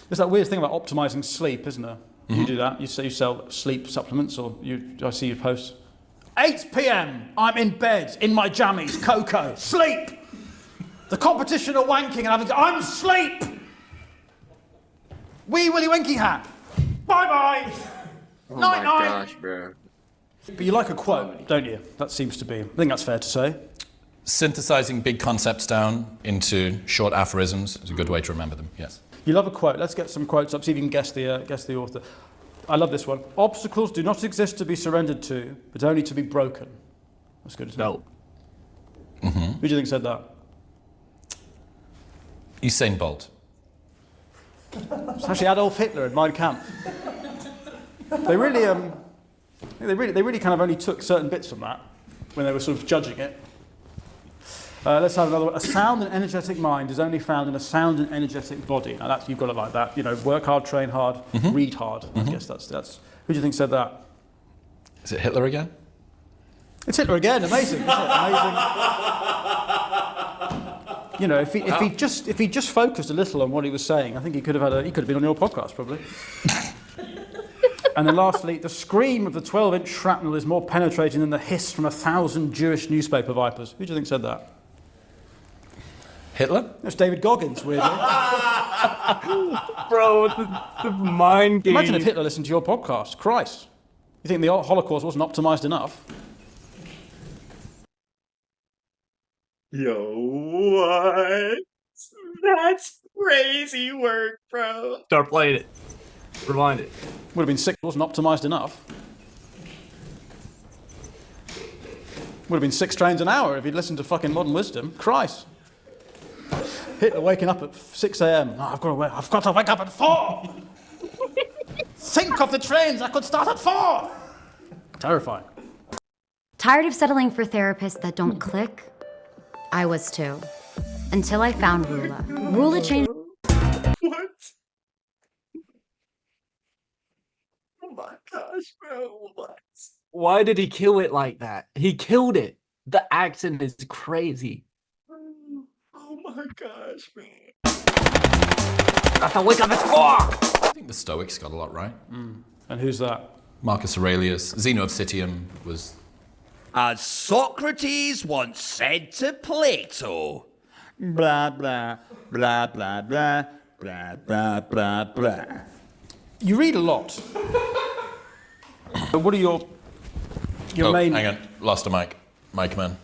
There's that weird thing about optimizing sleep, isn't there? You do that. You say you sell sleep supplements, or I see your posts. 8 p.m. I'm in bed in my jammies, cocoa, sleep. The competition are wanking and I'm sleep. Wee Willy Winky hat. Bye bye. Oh Night my night. gosh, bro. But you like a quote, don't you? That seems to be. I think that's fair to say. Synthesizing big concepts down into short aphorisms is a good way to remember them, yes. You love a quote. Let's get some quotes up, see if you can guess the author. I love this one. Obstacles do not exist to be surrendered to, but only to be broken. That's good, isn't No. it? Who do you think said that? Usain Bolt. It's actually Adolf Hitler in Mein Kampf. they really kind of only took certain bits from that when they were sort of judging it. Let's have another one. A sound and energetic mind is only found in a sound and energetic body. Now that's, you've got it like that. You know, work hard, train hard, read hard. I guess that's. Who do you think said that? Is it Hitler again? It's Hitler again. Amazing. Isn't it? Amazing. You know, if he just focused a little on what he was saying, I think he could have been on your podcast probably. And then lastly, the scream of the 12-inch shrapnel is more penetrating than the hiss from 1,000 Jewish newspaper vipers. Who do you think said that? Hitler? That's David Goggins, weirdly. Bro, the mind game. Imagine if Hitler listened to your podcast. Christ. You think the Holocaust wasn't optimised enough? Yo, what? That's crazy work, bro. Start playing it. Rewind it. Would have been sick. Wasn't optimised enough. Would have been 6 trains an hour if he'd listened to fucking Modern Wisdom. Christ. Hitler waking up at 6 a.m. No, I've got to wake up at 4. Think of the trains. I could start at 4. Terrifying. Tired of settling for therapists that don't click? I was too. Until I found Rula. Rula changed. What? Oh my gosh, bro. What? Why did he kill it like that? He killed it. The accent is crazy. Oh my gosh, man. I have to wake up at 4! I think the Stoics got a lot right. And who's that? Marcus Aurelius. Zeno of Citium was... As Socrates once said to Plato, blah, blah, blah, blah, blah, blah, blah, blah, blah. You read a lot. What are your main... Hang on. Lost a mic. Mic man.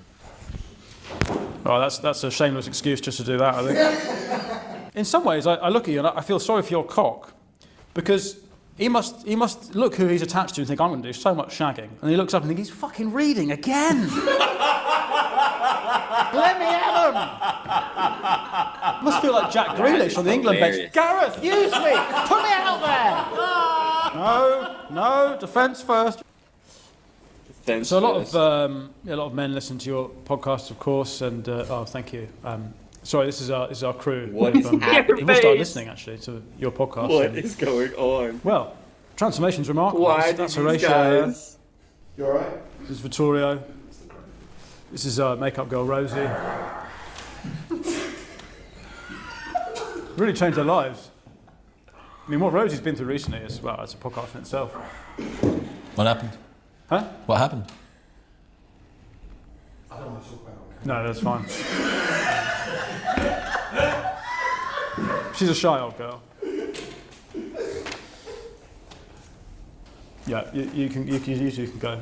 Oh, that's a shameless excuse just to do that, I think. In some ways, I look at you and I feel sorry for your cock, because he must look who he's attached to and think, I'm going to do so much shagging. And he looks up and thinks, he's fucking reading again. Let me at him. Must feel like Jack Grealish on the England bench. Gareth, use me. Put me out there. No, defence first. So a lot of men listen to your podcast, of course, and thank you. Sorry, this is our crew. What is happening? People started listening actually to your podcast. What is going on? Well, transformation's remarkable. Why That's did Horatio. guys? You alright? This is Vittorio. This is makeup girl Rosie. Really changed their lives. I mean, what Rosie's been through recently is, well, it's a podcast in itself. What happened? Huh? What happened? I don't want to talk about it. No, that's fine. She's a shy old girl. Yeah, you can go.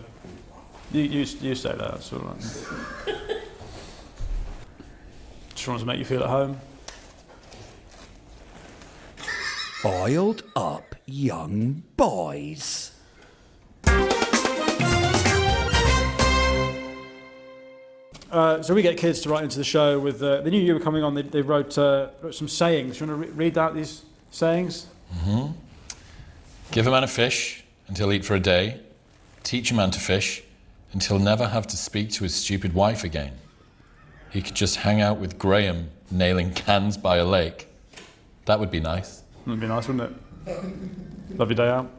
You stay there. That's all right. Just wanted to make you feel at home. Boiled up young boys. So we get kids to write into the show with the new year coming on. They wrote some sayings. Do you want to read out these sayings? Mm-hmm. Give a man a fish and he'll eat for a day. Teach a man to fish and he'll never have to speak to his stupid wife again. He could just hang out with Graham nailing cans by a lake. That would be nice. That'd be nice, wouldn't it? Lovely day out.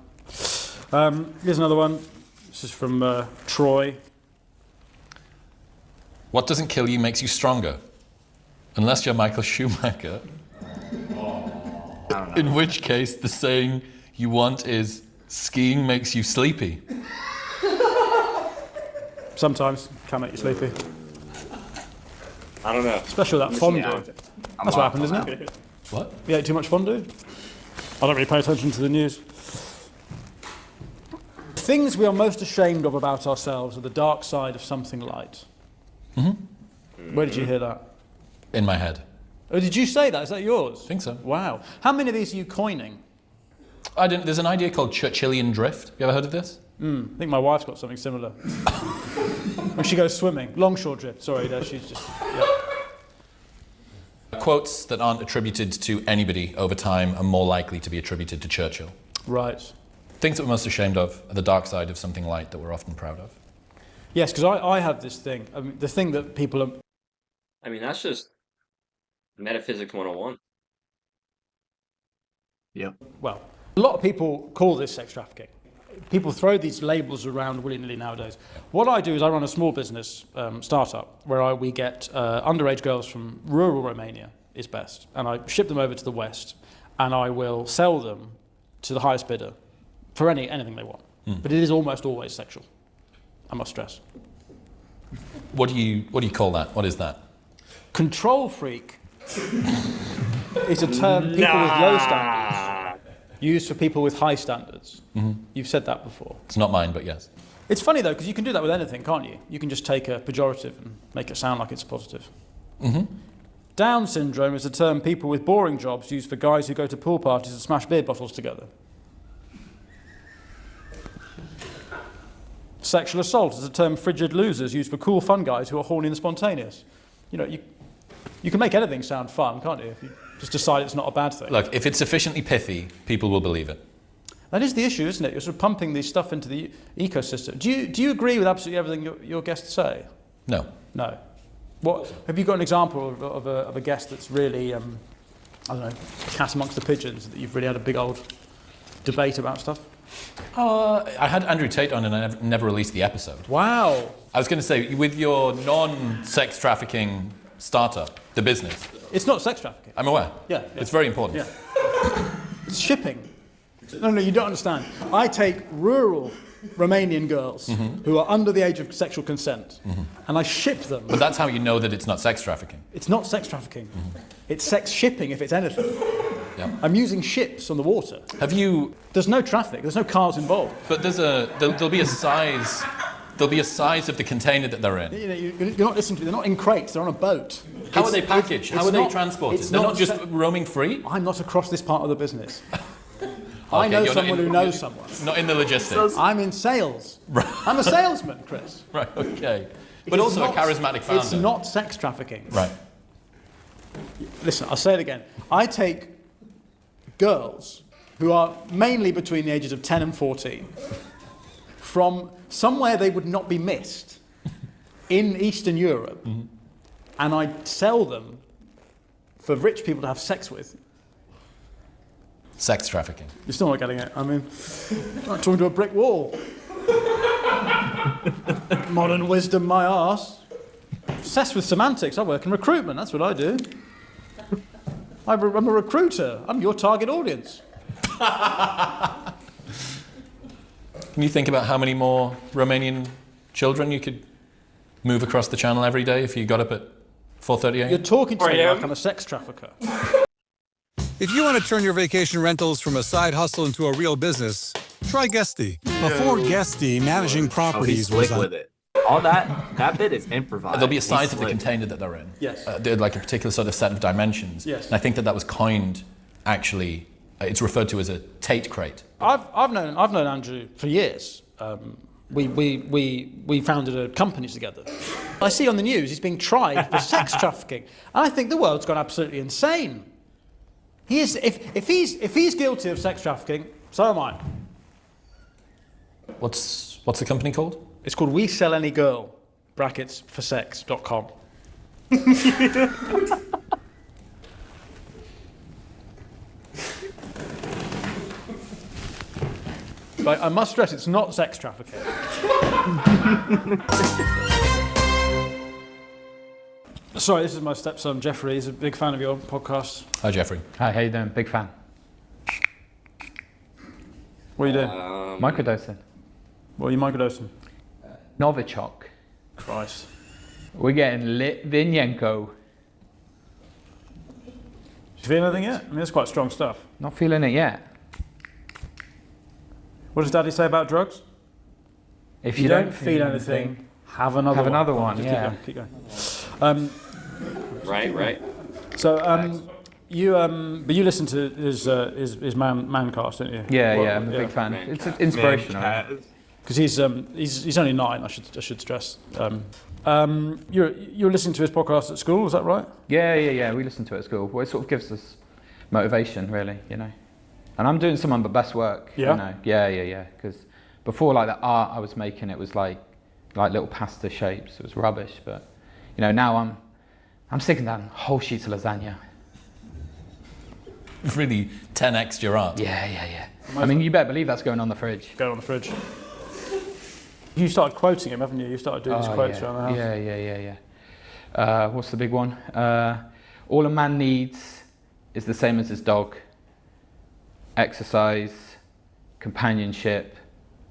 Here's another one. This is from Troy. What doesn't kill you makes you stronger. Unless you're Michael Schumacher. In which case, the saying you want is, skiing makes you sleepy. Sometimes can make you sleepy. I don't know. Especially that fondue. That's what happened, isn't it? What? You ate too much fondue? I don't really pay attention to the news. Things we are most ashamed of about ourselves are the dark side of something light. Mm-hmm. Where did you hear that? In my head. Oh, did you say that? Is that yours? I think so. Wow. How many of these are you coining? I didn't. There's an idea called Churchillian drift. You ever heard of this? I think my wife's got something similar. When she goes swimming. Longshore drift. Sorry, she's just... Yeah. Quotes that aren't attributed to anybody over time are more likely to be attributed to Churchill. Right. Things that we're most ashamed of are the dark side of something light that we're often proud of. Yes, because I have this thing. I mean, the thing that people are... I mean, that's just metaphysics 101. Yep. Well, a lot of people call this sex trafficking. People throw these labels around willy-nilly nowadays. What I do is I run a small business startup where we get underage girls from rural Romania, is best, and I ship them over to the West, and I will sell them to the highest bidder for anything they want. But it is almost always sexual, I must stress. What do you call that? What is that? Control freak is a term people with low standards use for people with high standards. You've said that before. It's not mine, but yes. It's funny though, because you can do that with anything, can't you? You can just take a pejorative and make it sound like it's positive. Down syndrome is a term people with boring jobs use for guys who go to pool parties and smash beer bottles together. Sexual assault is a term frigid losers use for cool fun guys who are horny and spontaneous. You know, you can make anything sound fun, can't you? If you just decide it's not a bad thing. Look, if it's sufficiently pithy, people will believe it. That is the issue, isn't it? You're sort of pumping this stuff into the ecosystem. Do you agree with absolutely everything your guests say? No. No. What have you got an example of a guest that's really I don't know, cat amongst the pigeons, that you've really had a big old debate about stuff? I had Andrew Tate on and I never released the episode. Wow. I was going to say, with your non-sex trafficking startup, the business. It's not sex trafficking. I'm aware. Yeah. It's very important. Yeah. It's shipping. No, you don't understand. I take rural Romanian girls who are under the age of sexual consent and I ship them. But that's how you know that it's not sex trafficking. It's not sex trafficking. It's sex shipping if it's anything. Yeah. I'm using ships on the water. Have you... There's no traffic, there's no cars involved. But there'll be a size... There'll be a size of the container that they're in. You're not listening to me, they're not in crates, they're on a boat. How are they packaged? How are they transported? They're not just roaming free? I'm not across this part of the business. I know someone who knows someone. Not in the logistics. I'm in sales. Right. I'm a salesman, Chris. Right, okay. But also a charismatic founder. It's not sex trafficking. Right. Listen, I'll say it again. I take girls who are mainly between the ages of 10 and 14 from somewhere they would not be missed in Eastern Europe, and I sell them for rich people to have sex with. Sex trafficking. You're still not getting it. I mean, I'm talking to a brick wall. Modern wisdom, my arse. Obsessed with semantics. I work in recruitment. That's what I do. I'm a recruiter. I'm your target audience. Can you think about how many more Romanian children you could move across the channel every day if you got up at 4:30 a.m.? You're talking to me like I'm a sex trafficker. If you want to turn your vacation rentals from a side hustle into a real business, try Guesty. Before Guesty, managing properties was with it. All that bit is improvised. There'll be a size of the container that they're in. Yes. They're like a particular sort of set of dimensions. Yes. And I think that was coined, actually, it's referred to as a Tate crate. I've known Andrew for years. We founded a company together. I see on the news he's being tried for sex trafficking, and I think the world's gone absolutely insane. He is, if he's guilty of sex trafficking, so am I. What's the company called? It's called We Sell Any Girl, (forsex.com). But I must stress, it's not sex trafficking. Sorry, this is my stepson, Jeffrey. He's a big fan of your podcast. Hi, Jeffrey. Hi, how you doing? Big fan. What are you doing? Microdosing. What are you microdosing? Novichok. Christ. We're getting Litvinenko. Do you feel anything yet? I mean, that's quite strong stuff. Not feeling it yet. What does Daddy say about drugs? If you don't feel anything, have another one. Have another one, Just yeah. Keep going. Right. So, but you listen to his Mancast, don't you? Yeah, I'm a big fan. It's inspirational. Because he's only 9. I should stress. You're listening to his podcast at school, is that right? Yeah. We listen to it at school. Well, it sort of gives us motivation, really. You know. And I'm doing some of my best work. Yeah? You know? Yeah. Because before, like, the art I was making, it was like little pasta shapes. It was rubbish. But, you know, now I'm sticking down whole sheets of lasagna. Really 10x your art. Yeah. I mean, you better believe that's going on the fridge. Going on the fridge. You started quoting him, haven't you? You started doing these quotes around the house. Yeah. What's the big one? All a man needs is the same as his dog. Exercise, companionship,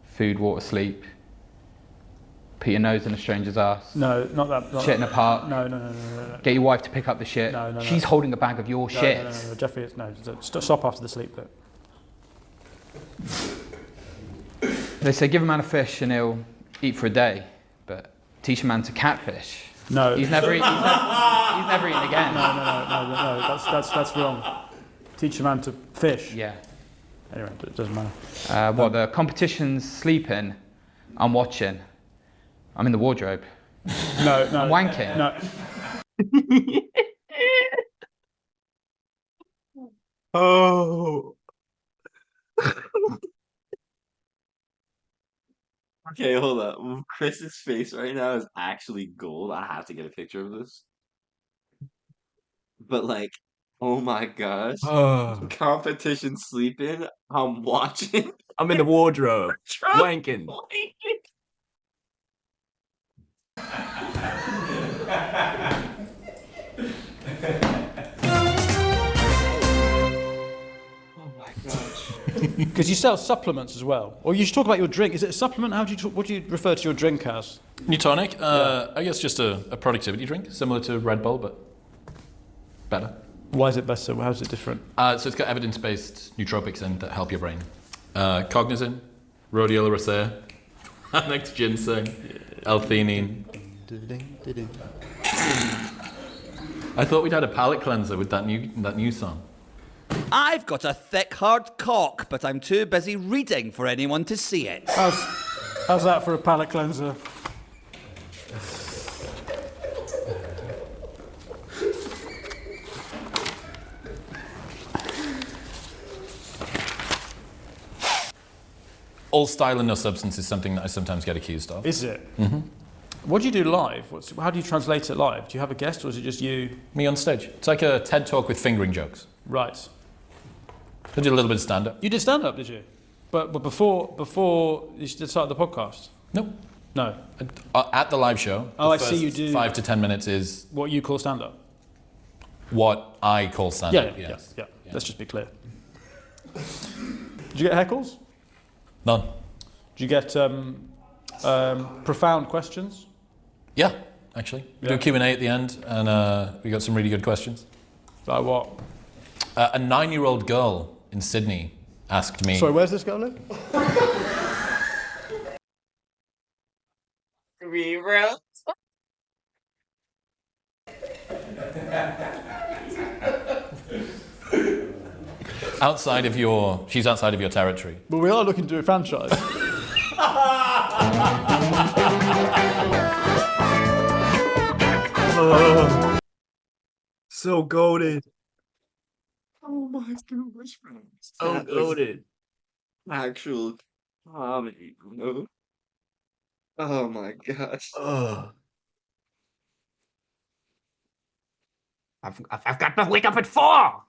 food, water, sleep. Put your nose in a stranger's ass. No, not that. Shit in a park. No. Get your wife to pick up the shit. No. She's holding a bag of your shit. No, Jeffrey, no. Stop after the sleep bit. They say give a man a fish and he'll eat for a day, but teach a man to catfish. No. He's never eaten again. No. That's wrong. Teach a man to fish. Yeah. Anyway, it doesn't matter. The competition's sleeping. I'm watching. I'm in the wardrobe. No. I'm wanking. No. Oh. Okay, hold up. Chris's face right now is actually gold. I have to get a picture of this. But like, oh my gosh. Competition sleeping. I'm watching. I'm in the wardrobe. Wanking. Because you sell supplements as well. Or you should talk about your drink. Is it a supplement? What do you refer to your drink as? New tonic. I guess just a productivity drink, similar to Red Bull, but better. Why is it better? How is it different? So it's got evidence-based nootropics in that help your brain. Cognizin, rhodiola rosea, next ginseng, L-theanine. I thought we'd had a palate cleanser with that new song. I've got a thick, hard cock, but I'm too busy reading for anyone to see it. How's that for a palate cleanser? All style and no substance is something that I sometimes get accused of. Is it? Mm-hmm. What do you do live? How do you translate it live? Do you have a guest or is it just you? Me on stage. It's like a TED Talk with fingering jokes. Right. I did a little bit of stand-up. You did stand-up, did you? But before you started the podcast? Nope. No. At the live show. Oh, I see you do. 5 to 10 minutes is what you call stand-up? What I call stand-up, yes. Yeah. Let's just be clear. Did you get heckles? None. Did you get profound questions? Yeah, actually. We do a Q&A at the end, and we got some really good questions. Like what? A 9-year-old girl in Sydney asked me... Sorry, where's this girl live? Reroute. She's outside of your territory. But we are looking to do a franchise. So goated. Oh my goodness, So goated. Actual comedy, bro. Oh my gosh. I've got to wake up at 4.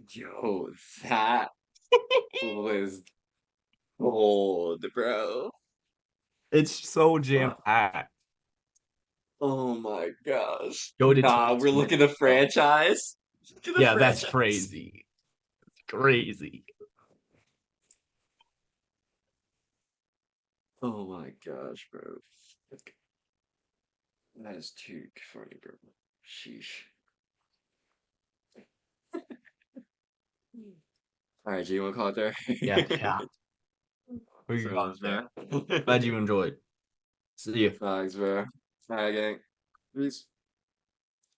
Yo, that was gold, bro. It's so jam-packed. Oh my gosh. Go to we're looking to franchise. Yeah, that's crazy. It's crazy. Oh my gosh, bro. That is too funny, bro. Sheesh. All right, G, you want to call it there? Yeah. Who you got there? Glad you enjoyed. See you. Thanks, bro. All right, gang. Peace.